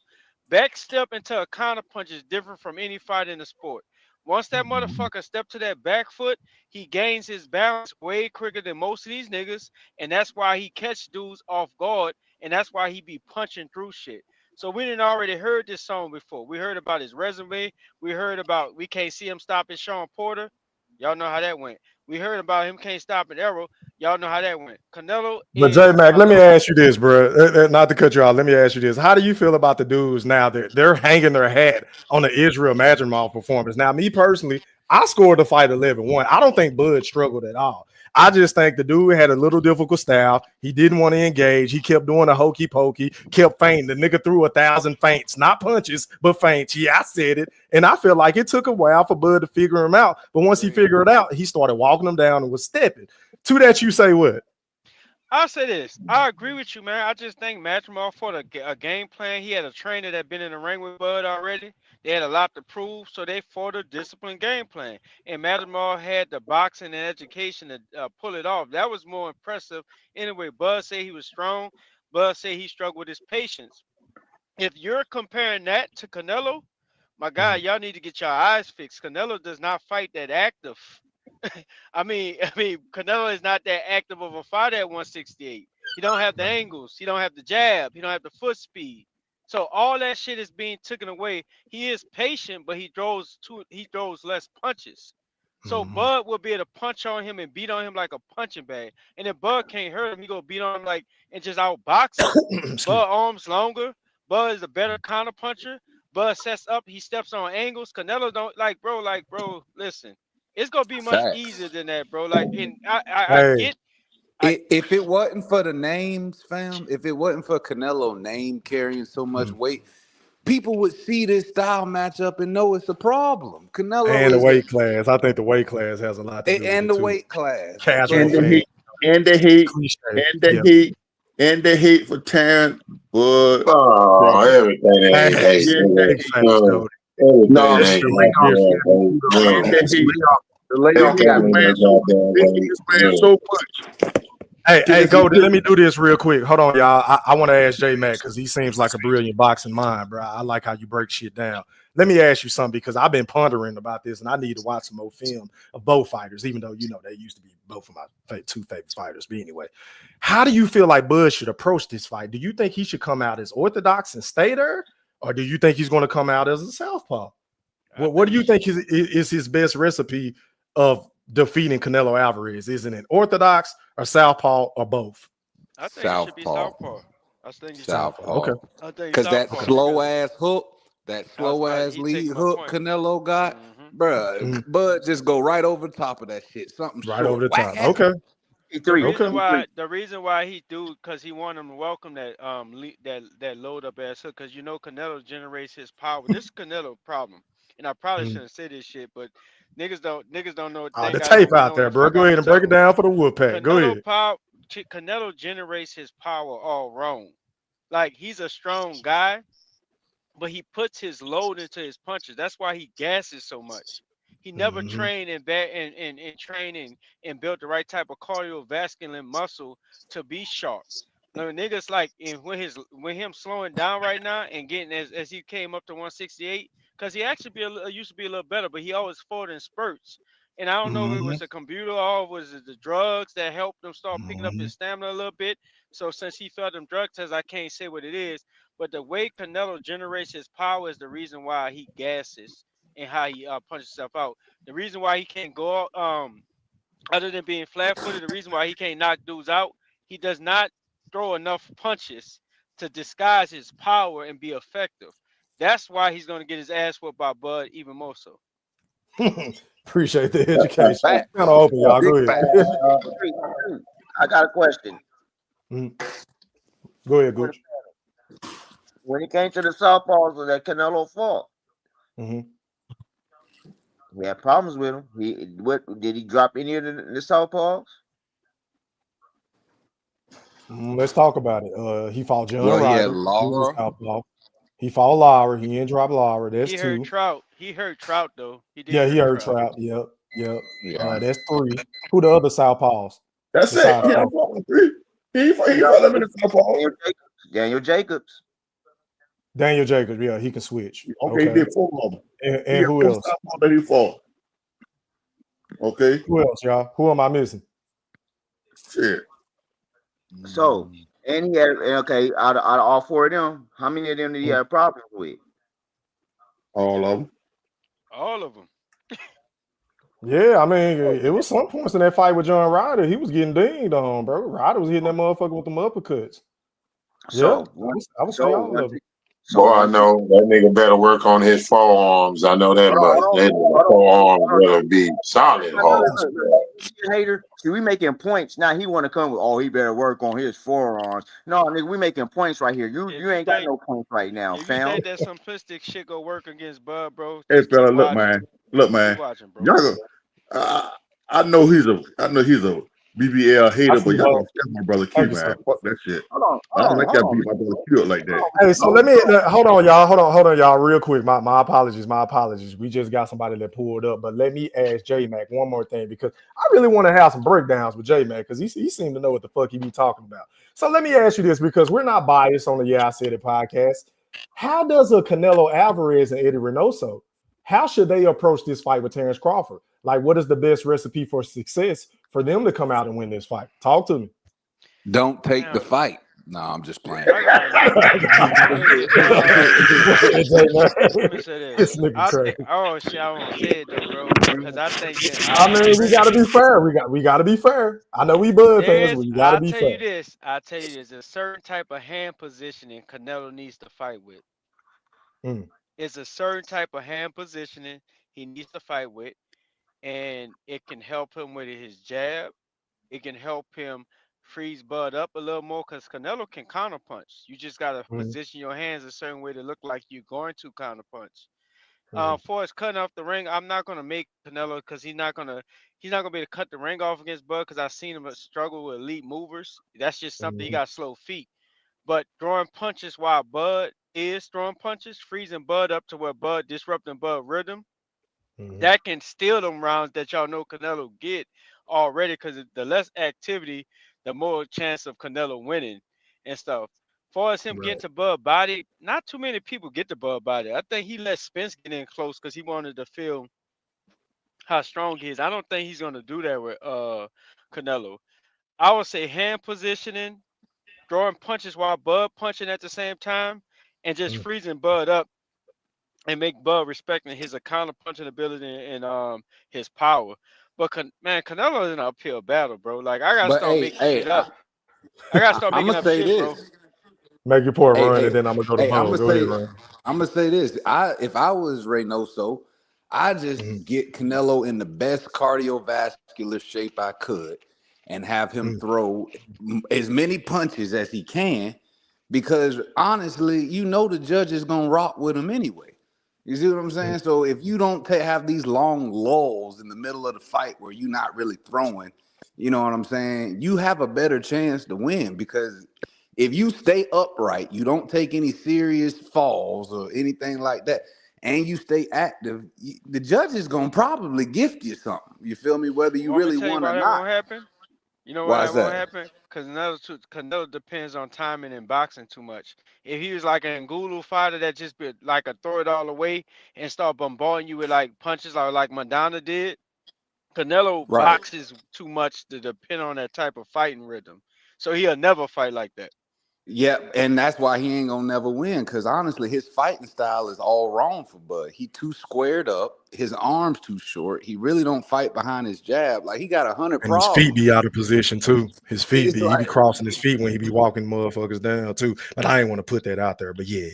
into a counter punch is different from any fight in the sport. Once that motherfucker step to that back foot, he gains his balance way quicker than most of these niggas, and that's why he catch dudes off guard, and that's why he be punching through shit. So we didn't already heard this song before. We heard about his resume. We heard about we can't see him stopping Sean Porter. Y'all know how that went. We heard about him can't stop an arrow. Y'all know how that went. Canelo But is J-Mac, a let me ask you this, bro. Not to cut you off. Let me ask you this. How do you feel about the dudes now that they're hanging their hat on the Israel Madrimov performance? Now, me personally, I scored the fight 11-1. I don't think Bud struggled at all. I just think the dude had a little difficult style. He didn't want to engage. He kept doing a hokey pokey, kept fainting. The nigga threw 1,000 feints, not punches, but feints. Yeah, I said it. And I feel like it took a while for Bud to figure him out. But once he figured it out, he started walking him down and was stepping. To that, you say what? I'll say this. I agree with you, man. I just think Matrimony fought a game plan. He had a trainer that been in the ring with Bud already. They had a lot to prove, so they fought a disciplined game plan. And Matrimony had the boxing and education to pull it off. That was more impressive. Anyway, Bud said he was strong. Bud said he struggled with his patience. If you're comparing that to Canelo, my guy, y'all need to get your eyes fixed. Canelo does not fight that active. I mean, Canelo is not that active of a fighter at 168. He don't have the angles. He don't have the jab. He don't have the foot speed. So all that shit is being taken away. He is patient, but he throws less punches. So Bud will be able to punch on him and beat on him like a punching bag. And if Bud can't hurt him, he gonna beat on him like and just outbox him. Bud arms longer. Bud is a better counter puncher. Bud sets up. He steps on angles. Canelo don't bro. Listen. It's gonna be much easier than that, bro. Like, and I get. If it wasn't for the names, fam, if it wasn't for Canelo name carrying so much weight, people would see this style matchup and know it's a problem. Canelo And the is weight class. I think the weight class has a lot to do with and it the too. weight class. Casual And the fan. heat, and the heat, Cliche. and the Yeah. heat, and the heat for Terence Wood. Oh, everything ain't hate. No, Everything ain't hate. the layoff got Everything man ain't so much. goddamn This nigga's man hate. so much. Hey, Goldie, let me do this real quick. Hold on, y'all. I want to ask J Mac because he seems like a brilliant boxing mind, bro. I like how you break shit down. Let me ask you something because I've been pondering about this and I need to watch some more film of both fighters, even though, they used to be both of my two favorite fighters. But anyway, how do you feel like Bud should approach this fight? Do you think he should come out as orthodox and stay there? Or do you think he's going to come out as a southpaw? What do you think is his best recipe of defeating Canelo Alvarez? Isn't it orthodox or southpaw or both? I think it should be southpaw. I think he's southpaw. Okay. Because that slow ass hook, that slow ass lead hook Canelo got, bruh, Bud just go right over the top of that shit. Something right short. over the top. Okay. The reason why he do, because he want him to welcome that that load up ass hook, because Canelo generates his power. This is Canelo problem, and I probably shouldn't say this shit, but niggas don't know. The tape out there, bro. Go ahead and break it down for the Woodpack. Go ahead. Canelo generates his power all wrong. Like, he's a strong guy, but he puts his load into his punches. That's why he gasses so much. He never trained and trained and built the right type of cardiovascular muscle to be sharp. Niggas like when him slowing down right now and getting as he came up to 168, because he actually used to be a little better, but he always fought in spurts. And I don't know if it was the computer or was it the drugs that helped him start picking up his stamina a little bit. So since he felt them drug tests, I can't say what it is. But the way Canelo generates his power is the reason why he gasses and how he punches himself out. The reason why he can't go other than being flat-footed, the reason why he can't knock dudes out, he does not throw enough punches to disguise his power and be effective. That's why he's going to get his ass whooped by Bud even more so. Appreciate the education. Kind of open, y'all. Go ahead. I got a question. Go ahead, Gooch. When it came to the softballs that Canelo fought, we had problems with him. Did he drop any of the southpaws? Let's talk about it. He fought John Well, Ryder. He fought Lara. He didn't drop Lara. That's two. He hurt Trout though. He hurt Trout. Yep. That's three. Who the other southpaws? That's it. Yeah, three. He fought them in the southpaws. Daniel Jacobs. Yeah, he can switch. Okay, he did 4 of them. And who else? That he fought. Okay. Who else, y'all? Who am I missing? Shit. So, and he had out of all 4 of them, how many of them did he have problems with? All of them. All of them. Yeah, I mean, it was some points in that fight with John Ryder. He was getting dinged on, bro. Ryder was hitting that motherfucker with the uppercuts. So, I would say all of it. Boy, I know that nigga better work on his forearms. I know that much. That forearms better be solid. Hater. See, we making points. Now he want to come with, he better work on his forearms. No, nigga, we making points right here. You ain't got no points right now, fam. You think that simplistic shit go work against Bud, bro? Hey, fella, look, man. Y'all I know he's a BBL hater, but y'all don't step my brother Q, man. Fuck that shit. I don't like y'all beat my brother Q up like that. Hey, so let me hold on, y'all, real quick. My apologies. We just got somebody that pulled up, but let me ask J Mac one more thing because I really want to have some breakdowns with J Mac because he seemed to know what the fuck he be talking about. So let me ask you this because we're not biased on the Yeah I Said It podcast. How does a Canelo Alvarez and Eddie Reynoso, how should they approach this fight with Terence Crawford? Like, what is the best recipe for success for them to come out and win this fight? Talk to me. Don't take the fight. No, I'm just playing. Let me say this. Oh shit, I won't say it though, bro. Because I think that we gotta be fair. We gotta be fair. I know we Bud fans, but we gotta be fair. I'll tell you this. A certain type of hand positioning Canelo needs to fight with. It's a certain type of hand positioning he needs to fight with. And it can help him with his jab. It can help him freeze Bud up a little more because Canelo can counterpunch. You just gotta position your hands a certain way to look like you're going to counterpunch. For his cutting off the ring, I'm not gonna make Canelo because he's not gonna be able to cut the ring off against Bud because I've seen him struggle with elite movers. That's just something he got slow feet. But throwing punches while Bud is throwing punches, freezing Bud up to where Bud disrupting Bud rhythm. That can steal them rounds that y'all know Canelo get already because the less activity, the more chance of Canelo winning and stuff. Far as him Right. getting to Bud body, not too many people get to Bud body. I think he let Spence get in close because he wanted to feel how strong he is. I don't think he's gonna do that with Canelo. I would say hand positioning, throwing punches while Bud punching at the same time, and just freezing Bud up and make Bud respecting his counter punching ability and his power. But man, Canelo is an uphill battle, bro. Like I gotta But start hey, making hey, shit up. I gotta start I'm making gonna up say shit, bro. this. Make your point, Hey, Run, hey, and then I'm gonna go to hey, Bo. Go ahead, Run. I'm gonna say this. If I was Reynoso, I just get Canelo in the best cardiovascular shape I could and have him throw as many punches as he can, because honestly, the judge is gonna rock with him anyway. You see what I'm saying? So if you don't have these long lulls in the middle of the fight where you're not really throwing, you know what I'm saying? You have a better chance to win, because if you stay upright, you don't take any serious falls or anything like that, and you stay active, the judge is gonna probably gift you something. You feel me? Whether you Want me to really tell you won or why that not. won't happen? You know why Why is that won't that? happen? Because Canelo depends on timing and boxing too much. If he was like an Ngulu fighter that just be like a throw it all away and start bombarding you with like punches like Madonna did, Canelo Right. boxes too much to depend on that type of fighting rhythm. So he'll never fight like that. Yeah, and that's why he ain't gonna never win. Because honestly, his fighting style is all wrong for Bud. He too squared up. His arms too short. He really don't fight behind his jab. Like, he got 100 And his feet problems. be out of position too. His feet It's be he be like, crossing his feet when he be walking motherfuckers down too. But I ain't want to put that out there. But yeah.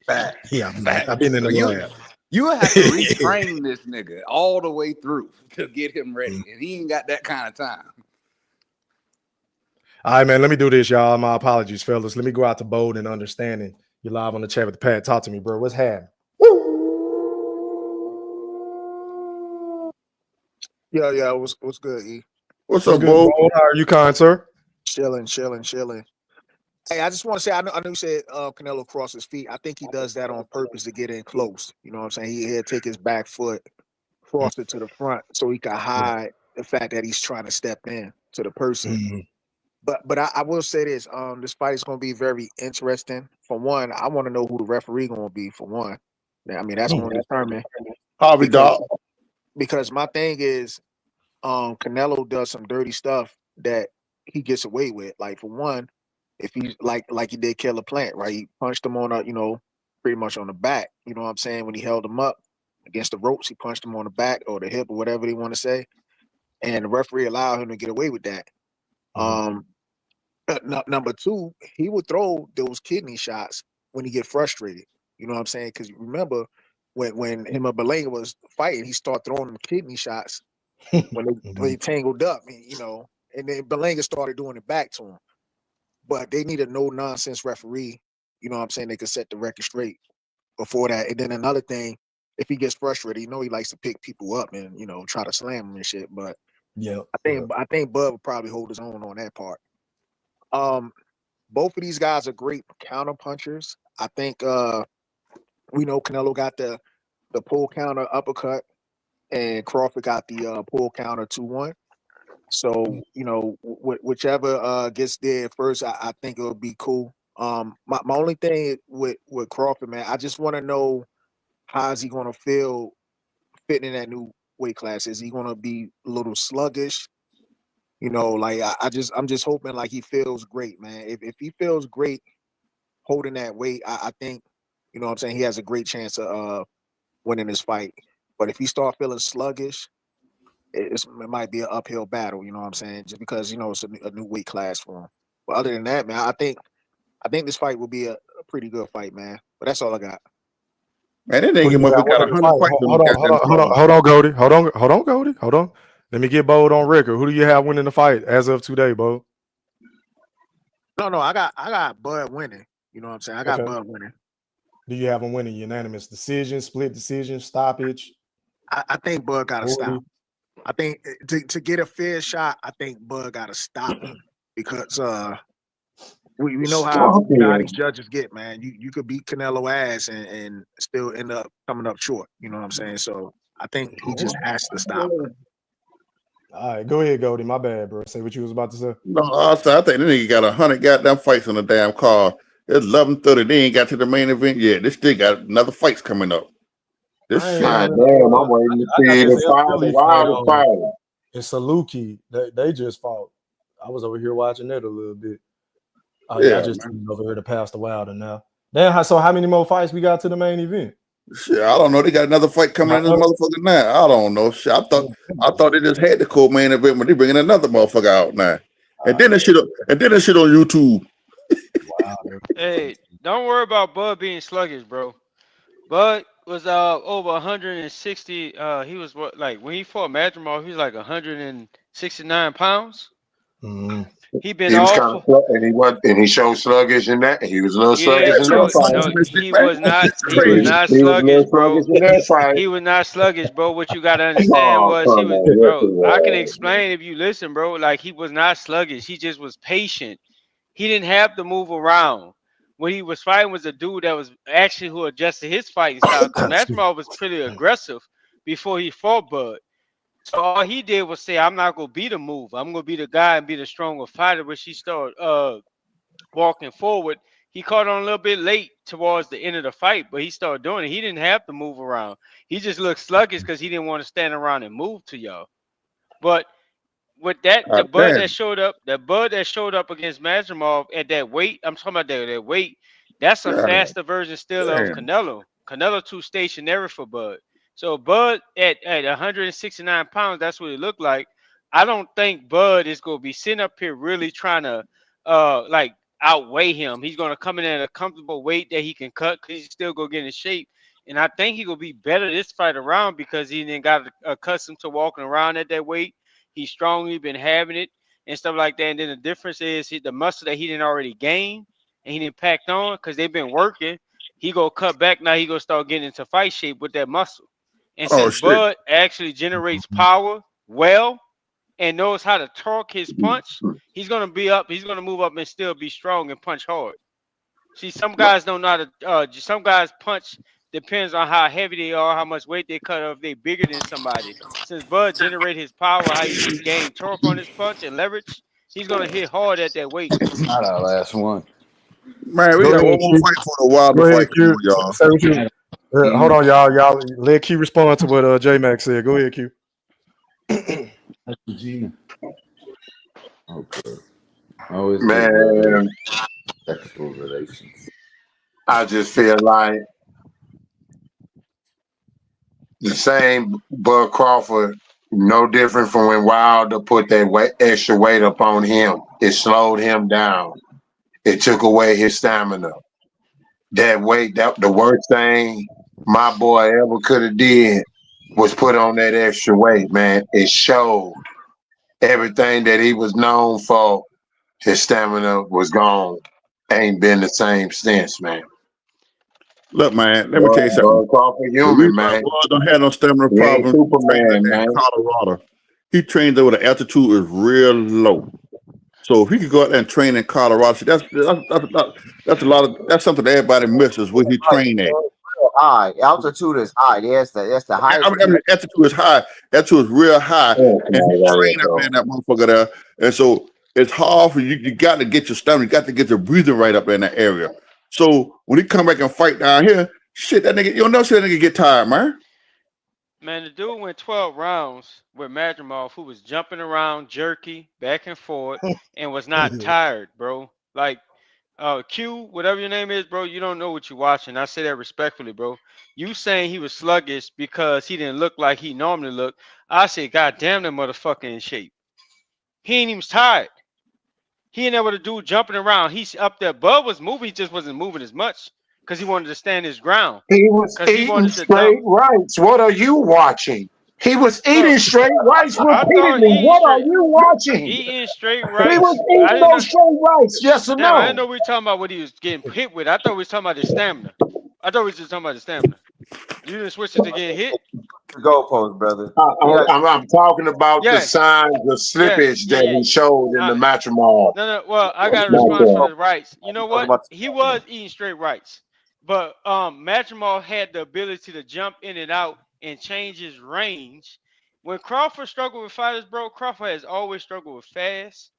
facts, Yeah, I've been facts. in So the lab. you will have to retrain this nigga all the way through to get him ready, and he ain't got that kind of time. All right, man. Let me do this, y'all. My apologies, fellas. Let me go out to Bold and Understanding. You live on the chat with the Pat. Talk to me, bro. What's happening? Yeah, what's good, E? What's up, Bo? How are you, kind sir? Chilling. Hey, I just want to say, I know you said Canelo crossed his feet. I think he does that on purpose to get in close. You know what I'm saying? He'll take his back foot, cross it to the front, so he can hide the fact that he's trying to step in to the person. But I will say this: this fight is going to be very interesting. For one, I want to know who the referee going to be. For one, I mean that's going to determine Harvey Dog. because my thing is, Canelo does some dirty stuff that he gets away with. Like, for one, if he's like he did Killer Plant, right? He punched him on pretty much on the back. You know what I'm saying? When he held him up against the ropes, he punched him on the back or the hip or whatever they want to say, and the referee allowed him to get away with that. Number two, he would throw those kidney shots when he get frustrated. You know what I'm saying? Because remember when him and Berlanga was fighting, he started throwing them kidney shots when they tangled up, and then Berlanga started doing it back to him. But they need a no nonsense referee. You know what I'm saying? They could set the record straight before that. And then another thing, if he gets frustrated, he likes to pick people up and try to slam them and shit. But yeah, I think Bud would probably hold his own on that part. Both of these guys are great counter punchers. I think we know Canelo got the pull counter uppercut, and Crawford got the pull counter 2-1. So whichever gets there first, I think it'll be cool. My only thing with Crawford, man, I just want to know how is he going to feel fitting in that new weight class? Is he going to be a little sluggish? Like I'm just hoping like he feels great, man. If he feels great holding that weight, I think what I'm saying, he has a great chance of winning this fight. But if he start feeling sluggish, it might be an uphill battle. You know what I'm saying? Just because it's a new weight class for him. But other than that, man, I think this fight will be a pretty good fight, man. But that's all I got. Man, that Who do nigga you must got have got winning the 100 fight? fights on Hold the on, goddamn phone. Goldie. Hold on. Let me get Bold on record. Who do you have winning the fight as of today, Bo? No, I got Bud winning. You know what I'm saying? I got Bud winning. Do you have him winning unanimous decision, split decision, stoppage? I think Bud got to stop. I think to get a fair shot, I think Bud got to stop him because we know how these judges get, man. You could beat Canelo ass and still end up coming up short. You know what I'm saying? So I think he just has to stop. All right, go ahead, Goldie. My bad, bro. Say what you was about to say. No, I think the nigga got 100 goddamn fights on the damn card. It's 11:30. They ain't got to the main event yet. This still got another fights coming up. This shit. God damn, I'm waiting to I got see this the fight, the Philly wildest fight. fight. And Saluki, they just fought. I was over here watching it a little bit. Oh Yeah, I just man. over here to pass the Wilder now. Damn, so how many more fights we got to the main event? Shit, I don't know. They got another fight coming in this motherfucker now. I don't know. Shit, I thought they just had the co-main event, but they bringing another motherfucker out now. And then that shit on YouTube. Hey, don't worry about Bud being sluggish, bro. Bud was over 160. He was what, like when he fought Madrimov, he was like 169 pounds. He been He was off. kind of and he showed sluggish in that. He was a little sluggish in that fight. He was not. He was not He was a little sluggish, bro. sluggish in that fight. He was not sluggish, bro. What you gotta understand Oh, was he come was, on, yes, bro. he I can was. explain if you listen, bro. Like he was not sluggish. He just was patient. He didn't have to move around. When he was fighting was a dude that was actually who adjusted his fighting style because Madrimov was pretty aggressive before he fought Bud. So all he did was say, "I'm not gonna be the move. I'm gonna be the guy and be the stronger fighter." Which he started walking forward. He caught on a little bit late towards the end of the fight, but he started doing it. He didn't have to move around. He just looked sluggish because he didn't want to stand around and move to y'all. But with that, the Bud that showed up, against Madrimov at that weight, I'm talking about that weight. That's a faster version still of Canelo. Canelo too stationary for Bud. So Bud at 169 pounds, that's what it looked like. I don't think Bud is gonna be sitting up here really trying to like outweigh him. He's gonna come in at a comfortable weight that he can cut because he's still gonna get in shape. And I think he will be better this fight around because he didn't got accustomed to walking around at that weight. He's strongly been having it and stuff like that. And then the difference is the muscle that he didn't already gain and he didn't pack on because they've been working. He go cut back now. He gonna start getting into fight shape with that muscle. And since Bud actually generates power well and knows how to torque his punch, he's gonna be up. He's gonna move up and still be strong and punch hard. See, some guys don't know how to. Some guys punch depends on how heavy they are, how much weight they cut, or if they're bigger than somebody. Since Bud generate his power, how he gained torque on his punch and leverage, he's gonna hit hard at that weight. Not our last one. Man, we got one more fight for the Wilder Go fight, ahead, Q. y'all. Say what you. Hold on, y'all. Y'all let Q respond to what J Max said. Go ahead, Q. Gina. Okay. Oh, it's Man, technical relations. I just feel like the same Bud Crawford, no different from when Wilder put that extra weight up on him. It slowed him down. It took away his stamina. That weight, the worst thing my boy ever could have did was put on that extra weight, man. It showed everything that he was known for. His stamina was gone. Ain't been the same since, man. Look, man, let me tell you something. Crawford The human, reason man. why Bud don't have no stamina He ain't problem. Superman, man. In Colorado, he trains over the altitude is real low. So if he could go out there and train in Colorado, see, that's a lot of that's something that everybody misses where he train at. High altitude is high. That's the highest. I mean, altitude is high. Altitude is real high, and he train up in that motherfucker there. And so it's hard for you. You got to get your stamina. You got to get your breathing right up in that area. So when he come back and fight down here, shit, that nigga, you don't know, shit, that nigga get tired, man. Man, the dude went 12 rounds with Madrimov, who was jumping around, jerky, back and forth, and was not tired, bro. Like, Q, whatever your name is, bro, you don't know what you're watching. I say that respectfully, bro. You saying he was sluggish because he didn't look like he normally looked. I say, God damn, that motherfucker in shape. He ain't even tired. He ain't able to do jumping around. He's up there. Bud was moving, he just wasn't moving as much because he wanted to stand his ground. He was eating straight rice. What are you watching? He was eating straight rice repeatedly. What are you watching? Eating straight rice. He was eating those straight rice. Yes or Damn, I no? didn't know we were talking about what he was getting hit with. I thought we was talking about his stamina. I thought we was just talking about his stamina. You didn't switch it to getting hit? The goalpost, brother. I'm talking about the signs of slippage that he showed in the Matrimony. No. Well, I got a response for the rights. You know what? He was eating straight rights, but Matrimony had the ability to jump in and out and change his range When Crawford struggled with fighters, bro, Crawford has always struggled with fast,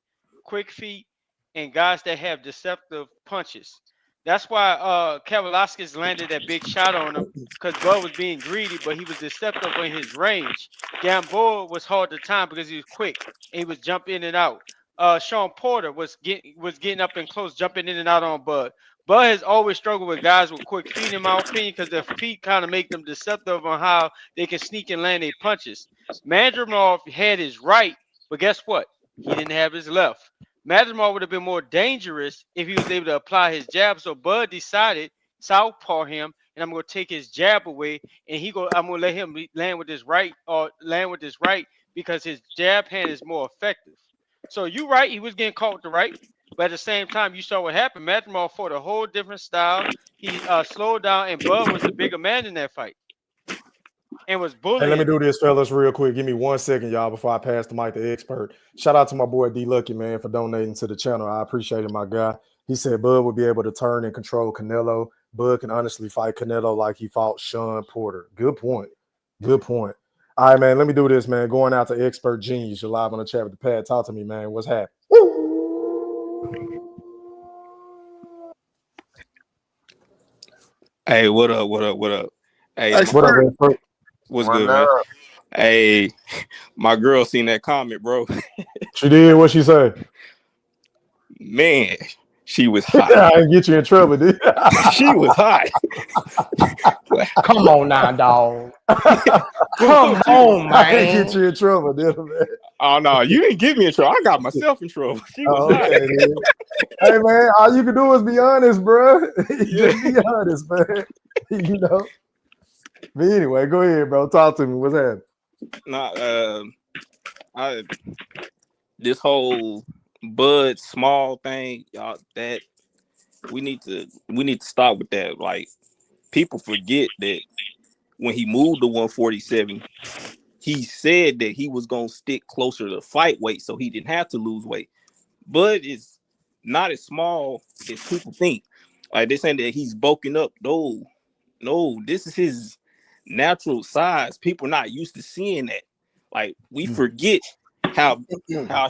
quick feet, and guys that have deceptive punches. That's why Kavaliauskas landed that big shot on him because Bud was being greedy, but he was deceptive in his range. Gamboa was hard to time because he was quick and he was jumping in and out. Sean Porter was getting up and close, jumping in and out on Bud. Bud has always struggled with guys with quick feet, in my opinion, because their feet kind of make them deceptive on how they can sneak and land their punches. Madrimov had his right, but guess what? He didn't have his left. Madrimov would have been more dangerous if he was able to apply his jab. So Bud decided southpaw him, and I'm going to take his jab away, and I'm going to let him land with his right because his jab hand is more effective. So you're right, he was getting caught with the right, but at the same time, you saw what happened. Madrimov fought a whole different style. He slowed down, and Bud was the bigger man in that fight. And was bullying. Hey, let me do this, fellas, real quick. Give me 1 second, y'all, before I pass the mic to Expert. Shout out to my boy D Lucky, man, for donating to the channel. I appreciate it, my guy. He said Bud will be able to turn and control Canelo. Bud can honestly fight Canelo like he fought Sean Porter. Good point. Good point. All right, man, let me do this, man. Going out to Expert Genius. You're live on the chat with the pad. Talk to me, man. What's happening? Hey, what up? What up? What up? Hey, What up, Expert? What's good, man? Hey, my girl seen that comment, bro. She did. What she say? Man, she was hot. I didn't get you in trouble, dude. She was hot. Come on now, dog. Come on, man. I didn't get you in trouble, did I, man? Oh no, you didn't get me in trouble. I got myself in trouble. She was hot. Okay, hey man, all you can do is be honest, bro. Just be honest, man. You know. But anyway, go ahead, bro. Talk to me. What's happening? This whole Bud Small thing, y'all, that we need to stop with that. Like, people forget that when he moved to 147, he said that he was gonna stick closer to fight weight so he didn't have to lose weight. Bud is not as small as people think. Like, they're saying that he's bulking up. No, this is his natural size. People are not used to seeing that. Like, we forget how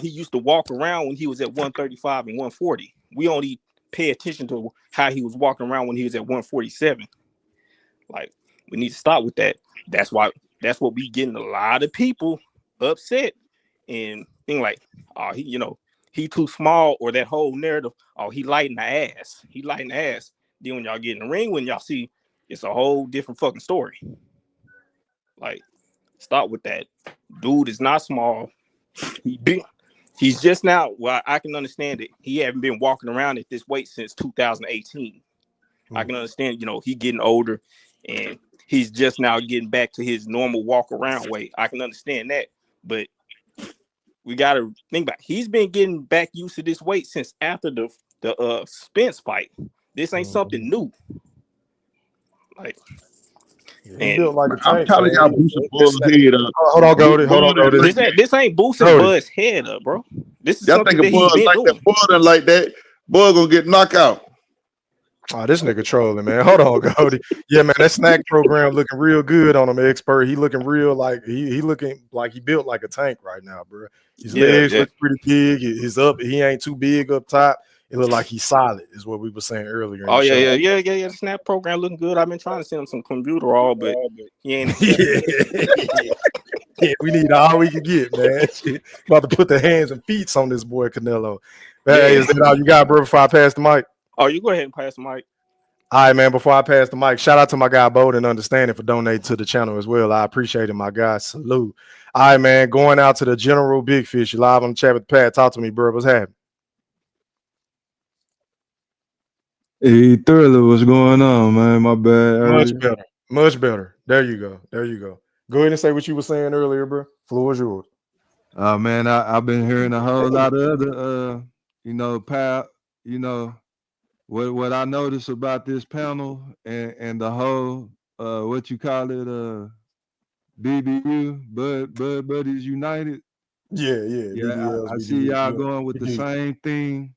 he used to walk around when he was at 135 and 140. We only pay attention to how he was walking around when he was at 147. Like, we need to stop with that. That's what we getting a lot of people upset and think like, oh, he too small, or that whole narrative, oh, he light in the ass. He light in the ass. Then when y'all get in the ring, when y'all see, it's a whole different fucking story. Like, stop with that. Dude is not small. He's just now, well, I can understand it. He haven't been walking around at this weight since 2018. I can understand, he getting older and he's just now getting back to his normal walk around weight. I can understand that. But we got to think about it. He's been getting back used to this weight since after the Spence fight. This ain't something new. Like, He built like a tank. I'm telling y'all, boosting Bud's head up. Hold on, Goldie. This ain't boosting Bud's head up, bro. This is y'all something think that he's been like doing. that Bud like that, Bud gonna get knocked out. Oh, this nigga trolling, man. Hold on, Goldie. Yeah, man, that snack program looking real good on him, Expert. He looking real like he looking like he built like a tank right now, bro. His legs look pretty big. He ain't too big up top. It look like he's solid, is what we were saying earlier. Oh yeah. The snap program looking good. I've been trying to send him some computer all, but he ain't. Yeah, we need all we can get, man. About to put the hands and feet on this boy Canelo. Hey, is that all you got, bro? Before I pass the mic. Oh, you go ahead and pass the mic. All right, man. Before I pass the mic, shout out to my guy Bowden Understanding for donating to the channel as well. I appreciate it, my guy. Salute. All right, man. Going out to the General Big Fish. You live on the chat with Pat. Talk to me, bro. What's happening? Hey, Thriller, what's going on, man? My bad. Much better. There you go. Go ahead and say what you were saying earlier, bro. Floor is yours. Man, I've been hearing a whole lot of other, what I noticed about this panel and the whole, what you call it, BBU, Buddies United. Yeah. I see y'all going with the same thing.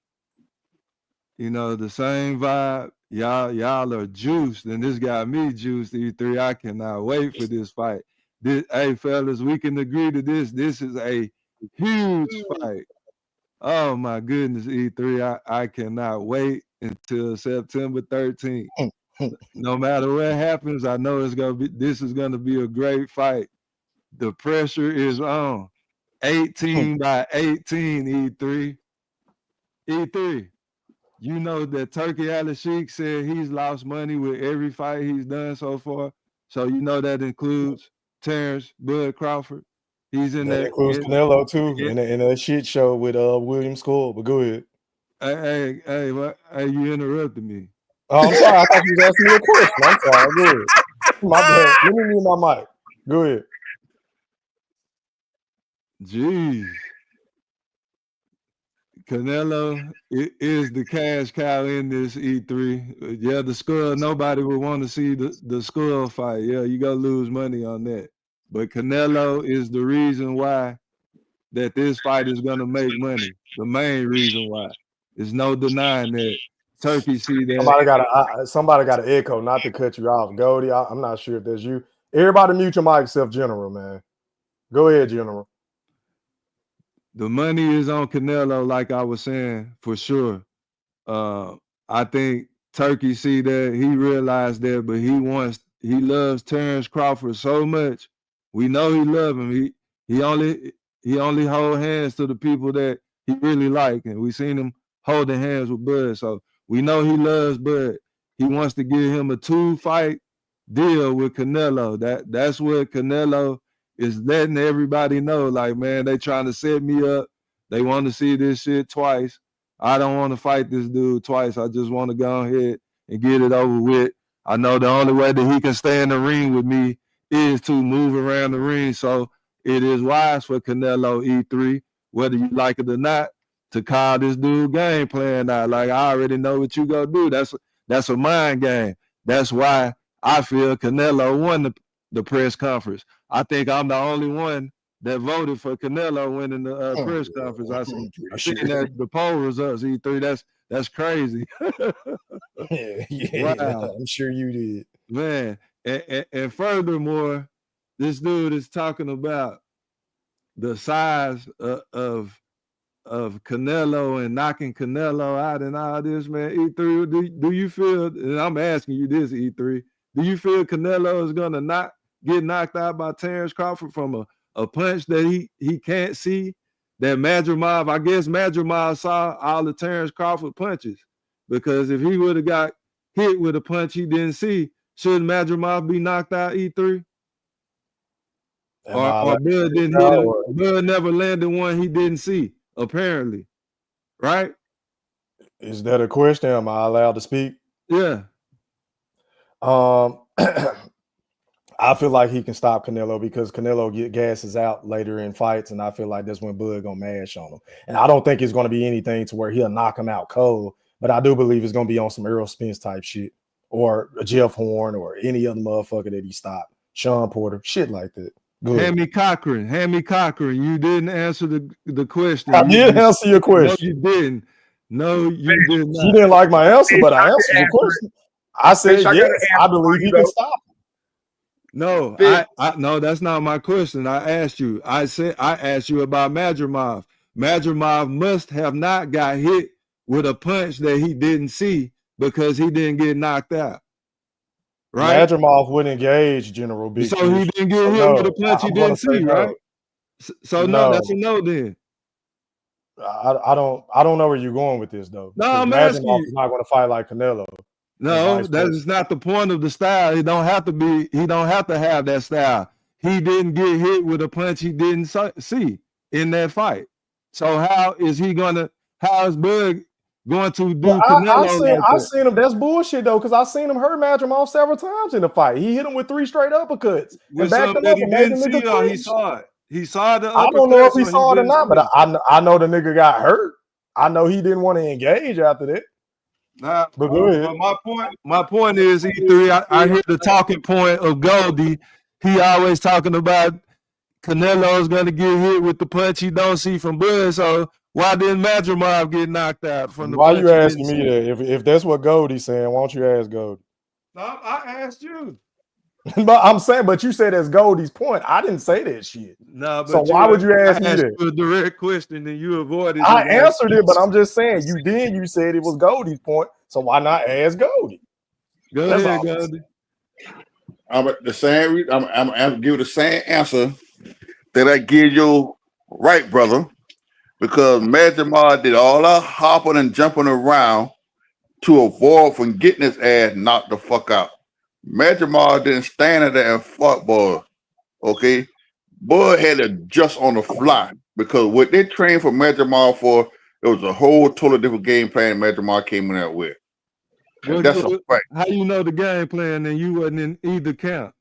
The same vibe. Y'all are juiced, and this got me juiced. E3, I cannot wait for this fight. Hey, fellas, we can agree to this. This is a huge fight. Oh my goodness, E3. I cannot wait until September 13th. No matter what happens, I know this is gonna be a great fight. The pressure is on. 18 by 18, E3. E3. You know that Turkey Al-Sheikh said he's lost money with every fight he's done so far. So you know that includes Terence Bud Crawford. He's in That there. includes Canelo too, in a shit show with William Score. But go ahead. Hey, you interrupted me. Oh, I'm sorry. I thought you was asking me a question. I'm sorry. Go ahead. My bad. Let me mute my mic. Go ahead. Jeez. Canelo is the cash cow in this E3. Yeah, the skull, nobody would want to see the skull fight. Yeah, you gotta lose money on that. But Canelo is the reason why that this fight is gonna make money. The main reason why. There's no denying that. Turkey see that. Somebody got an echo, not to cut you off. Goldie, I'm not sure if that's you. Everybody mute your mic except General, man. Go ahead, General. The money is on Canelo, like I was saying, for sure. I think Turkey see that, he realized that, but he loves Terence Crawford so much. We know he love him. He only hold hands to the people that he really like, and we seen him holding hands with Bud. So we know he loves Bud. He wants to give him a 2-fight deal with Canelo. That's what Canelo is letting everybody know. Like, man, they trying to set me up. They want to see this shit twice. I don't want to fight this dude twice. I just want to go ahead and get it over with. I know the only way that he can stay in the ring with me is to move around the ring. So it is wise for Canelo E3, whether you like it or not, to call this dude game plan out. Like, I already know what you gonna do. That's a mind game. That's why I feel Canelo won the press conference. I think I'm the only one that voted for Canelo winning the press conference. I seen that the poll results, E3. That's crazy. Yeah, wow. I'm sure you did. Man, and furthermore, this dude is talking about the size of Canelo and knocking Canelo out and all this, man. E3, do you feel, and I'm asking you this, E3, do you feel Canelo is gonna get knocked out by Terence Crawford from a punch that he can't see? That Madrimov, I guess Madrimov saw all the Terence Crawford punches, because if he would have got hit with a punch he didn't see, shouldn't Madrimov be knocked out, E3? Or Bud didn't hit him. Bud never landed one he didn't see, apparently. Right? Is that a question? Am I allowed to speak? Yeah. I feel like he can stop Canelo because Canelo gasses out later in fights, and I feel like that's when Bud gonna mash on him. And I don't think it's gonna be anything to where he'll knock him out cold, but I do believe it's gonna be on some Errol Spence type shit, or a Jeff Horn, or any other motherfucker that he stopped. Sean Porter, shit like that. Hammy Cochran, you didn't answer the question. I did answer your question. No, you did not. You didn't like my answer, but I answered your question. I said yes, I believe he can stop him. No, no, that's not my question. I asked you. I asked you about Madrimov. Madrimov must have not got hit with a punch that he didn't see because he didn't get knocked out. Right? Madrimov wouldn't engage General Big. So he didn't get hit with a punch he didn't see, right? So no, that's a no then. I don't know where you're going with this though. No, I'm asking you. He's not going to fight like Canelo. No, that is not the point of the style. He don't have to have that style. He didn't get hit with a punch he didn't see in that fight. So how is Bud going to do Canelo? I seen him. That's bullshit though, because I seen him hurt Madrimov several times in the fight. He hit him with 3 straight uppercuts and backed him up. He didn't see, or he saw it. He saw the. I don't know if he saw it or not, but I know the nigga got hurt. I know he didn't want to engage after that. Nah, but my point is, E3, I hear the talking point of Goldie. He always talking about Canelo's going to get hit with the punch he don't see from Bud. So why didn't Madrimov get knocked out from the punch? Why you asking me that? If that's what Goldie's saying, why don't you ask Goldie? No, I asked you. But I'm saying, but you said that's Goldie's point. I didn't say that shit. No, So but why would you ask me asked that? you a direct question and you avoided I it. answered it, but I'm just saying you said it was Goldie's point. So why not ask Goldie? Go That's ahead, all. Goldie. I'm at the same. I'm give the same answer that I give you, right, brother, because Magic Mar did all that hopping and jumping around to avoid from getting his ass knocked the fuck out. Magic Mar didn't stand there and fuck boy. Okay, Bud had to adjust on the fly because what they trained for Magic Mar for, it was a whole totally different game plan Magic Mar came in there with. And that's a fact. How you know the game plan and you wasn't in either camp?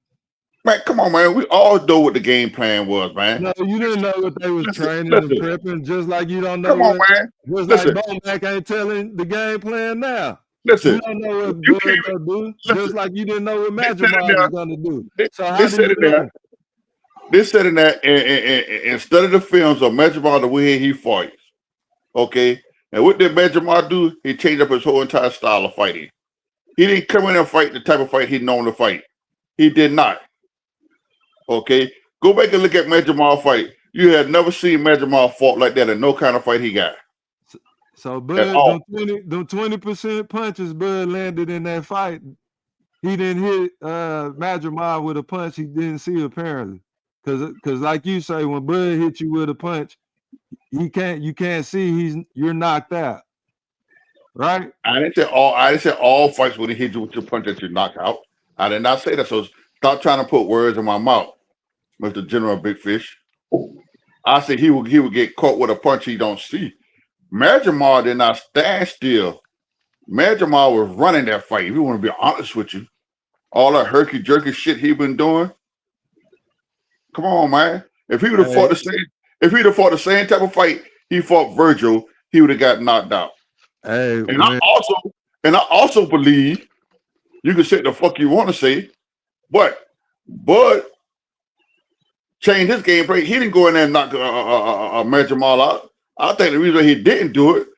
Man, come on, man. We all know what the game plan was, man. No, you didn't know what they was training and listen. prepping, just like you don't know Come on, what, man. just Listen. like Bomac ain't telling the game plan now. Listen. You don't know what You Bud can't gonna do, listen. just like you didn't know what They Magic said it Mike there. was gonna do. So how They do said you it there. know? They said in that and study the films of Magic Mar the way he fights. Okay. And what did Magic Mar do? He changed up his whole entire style of fighting. He didn't come in and fight the type of fight he known to fight. He did not. Okay. Go back and look at Magic Mar fight. You had never seen Magic Mar fought like that in no kind of fight he got. So At Bud, all. them 20% punches Bud landed in that fight, he didn't hit Magic Mike with a punch he didn't see apparently. Cause like you say, when Bud hit you with a punch, you can't see you're knocked out. Right? I didn't say all fights when he hit you with your punch that you knock out. I did not say that. So stop trying to put words in my mouth, Mr. General Big Fish. I said he would get caught with a punch he don't see. Magic Mar did not stand still. Magic Mar was running that fight. If you want to be honest with you, all that herky jerky shit he been doing. Come on, man. If he would have fought the same type of fight he fought Virgil, he would have got knocked out. Hey, and I also believe you can say the fuck you want to say, but Bud changed his game play. He didn't go in there and knock Magic Mar out. I think the reason he didn't do it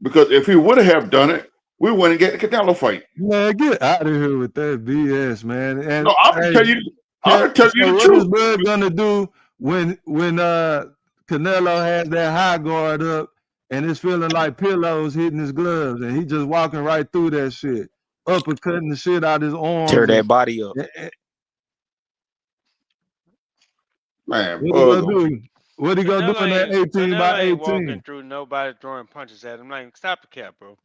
because if he would have done it, we wouldn't get the Canelo fight. Man, get out of here with that BS, man. And no, I'm gonna tell you. I'm gonna tell you the what truth. is Bud gonna do when Canelo has that high guard up and it's feeling like pillows hitting his gloves and he just walking right through that shit, uppercutting the shit out his arms. Tear that body up. Man, what he gonna do? What he gonna do in that 18 by 18? Walking through nobody throwing punches at him. Like, stop the cap, bro.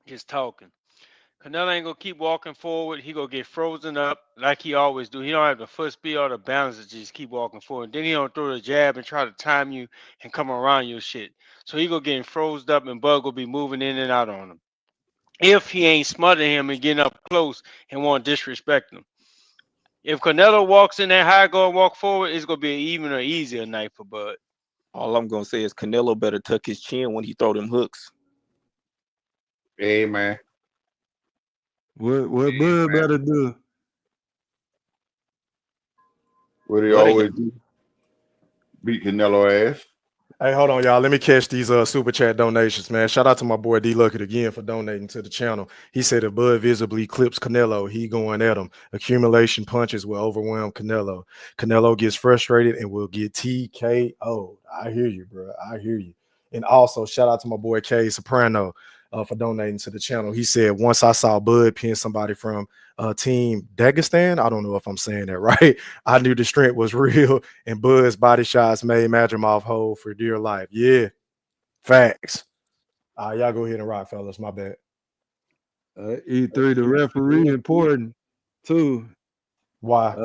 Just talking. Canelo ain't gonna keep walking forward. He gonna get frozen up like he always do. He don't have the foot speed or the balance to just keep walking forward. Then he don't throw the jab and try to time you and come around your shit. So he gonna get frozen up and Bud gonna be moving in and out on him. If he ain't smothering him and getting up close and want to disrespect him. If Canelo walks in that high guard and walk forward, it's gonna be an even or easier night for Bud. All I'm gonna say is Canelo better tuck his chin when he throw them hooks. Hey, man. What Bud better do? What he always do? Beat Canelo ass. Hey, hold on, y'all. Let me catch these super chat donations, man. Shout out to my boy D Luckett again for donating to the channel. He said if Bud visibly clips Canelo, he going at him. Accumulation punches will overwhelm Canelo. Canelo gets frustrated and will get TKO. I hear you, bro. I hear you. And also, shout out to my boy K Soprano for donating to the channel. He said, once I saw Bud pin somebody from Team Dagestan, I don't know if I'm saying that right, I knew the strength was real, and Bud's body shots made Madrimov whole for dear life. Yeah, facts. Y'all go ahead and rock, fellas. My bad. E3, the referee important too. Why?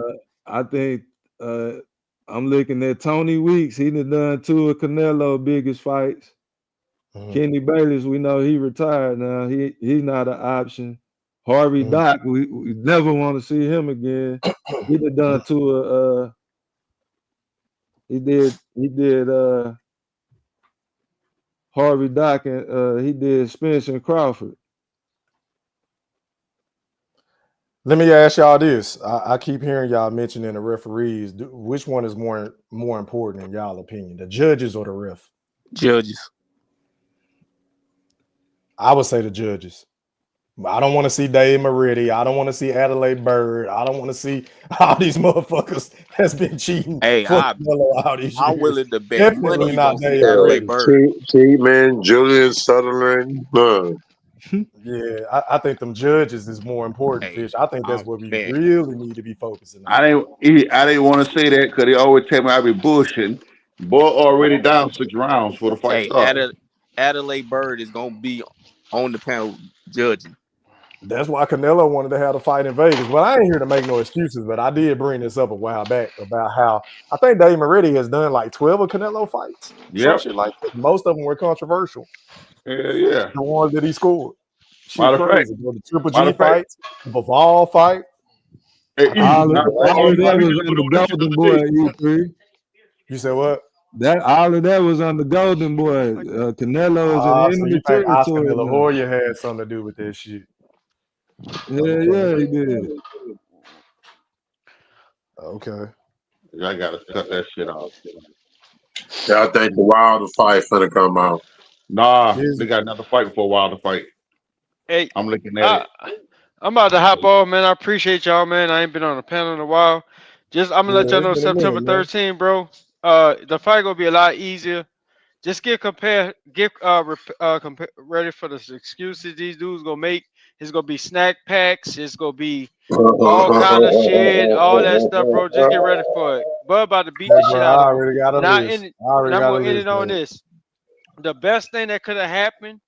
I think I'm looking at Tony Weeks. He done 2 of Canelo biggest fights. Kenny Bayless, we know he retired now. He's not an option. Harvey Dock, we never want to see him again. He done 2 of he did Harvey Dock and he did Spence and Crawford. Let me ask y'all this. I keep hearing y'all mentioning the referees. Which one is more important in y'all opinion, the judges or the ref? Judges. I would say the judges. I don't want to see Dave Moretti. I don't want to see Adelaide Bird. I don't want to see all these motherfuckers that's been cheating Hey, for Canelo all these I'm years. willing to bet money Definitely you not gonna see Dave Adelaide Moretti. Bird. Cheatman, Julian Sutherland. Yeah, I think them judges is more important, Hey, Fish. I think that's I'm what we bet. really need to be focusing on. I didn't want to say that because they always tell me I be bullshitting. Boy, already down 6 rounds for the fight Hey, start. Adelaide Bird is gonna be on the panel judging. That's why Canelo wanted to have the fight in Vegas. Well, I ain't here to make no excuses, but I did bring this up a while back about how I think Dave Moretti has done like 12 of Canelo fights. Some Yep. shit like that. Most of them were controversial. Yeah. The ones that he scored. Shit Matter of fact, crazy. Bro. The Triple matter G of fact, fights, the Bivol fight. hey, All matter of of fact, that we was need to on put the on this shit Golden the Boy other day. E3. You said what? All of that was on the Golden Boy. Canelo is in So enemy you think Oscar territory De La now. Hoya had something to do with this shit? Yeah, he did. Okay. I gotta cut that shit off. Yeah, I think the Wilder fight finna come out. Nah, they got another fight before Wilder fight. Hey, I'm looking at it. I'm about to hop off, man. I appreciate y'all, man. I ain't been on a panel in a while. I'm gonna let y'all It's know been a September minute, man. 13th, bro. The fight gonna be a lot easier. Just get ready for the excuses these dudes gonna make. It's gonna be snack packs. It's gonna be all kind of shit, all that stuff, bro. Just get ready for it. Bud about to beat Hey, the bro, shit I out of him. already got a list. I And already I'm got a gonna end list, it on man. this. The best thing that could have happened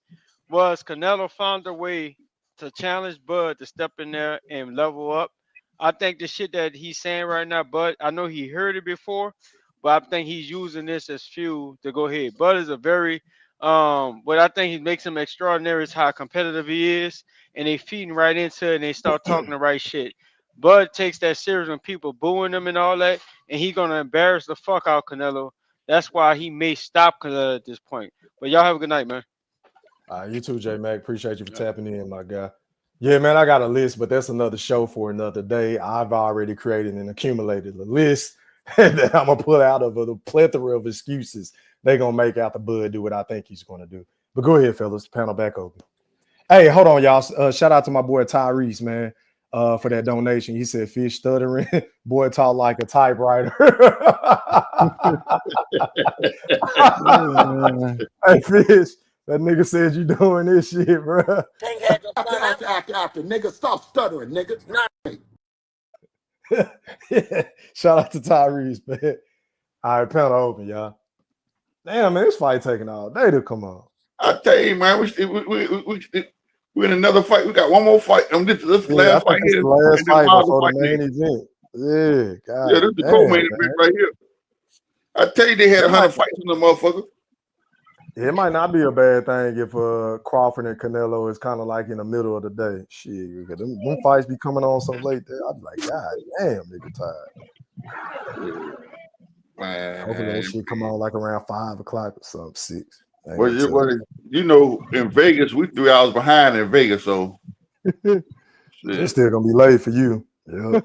was Canelo found a way to challenge Bud to step in there and level up. I think the shit that he's saying right now, Bud, I know he heard it before, but I think he's using this as fuel to go ahead. Bud is a very what I think he makes him extraordinary is how competitive he is, and they feeding right into it and they start talking the right shit. Bud takes that serious when people booing him and all that, and he gonna embarrass the fuck out Canelo. That's why he may stop Canelo at this point. But y'all have a good night, man. You too, J Mac. Appreciate you for tapping in, my guy. Yeah, man, I got a list, but that's another show for another day. I've already created and accumulated a list that I'm gonna put out of the plethora of excuses they're gonna make after Bud do what I think he's gonna do. But go ahead, fellas. Panel back open. Hey, hold on, y'all. Shout out to my boy Tyrese, man, for that donation. He said fish stuttering. Boy talk like a typewriter. Hey, fish. That nigga said you doing this shit, bro. After, nigga, stop stuttering, nigga. Yeah. Shout out to Tyrese, man. All right, panel open, y'all. Damn, man, this fight taking all day to come on. I tell you, man, we're in another fight. We got one more fight. This last fight here. The last And then fight Wilder before fight the main next. event. Yeah, God. Yeah, this is the co-main event right here. I tell you, they had 100 fights in the motherfucker. It might not be a bad thing if Crawford and Canelo is kind of like in the middle of the day. Shit, them fights be coming on so late there. I'd be like, God damn, nigga tired. Man, hopefully that shit come on like around 5 o'clock or something, 6. You know, in Vegas, we 3 hours behind in Vegas, so it's still gonna be late for you. Yeah.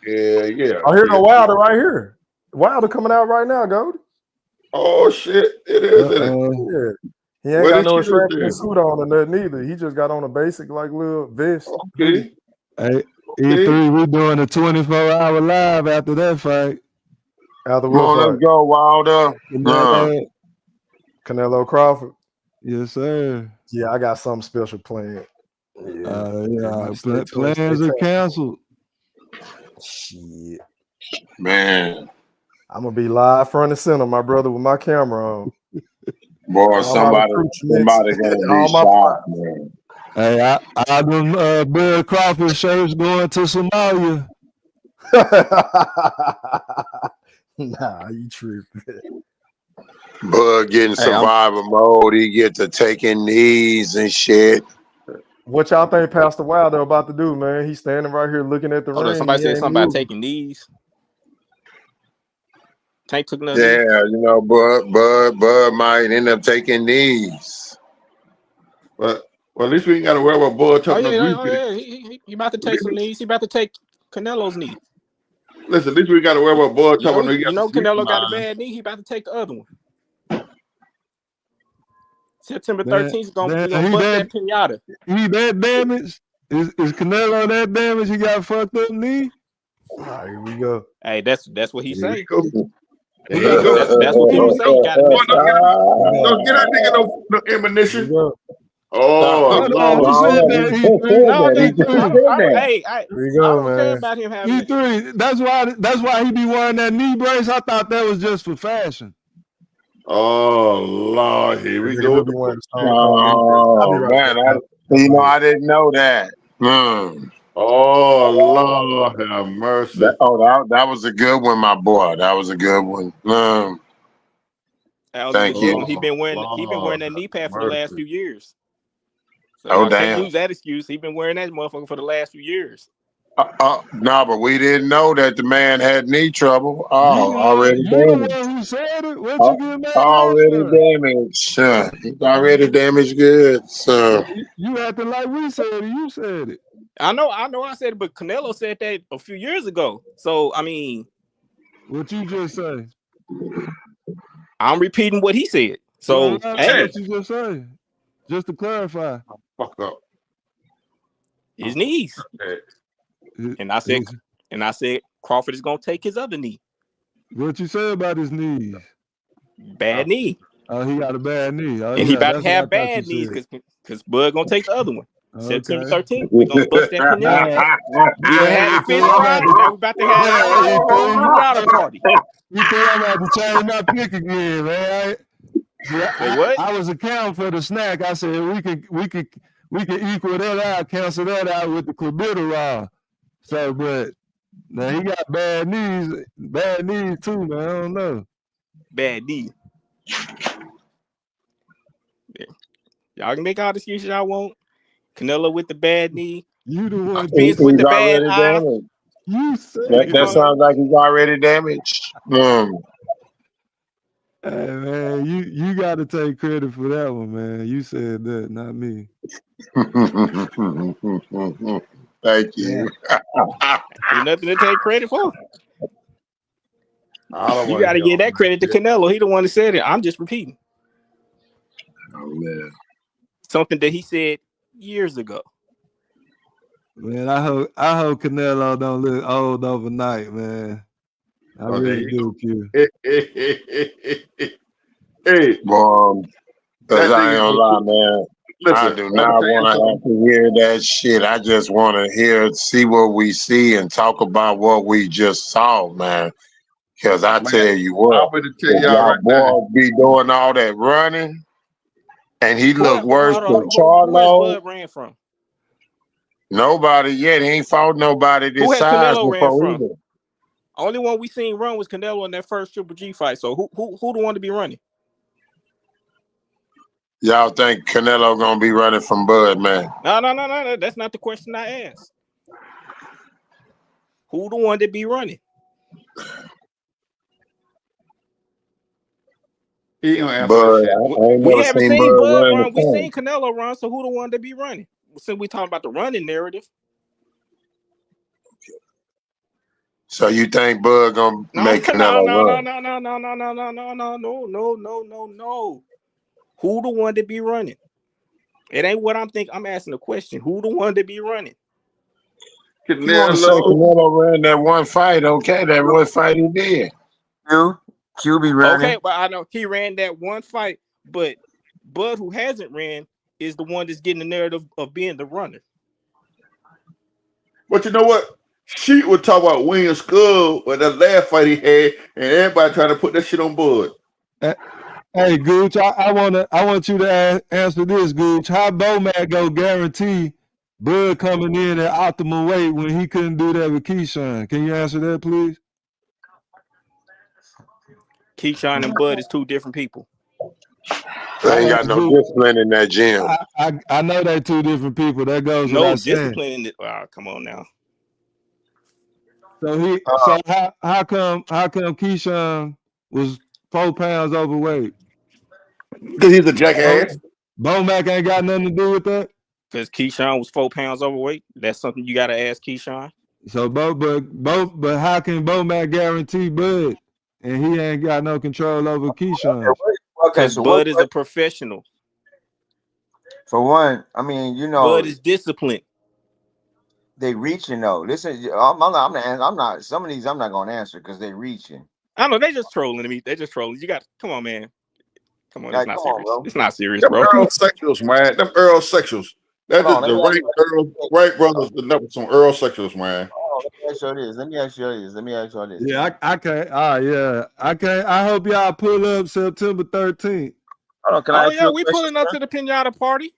yeah. I hear no Wilder right here. Wilder coming out right now, Gold. Oh shit, it is. Yeah. He ain't got no extraction suit on or nothing either. He just got on a basic like little vest. Okay. Hey, E3, we doing a 24-hour live after that fight. After Come on, let's go, Wilder. Canelo Crawford. Yes, sir. Yeah, I got something special planned. Plans are canceled. Shit. Man. I'm gonna be live front and center, my brother, with my camera on. Boy, somebody gonna be shot, man. Hey, I them Bill Crawford shirts going to Somalia. Nah, you tripping. Bud getting survivor mode. He get to taking knees and shit. What y'all think Pastor Wilder about to do, man? He's standing right here looking at the ring. Somebody said something about taking knees. Tank took nothing. Yeah, you know, Bud might end up taking knees. But at least we ain't got to worry about Bud Oh taking yeah, he about to take some knees. He about to take Canelo's knee. Listen, at least we got to worry about Bud talking. You know Canelo got a bad knee. He about to take the other one. September 13th is gonna he bust that that pinata. he that damaged? Is Canelo that damaged? He got a fucked up knee. All right, here we go. Hey, that's what he Here we say. go. He There you got go. that's what people say. He got a Boy, missing don't get that nigga no ammunition. Oh Hold on, who Lord. said that? E3. No, E3. hey, Here we I go, don't care man. about him having it. E3. That's why he be wearing that knee brace. I thought that was just for fashion. Oh Lord, here we go. Be wearing the Stone Cold knee brace. I'll be Oh right man, back. I didn't know that. Oh Lord, have mercy. That was a good one, my boy. That was a good one. That was a Thank good you. one. He been wearing that knee pad for the last few years. So Oh y'all can't damn. use that excuse. He been wearing that motherfucker for the last few years. No, but we didn't know that the man had knee trouble. You Already the damaged. one who said it. What you get mad Already at? damaged. He's already damaged good. So You acting like we said it. You said it. I know I said it, but Canelo said that a few years ago. So I mean, what you just say? I'm repeating what he said. So hey, what you just say? Just to clarify. Fuck up. His knees. And I said Crawford is gonna take his other knee. What you say about his knees? Bad knee. Oh, he got a bad knee. Oh, And he about to have bad knees because Bud gonna take the other one. September 13th, we're gonna bust that pinata. We done had the fish fry, and now we're about to have the pinata party. You think I'm about to change my pick again, man? Say what? I was accounting for the snack. I said we could equal that out, cancel that out with the clenbuterol. So, but now he got bad knees too, man. I don't know. Bad knee. Yeah. Y'all can make all the excuses y'all want. Canelo with the bad knee. You the one. Vince with the bad eye. damaged. You said that sounds like he's already damaged. Hey man, you got to take credit for that one, man. You said that, not me. Thank you. Ain't nothing to take credit for. You got to get give that credit to Canelo. He the one that said it. I'm just repeating. Oh man. Something that he said years ago. Man, I hope Canelo don't look old overnight, man. I really do, Q. Hey, because I ain't gonna lie, man. Listen, I do not want to have to hear that shit. I just want to see what we see and talk about what we just saw, man. Because I tell you what, I'm gonna tell if y'all y'all right now. boys be doing all that running, and he look worse than Who has Charlo. Bud ran from? Nobody yet. He ain't fought nobody Who this has size Canelo ran before from? either. Only one we seen run was Canelo in that first Triple G fight. So who the one to be running? Y'all think Canelo gonna be running from Bud, man? No. That's not the question I asked. Who the one to be running? He gonna answer Bud, that shit. I ain't We never haven't seen seen Bud Bud run run. the We same. seen Canelo run. So who the one to be running? Since we talking about the running narrative. So you think Bud gonna make Canelo run? No. Who the one to be running? It ain't what I'm thinking. I'm asking the question. Who the one to be running? You want to say Canelo ran that one fight? Okay, that one fight he did. Q be running. Okay, but I know he ran that one fight, but Bud, who hasn't ran, is the one that's getting the narrative of being the runner. But you know what? She would talk about William Skull with that last fight he had, and everybody trying to put that shit on Bud. Hey, Gooch, I want you to answer this, Gooch. How Bomac go guarantee Bud coming in at optimal weight when he couldn't do that with Keyshawn? Can you answer that, please? Keyshawn and Bud is two different people. They ain't got no discipline in that gym. I know they're two different people. That goes No without saying. discipline in it. Oh, come on now. So how come Keyshawn was 4 pounds overweight? Because he's a jackass. Bomac ain't got nothing to do with that. Because Keyshawn was 4 pounds overweight. That's something you got to ask Keyshawn. So but how can Bomac guarantee Bud and he ain't got no control over Keyshawn? Because Bud is a professional. For one, I mean, Bud is disciplined. they reaching though. Listen, I'm not. Some of these I'm not gonna answer because they reaching. I know they just trolling me. They just trolling. You got come on, man. Come on, it's Like, not come on, serious. bro. It's not serious, Them bro. Earl sexuals, man. Them Earl sexuals. That's Hold on, the right brothers. The number some Earl sexuals, man. let me ask you this. Let me ask you this. Yeah, I can't. I can't. I hope y'all pull up September 13th. Hold on, can I Oh ask you yeah, a we question, pulling up sir? to the pinata party.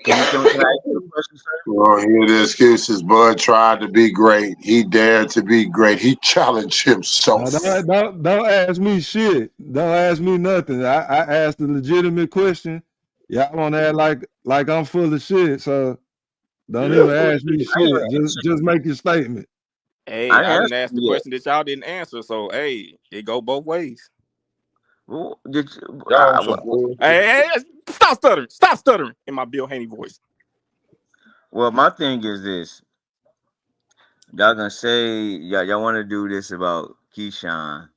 Can I ask you a question, sir? Well, hear the excuses. Bud tried to be great. He dared to be great. He challenged himself. Don't ask me shit. Don't ask me nothing. I asked a legitimate question. Y'all want to act like I'm full of shit. So don't even ask me shit. Just make your statement. Hey, I didn't ask the question that y'all didn't answer. So hey, it go both ways. Hey, stop stuttering. Stop stuttering in my Bill Haney voice. Well, my thing is this. Y'all gonna say y'all want to do this about Keyshawn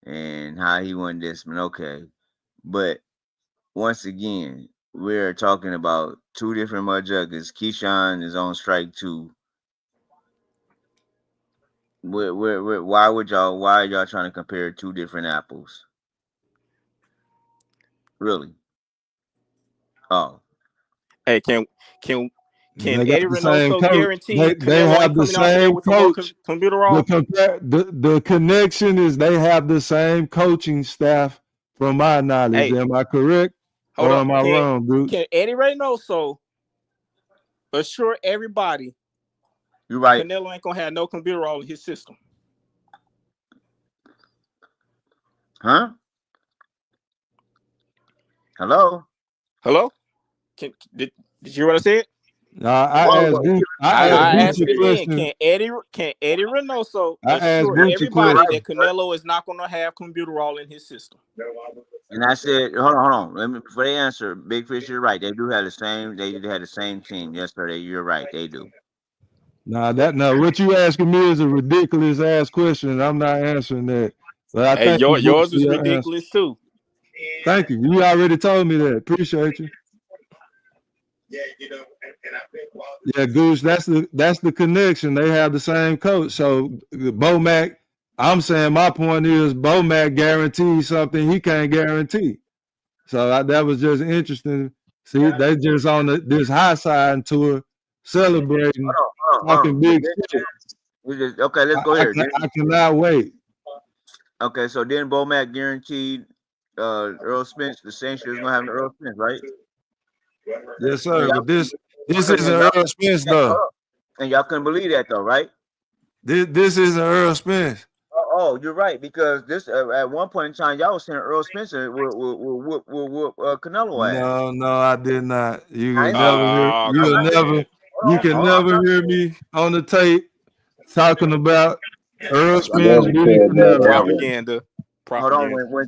and how he won this one, okay. But once again, we're talking about two different mud juggers. Keyshawn is on strike 2. Why are y'all trying to compare two different apples? Really? Oh. Hey, can They got Eddie the same Reynoso coach. guarantee They Canelo ain't have the coming out there same with some more coach. computer? The connection is they have the same coaching staff, from my knowledge. Hey, Am I correct hold or up. am I wrong, dude? Can Eddie Reynoso assure everybody you're right? Canelo ain't gonna have no computer all in his system? Huh? Hello? Did you hear what I said? I asked asked it Gucci a again. question. Can Eddie Reynoso I asked assure Gucci a everybody question. that Canelo is not gonna have computer all in his system? And I said, hold on. Let me before they answer, Big Fish, you're right. They do have the same. They had the same team yesterday. You're right. They do. What you asking me is a ridiculous ass question, and I'm not answering that. But I Hey, thank you, Goose, yours for is your answer. ridiculous too. Thank you. You already told me that. Appreciate you. Yeah, Goose, that's the connection. They have the same coach. So Bomac, I'm saying my point is Bomac guarantees something he can't guarantee. So that was just interesting. See, they just on this high side tour celebrating, talking big shit. Okay, let's go here. I cannot wait. Okay, so then Bomac guaranteed Earl Spence the same shit was gonna happen to Earl Spence, right? Yes, sir. But this isn't Earl Spence though. And y'all couldn't believe that though, right? This isn't Earl Spence. Oh, you're right, because this at one point in time y'all was saying Earl Spencer will whoop Canelo ass. No, I did not. You I will ain't never hear. You will never. You can never hear me on the tape talking about Earl Spence beating Canelo. Propaganda. Hold on, when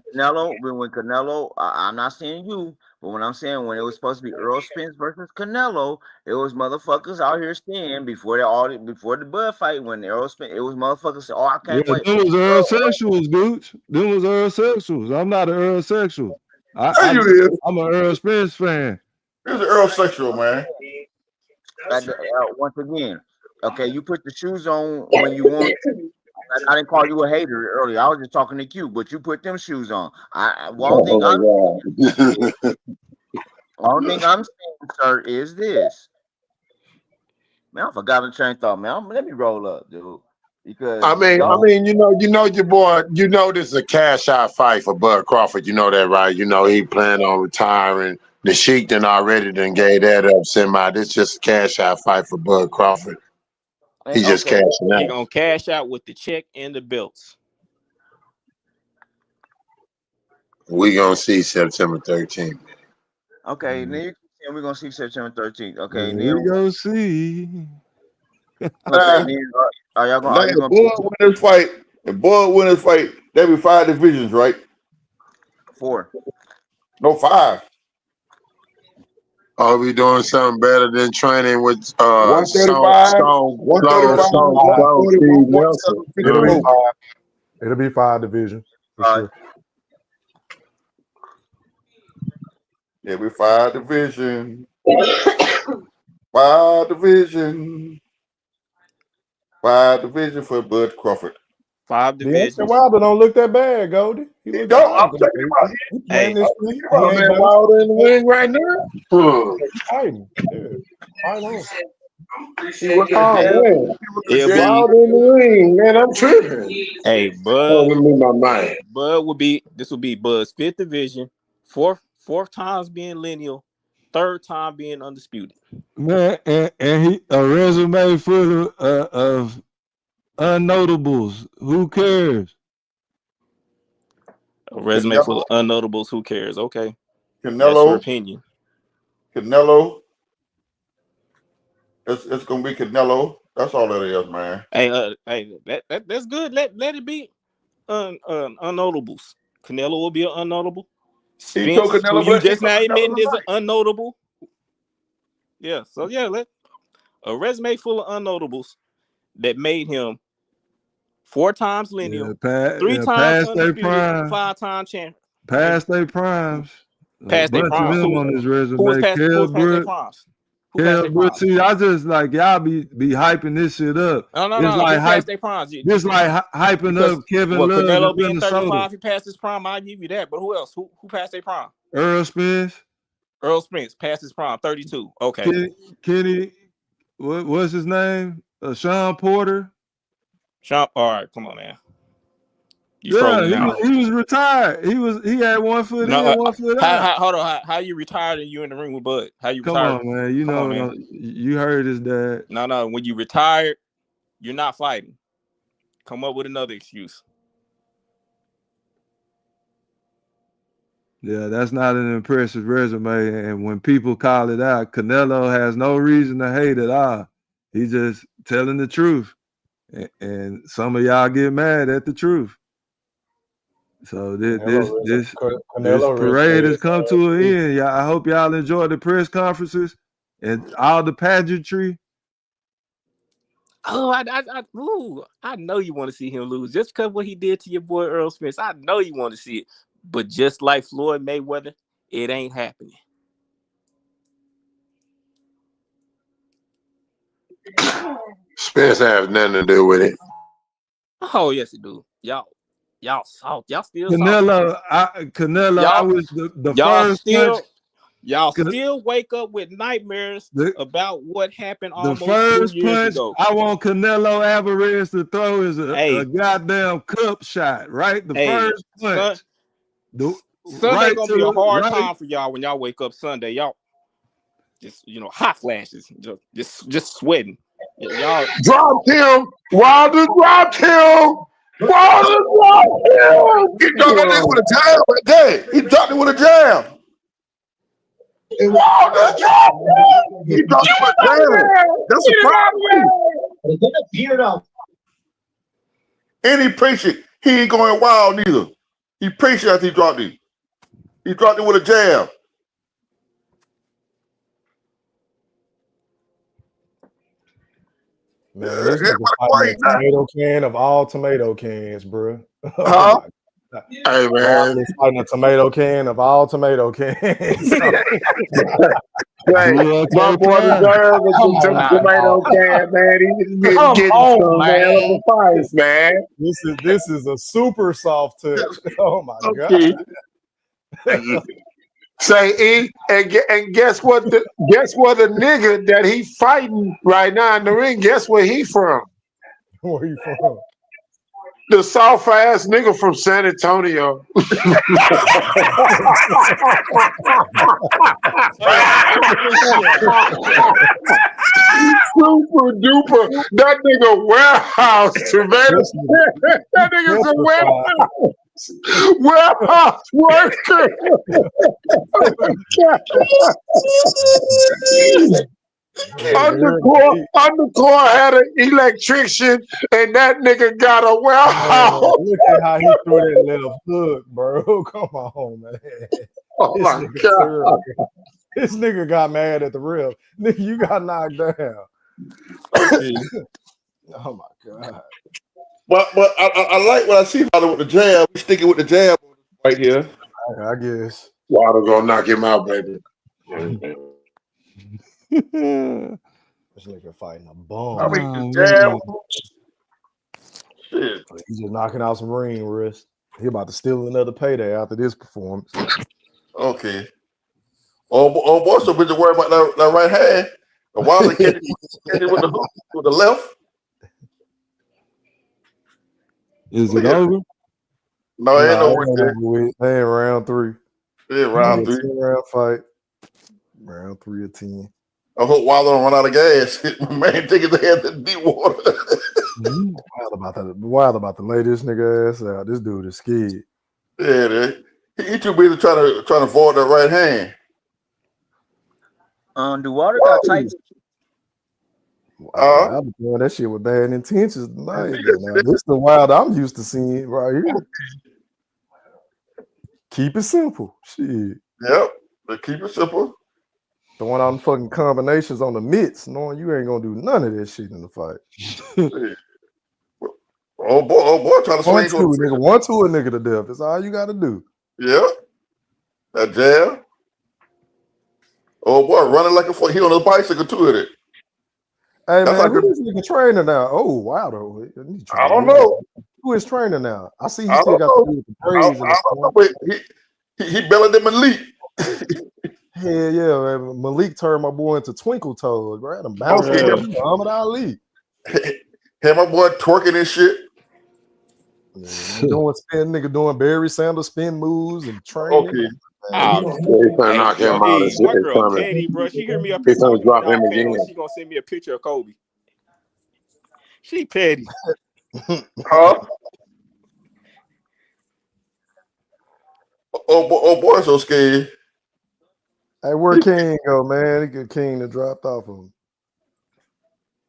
Canelo, I'm not saying you, but when I'm saying when it was supposed to be Earl Spence versus Canelo, it was motherfuckers out here staying before the Bud fight. When Earl Spence, it was motherfuckers say, "Oh, I can't wait." Them was Earl sexuals, Gooch. Them was Earl sexuals. I'm not an Earl sexual. I'm an Earl Spence fan. Here's an Earl sexual, man. Once again, okay, you put the shoes on when you want. I didn't call you a hater earlier. I was just talking to Q, but you put them shoes on. One thing I'm saying, sir, is this. Man, I forgot my train of thought, man. Let me roll up, dude. Because I mean, you know your boy. You know this is a cash out fight for Bud Crawford. You know that, right? You know he planned on retiring. The Sheik done already gave that up. Semi. This just a cash out fight for Bud Crawford. He just cashing out. He gonna cash out with the check and the belts. We gonna see September 13th. Okay, then we're gonna see September 13th. Okay, we gonna see. Are y'all gonna? If Bud win this fight, there be 5 divisions, right? 4. No, 5. Are we doing something better than training with 135, Steve Nelson? It'll be 5 divisions for sure. Every 5 division. 5 division. 5 division for Bud Crawford. 5 Deontay divisions. Wilder don't look that bad, Goldie. He look Don't. all I'm right. talking about. He playing Hey, this You week. know, man, Wilder in the ring right now. He's fighting. Yeah. Fight on. Oh man, it'll be Wilder in the ring, man. I'm tripping. hey, Oh, let me move my mind. Bud will be Bud's 5th division, fourth times being lineal, 3rd time being undisputed. Man, and he a resume full of unnotables. Who cares? A resume Canelo. full of unnotables. Who cares? Okay, that's your Canelo. opinion. Canelo. It's gonna be Canelo. That's all it is, man. Hey, that's good. Let it be unnotables. Canelo will be an unnotable. He told Spence, who Canelo, you but he just told now Canelo admitting is an tonight. unnotable. Yeah, so yeah, let a resume full of unnotables that made him 4 times lineal, 3 times Past their undisputed, prime. 5-time champion. Past their primes. A Past their bunch of primes. them on his Who was resume. past their primes? Who passed their primes? See, I just like y'all be hyping this shit up. No. Who passed their primes? Just like hyping Because up Kevin Love Canelo in being Minnesota. 35, he passed his prime. I'll give you that. But who else? Who passed their prime? Earl Spence. Earl Spence passed his prime, 32. Okay. Kenny, what's his name? Sean Porter. All right, come on, man. You Yeah, trolling now. he was retired. He had 1 foot in, 1 foot out. Hold on. How you retired and you in the ring with Bud? How you Come retired? on, man. You Come know, on, man. you heard his dad. No. When you retired, you're not fighting. Come up with another excuse. Yeah, that's not an impressive resume. And when people call it out, Canelo has no reason to hate at all. He's just telling the truth. And some of y'all get mad at the truth. So this parade has come to an end. Y'all, I hope y'all enjoyed the press conferences and all the pageantry. Oh, I know you want to see him lose just because what he did to your boy Earl Spence. I know you want to see it, but just like Floyd Mayweather, it ain't happening. Spence has nothing to do with it. Oh yes, it do. Y'all soft. Y'all still Canelo, soft. I was the y'all first still punch. Y'all still wake up with nightmares about what happened The almost 2 first years punch ago. I want Canelo Alvarez to throw is a goddamn cup shot, right? The first punch. Sunday gonna be a hard time for y'all when y'all wake up Sunday. Y'all just hot flashes, just sweating. Y'all dropped him. Wilder dropped him. Wilder dropped him. He dropped that nigga with a jab right there. He dropped it with a jab. Wilder dropped him. He dropped it with a jab. That's a problem. And he patient. He ain't going wild neither. He patient after he dropped it. He dropped it with a jab. Man, this nigga fighting a tomato can of all tomato cans, bro. Huh? Hey man, he's fighting a tomato can of all tomato cans. Hey, my boy deserves a tomato can, man. He's getting some hell of a fight, man. This is a super soft touch. Oh my god. Say E, and guess what? The nigga that he fighting right now in the ring? Guess where he from? Where you from? The soft ass nigga from San Antonio. Super duper. That nigga warehouse, tomato. That nigga's a warehouse. Warehouse worker. Undercore had an electrician, and that nigga got a warehouse. Man, look at how he threw that left hook, bro. Come on, man. Oh my god. This nigga got mad at the ref. Nigga, you got knocked down. Oh my god. But I like what I see with the jab. We're sticking with the jab right here. I guess. Wilder gonna knock him out, baby. This nigga fighting a bum. I mean, just jab. Shit. He's just knocking out some ring wrist. He about to steal another payday after this performance. Okay. Oh boy, so busy worried about that right hand. The Wilder catch it with the left. Is it over? No, it ain't over. They ain't round 3. Yeah, round 3. 10-round fight. Round 3 of 10. I hope Wilder don't run out of gas. Man, take his head in deep water. Wild about to lay this nigga ass out. This dude is scared. Yeah, he too busy trying to avoid that right hand. Do Wilder got tight? I'll be doing that shit with bad intentions tonight. This is the Wild I'm used to seeing right here. Keep it simple. Shit. Yep. Keep it simple. Throwing out fucking combinations on the mitts, knowing you ain't gonna do none of that shit in the fight. Oh boy, trying to swing nigga. 1-2 a nigga to death. That's all you gotta do. Yeah. That jab. Oh boy, running like a fuck. He on a bicycle too with it. Hey man, who is nigga trainer now? Oh wow, I don't know. Who is trainer now? I see he still got to do with the braids. I don't know. He belling them Malik. Hell yeah, man. Malik turned my boy into Twinkle Toes, right? I'm bouncing Muhammad Ali. Had my boy twerking and shit. Nigga doing Barry Sanders spin moves and training. Okay. He's gonna knock him out. My girl Katie, bro, she hear me up here He's gonna drop him again. She gonna send me a picture of Kobe. She petty. Huh? Oh boy, so scared. Hey, where King go, man? He got King that dropped off him.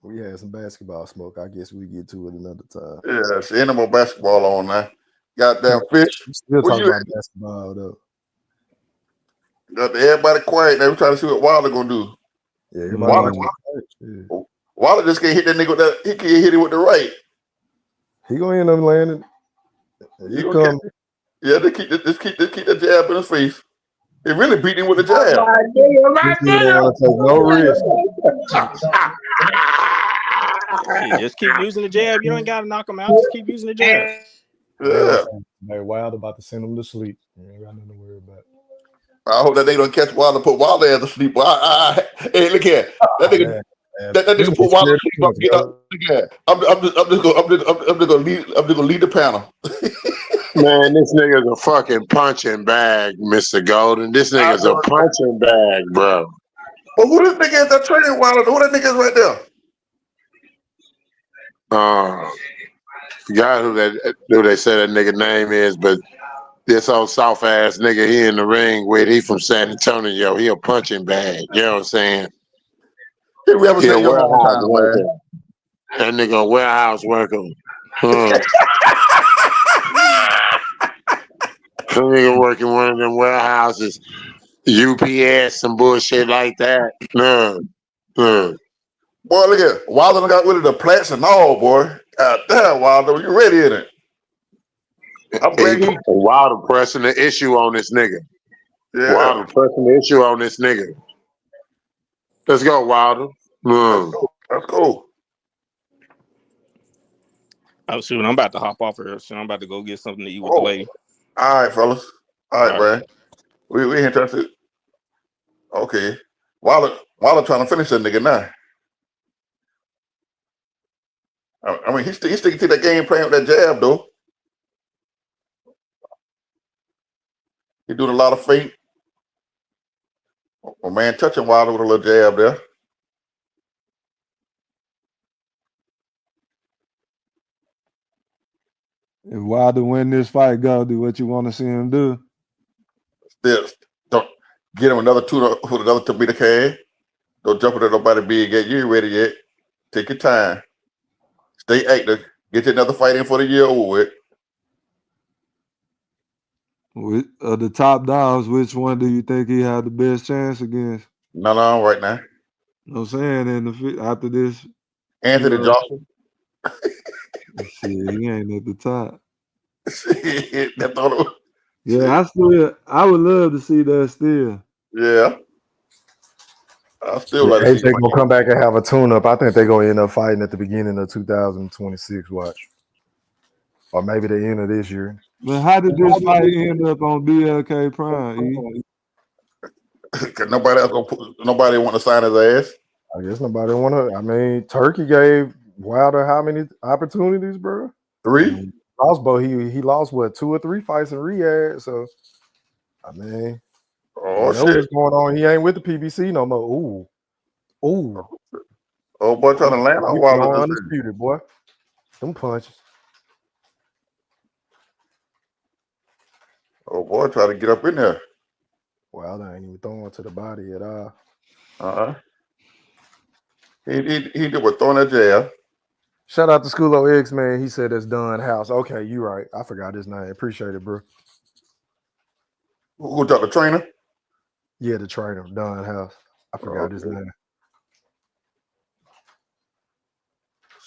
We had some basketball smoke. I guess we get to it another time. Yeah, it's animal basketball on now. Goddamn fish. Still talking about basketball though. Got everybody quiet. They were trying to see what Wilder gonna do. Yeah, Wilder just can't hit that nigga with that. He can't hit it with the right. He gonna end up landing. He come. Yeah, they keep that jab in his face. He really beat him with a jab. No risk. Just keep using the jab. You ain't gotta knock him out. Just keep using the jab. Yeah. Hey, Wilder about to send him to sleep. You ain't got nothing to worry about. I hope that they don't catch Wilder, put Wilder as to sleep. Hey, look here. That nigga. That nigga put Wilder to sleep. Get up. I'm just gonna lead the panel. Man, this nigga's a fucking punching bag, Mr. Golden. This nigga's a punching bag, bro. But who this nigga is that training Wilder? Who that nigga is right there? Forgot who they say that nigga name is, but this old soft ass nigga he in the ring with, he from San Antonio. He a punching bag. You know what I'm saying? He represent your hometown, man. That nigga a warehouse worker. Some nigga working one of them warehouses, UPS, some bullshit like that. Boy, look at Wilder got rid of the plants and all, boy. God damn, Wilder, you ready in it? I'm glad Wilder pressing the issue on this nigga. Yeah. Wilder pressing the issue on this nigga. Let's go, Wilder. Let's go. Oh shoot, I'm about to hop off here. So I'm about to go get something to eat with the lady. All right, fellas. All right, Brad. We interested. Okay. Wilder trying to finish that nigga now. I mean, he's sticking to that game plan with that jab, though. He doing a lot of feint. Oh, man, touching Wilder with a little jab there. If Wilder win this fight, go do what you want to see him do. Still, don't get him another to beat the can. Don't jump at nobody big yet. You ain't ready yet. Take your time. Stay active. Get you another fight in for the year over with. With the top dogs, which one do you think he had the best chance against? None right now. No saying after this. Anthony Johnson. Shit, he ain't at the top. Shit, Yeah, I would love to see that still. Yeah. I still Yeah, like to see AJ gonna come back and have a tune-up. I think they're gonna end up fighting at the beginning of 2026. Watch, or maybe the end of this year. But how did this fight end up on BLK Prime? E? Cause nobody want to sign his ass. I guess nobody want to. I mean, Turkey gave Wilder how many opportunities, bro? 3. Lost, but he lost what 2 or 3 fights in Riyadh. So, I mean, Oh know shit! what's going on? He ain't with the PBC no more. Ooh. Oh boy, trying to land on Wilder. Undisputed, boy. Them punches. Oh boy, try to get up in there. Wilder ain't even throwing to the body at all. He did what, throwing that jab. Shout out to Schoolo X, man. He said it's Dunn House. Okay, you right. I forgot his name. Appreciate it, bro. Who got the trainer? Yeah, the trainer, Dunn House. I forgot his name.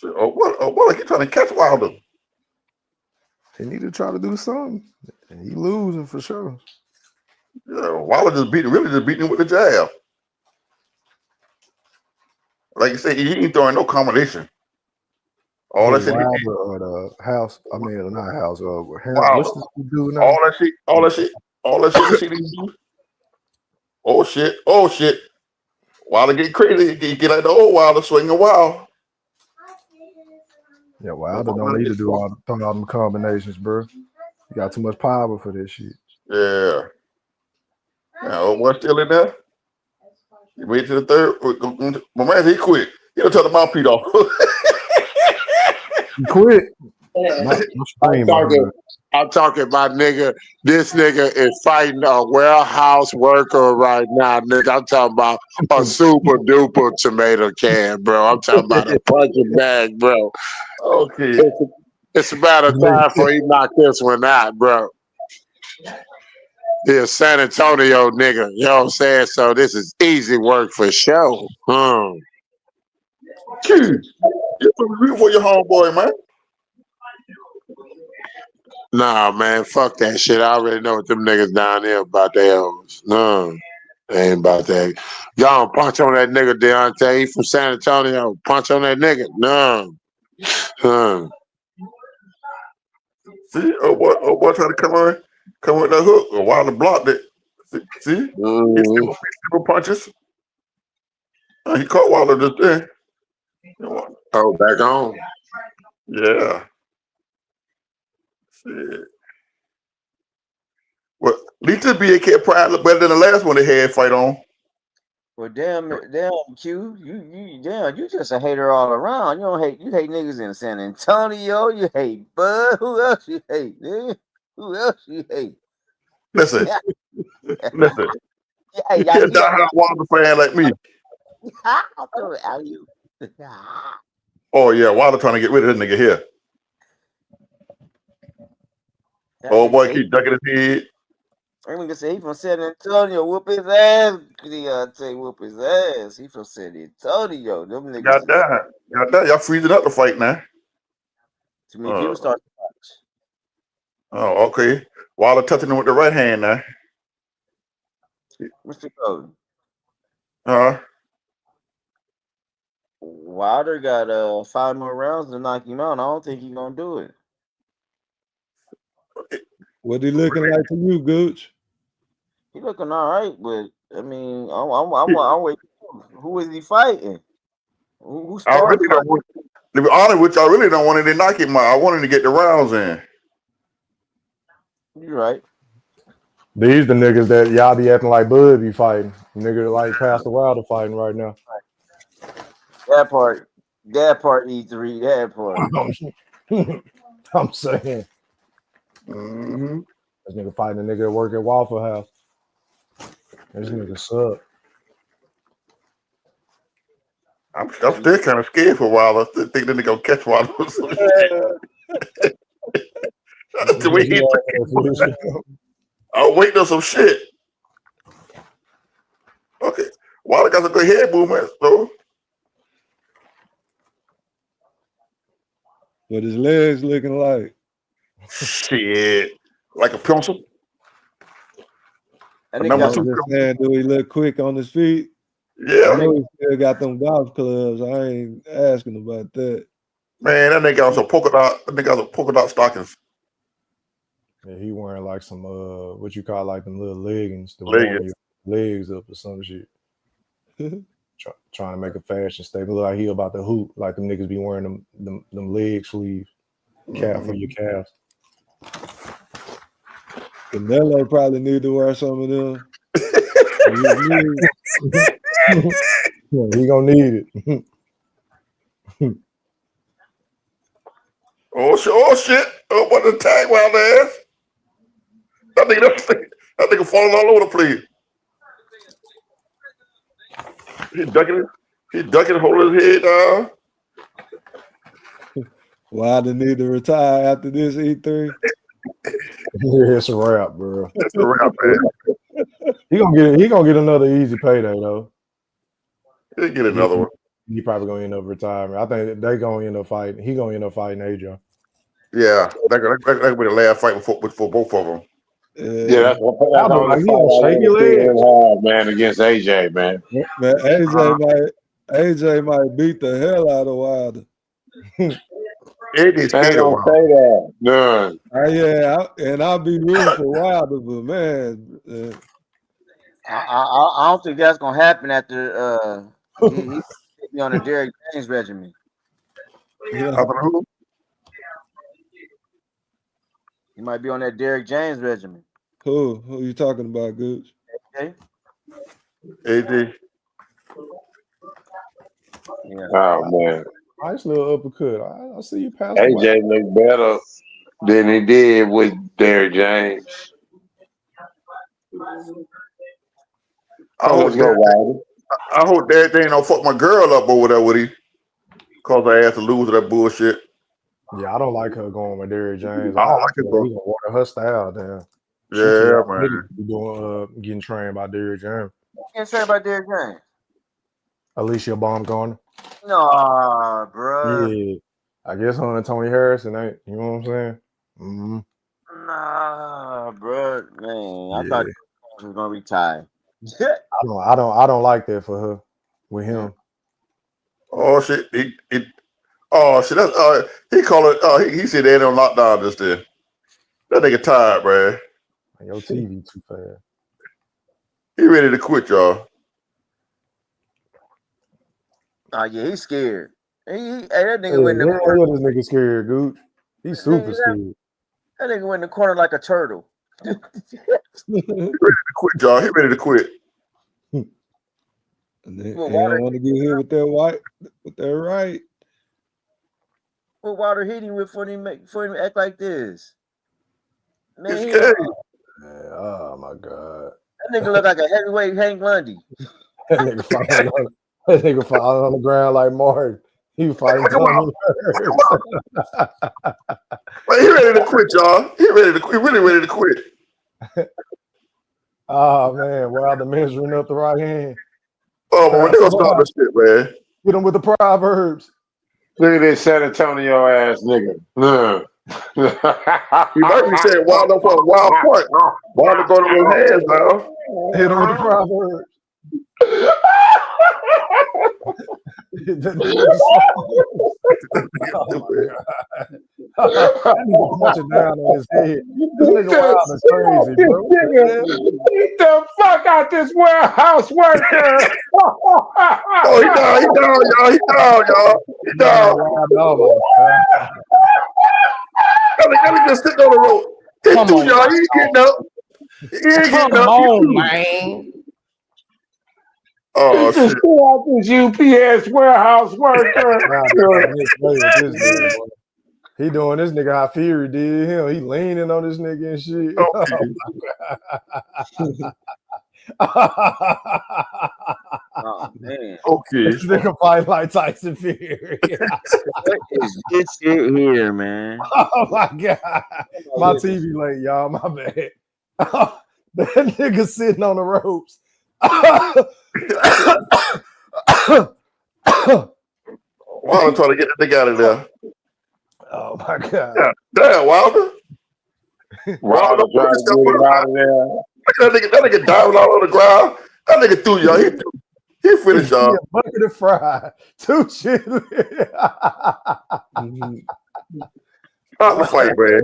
Oh what? He trying to catch Wilder. He need to try to do something. And he losing for sure. Yeah, Wilder just beating him with the jab. Like you said, he ain't throwing no combination. All that shit. Wilder or the House. I mean, not House. What's this dude now? All that shit. You see these dudes? Oh shit! Wilder get crazy. He get like the old Wilder, swinging wild. Yeah, Wilder don't need to do all them combinations, bro. You got too much power for this shit. Yeah. Now, what's still in there? He wait to the third. My man, he quit. He don't turn the mouthpiece off. He quit. I'm talking about nigga. This nigga is fighting a warehouse worker right now, nigga. I'm talking about a super duper tomato can, bro. I'm talking about a punching bag, bro. Okay. It's about a time for he knock this one out, bro. He a San Antonio nigga. You know what I'm saying? So this is easy work for sure. You're for your homeboy, man. Nah, man, fuck that shit. I already know what them niggas down there about their hoes. No, they ain't about that. Y'all punch on that nigga, Deontay. He from San Antonio. Punch on that nigga. No. See? Oh boy, trying to come with that hook. Or Wilder blocked it. See? He simple punches. He caught Wilder just there. Oh, back on. Yeah. Shit. Well, at least this BAK Pride look better than the last one they had fight on. Well, damn, Q, you just a hater all around. You hate niggas in San Antonio. You hate Bud. Who else you hate, nigga? Who else you hate? Listen. You can't die hard Wilder fan like me. I'll throw it at you. Oh yeah, Wilder trying to get rid of this nigga here. Oh boy, keep ducking his head. I'm gonna say he from San Antonio. Whoop his ass. Deontay whoop his ass. He from San Antonio. Them niggas. Goddamn, y'all freezing up the fight now. Too many people start to watch. Oh, okay. Wilder touching him with the right hand now. Mr. Cody. Wilder got 5 more rounds to knock him out. I don't think he's gonna do it. What he looking like to you, Gooch? He looking all right, but I mean, I'm waiting. Who is he fighting? Who I really don't want, to be honest with you, I really don't want him to knock him out. I want him to get the rounds in. You're right. These the niggas that y'all be acting like Bud be fighting. Nigga like Pastor Wilder fighting right now. That part E3, that part. I'm saying. This nigga fighting a nigga that work at Waffle House. This nigga suck. I'm still kind of scared for Wilder. I still think that nigga gonna catch Wilder. That's the way he I'll wait on some shit. Okay. Wilder got some good head movement, though. What his legs looking like? Shit. Like a pencil? Number I'm 2. just saying, do he look quick on his feet? Yeah. I know he still got them golf clubs. I ain't asking about that. Man, that nigga got some polka dot. That nigga got some polka dot stockings. Yeah, he wearing like some what you call like them little leggings to Leggings. warm your legs up or some shit. Trying to make a fashion statement. Look like he about to hoop, like them niggas be wearing them leg sleeves, calf for your calves. Canelo probably need to wear some of them. He gonna need it. Oh shit! Oh, what the tag wild ass? That nigga falling all over the place. He ducking, holding his head down. Wilder need to retire after this E3. Yeah, it's a wrap, bro. It's a wrap, man. He gonna get another easy payday though. He'll get another one. He probably gonna end up retiring. I think they gonna end up fighting. He gonna end up fighting Adrian. Yeah, that could be the last fight for both of them. Yeah, that's the only fight I want to see man, against AJ, man. Man, AJ might beat the hell out of Wilder. AJ scared don't say that. None. I'll be rooting for Wilder, but man, I don't think that's gonna happen after he be on the Derrick James regimen. He might be on that Derrick James regimen. Who you talking about, Gooch? AJ. Yeah. Oh man. Nice little uppercut. I see you pass. AJ looked better than he did with Derrick James. I hope Derrick James don't fuck my girl up over there with him. Cause I had to lose that bullshit. Yeah, I don't like her going with Derrick James. I don't like it, bro. He gonna water her style down. Yeah, man. Getting trained by Derrick James. What you say about Derrick James? Alicia Baumgartner. No, bro. Yeah, I guess her and Tony Harrison ain't. You know what I'm saying? Mm-hmm. Nah, bro. Man, I thought he was gonna retire. I don't like that for her with him. Oh shit! That's he called it. He said they ain't on lockdown just then. That nigga tired, bro. Your TV too fast. He ready to quit, y'all. Oh yeah, he's scared. That nigga went in the corner. This nigga scared, Gooch. He's super scared. That nigga went in the corner like a turtle. He ready to quit, y'all. He ready to quit. They don't want to get hit with that right. What Wilder hit him with for him to act like this? Man, oh my god. That nigga look like a heavyweight Hank Lundy. That nigga falling on the ground like Martin. He fighting Tony. He ready to quit, y'all. He really ready to quit. Oh man, Wilder measuring up the right hand. Oh, man, they gonna stop this shit, man. Get him with the proverbs. Look at this San Antonio ass nigga. You might be saying Wilder for a wild point. Wilder go to his hands now. Hit him with the proverbs. That nigga punching down on his head. This nigga Wilder's crazy, bro. Get the fuck out this warehouse worker. Oh, he down, y'all. He down. Oh my god. Let me just sit on the rope. Come on, y'all. He ain't getting up. Come on, man. Oh, shit. Just out this UPS warehouse worker. He doing this nigga how Fury did him. He leaning on this nigga and shit. Oh man. Okay. This nigga fight like Tyson Fury. What is this shit here, man? Oh my god. My TV late, y'all. My bad. That nigga sitting on the ropes. Wilder trying to get the nigga out of there. Oh my god. Damn, Wilder. Wilder trying to get him out of there. That nigga diving all on the ground. That nigga threw y'all. He finished y'all. Bucket of fry. 2 chili. Stop the fight, man.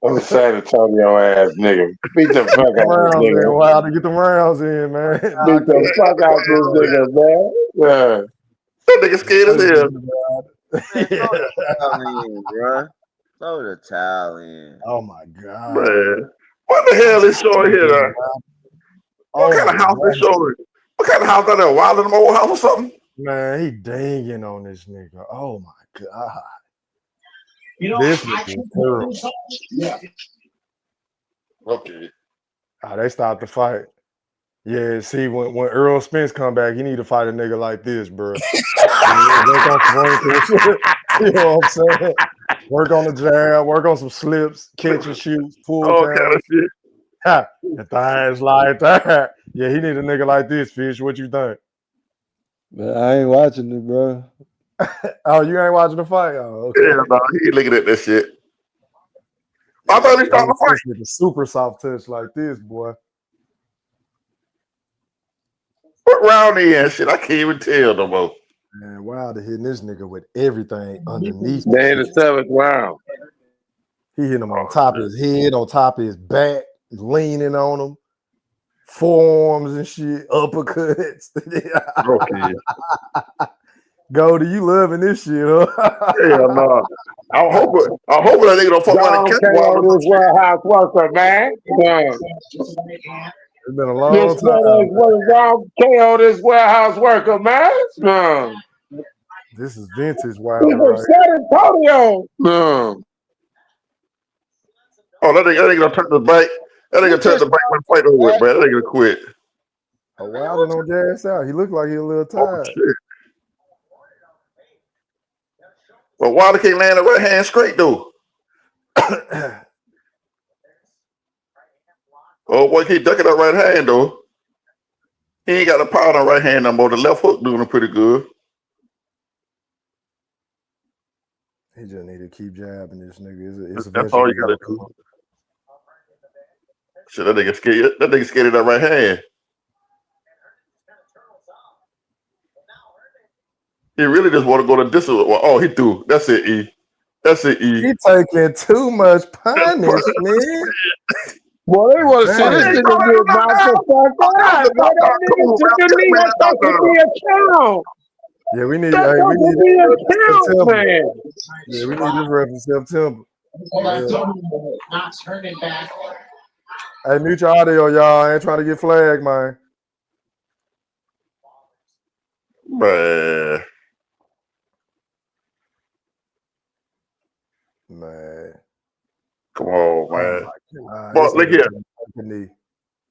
I'm a San Antonio ass nigga. Beat the fuck out of this nigga. Wow, to get the rounds in, man. Beat the fuck out this nigga, man. Yeah. That nigga scared as hell. Bro. Throw the towel in. Oh my god. Man. What the hell is showing here? What kind of house is showing? What kind of house are there? Wild in the old house or something? Man, he dinging on this nigga. Oh my god. This is terrible. Okay. Oh, they start the fight. Yeah, see, when Earl Spence come back, he need to fight a nigga like this, bro. You know what I'm saying? Work on the jab, work on some slips, catch and shoots, pull all count. kind of shit. The things like that. Yeah, he need a nigga like this, Fish. What you think? Man, I ain't watching it, bro. Oh, you ain't watching the fight? Oh, okay. Yeah, no, he ain't looking at that shit. I thought he started the fight. With a super soft touch like this, boy. What round he in? Shit, I can't even tell no more. Man, Wilder hitting this nigga with everything underneath. They in the 7th round. He hit him on top of his head, on top of his back, leaning on him, forearms and shit, uppercuts. Okay. Goldie, you loving this shit, huh? Hell no. I'm hoping that nigga don't fuck around and catch Wilder. This warehouse worker, man. Yeah. It's been a long time. KO this warehouse worker, man. No. This is vintage He's Wilder, from right? San Antonio. No. Oh, that nigga gonna turn the back. That nigga turn the back when the fight over with, man. That nigga quit. Oh, Wilder don't gas out. He looked like he a little tired. Oh, shit. But Wilder can't land the right hand straight, though. Oh, boy, keep ducking that right hand, though. He ain't got the power on the right hand no more. The left hook doing him pretty good. He just need to keep jabbing this nigga. It's That's all you gotta do. Shit, that nigga scared. That nigga scared of that right hand. He really just want to go to this. Oh, he threw. That's it, E. That's it, E. He taking too much punishment. Boy, they want to see this nigga get knocked the fuck out. Boy, that nigga took the knee. That's supposed to be a count. Yeah, we need. That's Hey, we supposed to need be a count, man. Yeah, we need this ref in September. Not turning back. Hey, mute your audio, y'all. I ain't trying to get flagged, man. Man. Man. Come on, man. Oh But look here.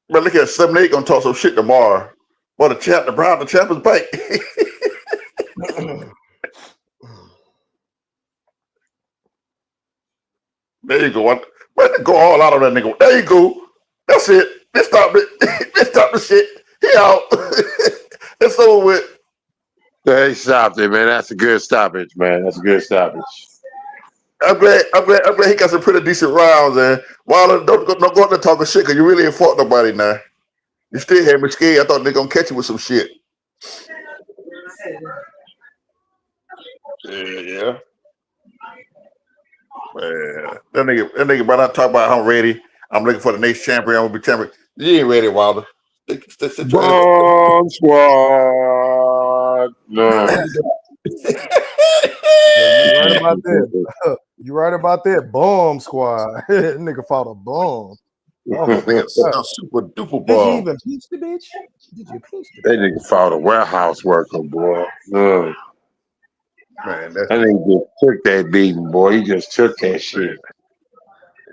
But look here, 7-8 gonna talk some shit tomorrow. Well, the champ is back. There you go. Let it go all out of that nigga. There you go. That's it. Let's stop it. Let's stop the shit. He out. It's over with. They stopped it, man. That's a good stoppage, man. That's a good stoppage. I'm glad he got some pretty decent rounds, and Wilder, don't go out there talking shit, because you really ain't fought nobody now. You still had me scared. I thought they gonna catch you with some shit. Yeah. Man, that nigga better not talk about I'm ready. I'm looking for the next champion. I'm gonna be champion. You ain't ready, Wilder. Bomb squad. No. You right about that. You right about that. Bomb squad. Nigga fought a bomb. A super duper Did you bomb. even pinch the bitch? Did you pinch the That nigga fought a warehouse worker, boy. No. Man, that nigga just took that beating, boy. He just took that shit.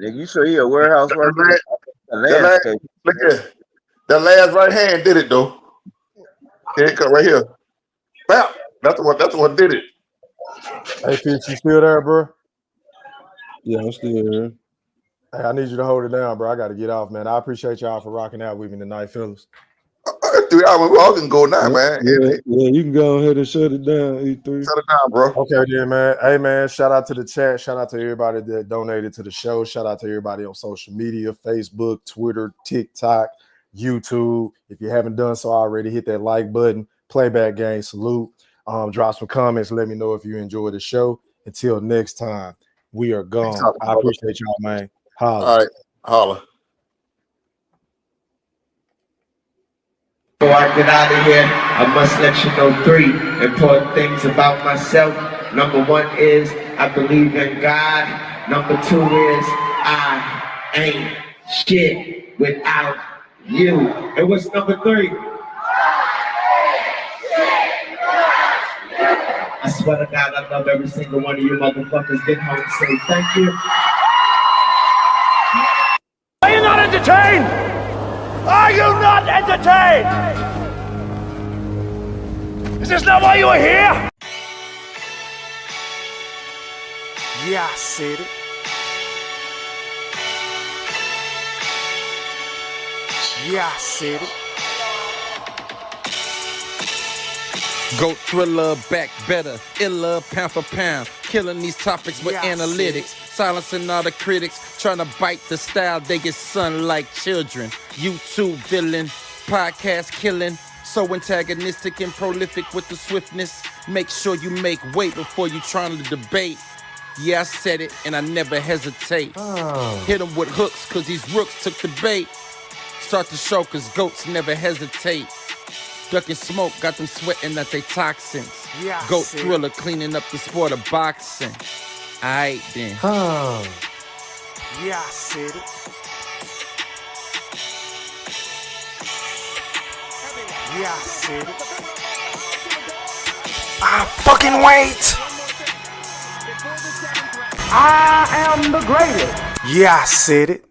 Nigga, you sure he a warehouse worker? Look at that last right hand did it though. Here it come right here. Bam. That's what did it. Hey, Fitz, you still there, bro? Yeah, I'm still here. Hey, I need you to hold it down, bro. I got to get off, man. I appreciate y'all for rocking out with me tonight, fellas. 3 hours, we all can go now, man. Yeah, you can go ahead and shut it down, E3. Shut it down, bro. Okay, then, man. Hey, man, shout out to the chat. Shout out to everybody that donated to the show. Shout out to everybody on social media, Facebook, Twitter, TikTok, YouTube. If you haven't done so already, hit that like button. Playback game, salute. Drop some comments. Let me know if you enjoy the show. Until next time, we are gone. I appreciate y'all, man. Holla. All right, holla. Before I get out of here, I must let you know 3 important things about myself. Number 1 is I believe in God. Number 2 is I ain't shit without you. And what's number 3? I swear to God, I love every single one of you motherfuckers. Get home safe. Thank you. Are you not entertained? Are you not entertained? Is this not why you are here? Yeah, I said it. Yeah, I said it. Goat thriller, back better, iller, pound for pound. Killing these topics with analytics. Silencing all the critics, trying to bite the style. They get sun like children. YouTube villain, podcast killing. So antagonistic and prolific with the swiftness. Make sure you make weight before you trying to debate. Yeah, I said it and I never hesitate. Hit them with hooks cause these rooks took the bait. Start the show cause goats never hesitate. Ducking smoke, got them sweating at they toxins. Yeah, I Goat see. thriller, cleaning up the sport of boxing. Aight then. Yeah, I said it. Yeah, I said it. I fucking wait. I am the greatest. Yeah, I said it.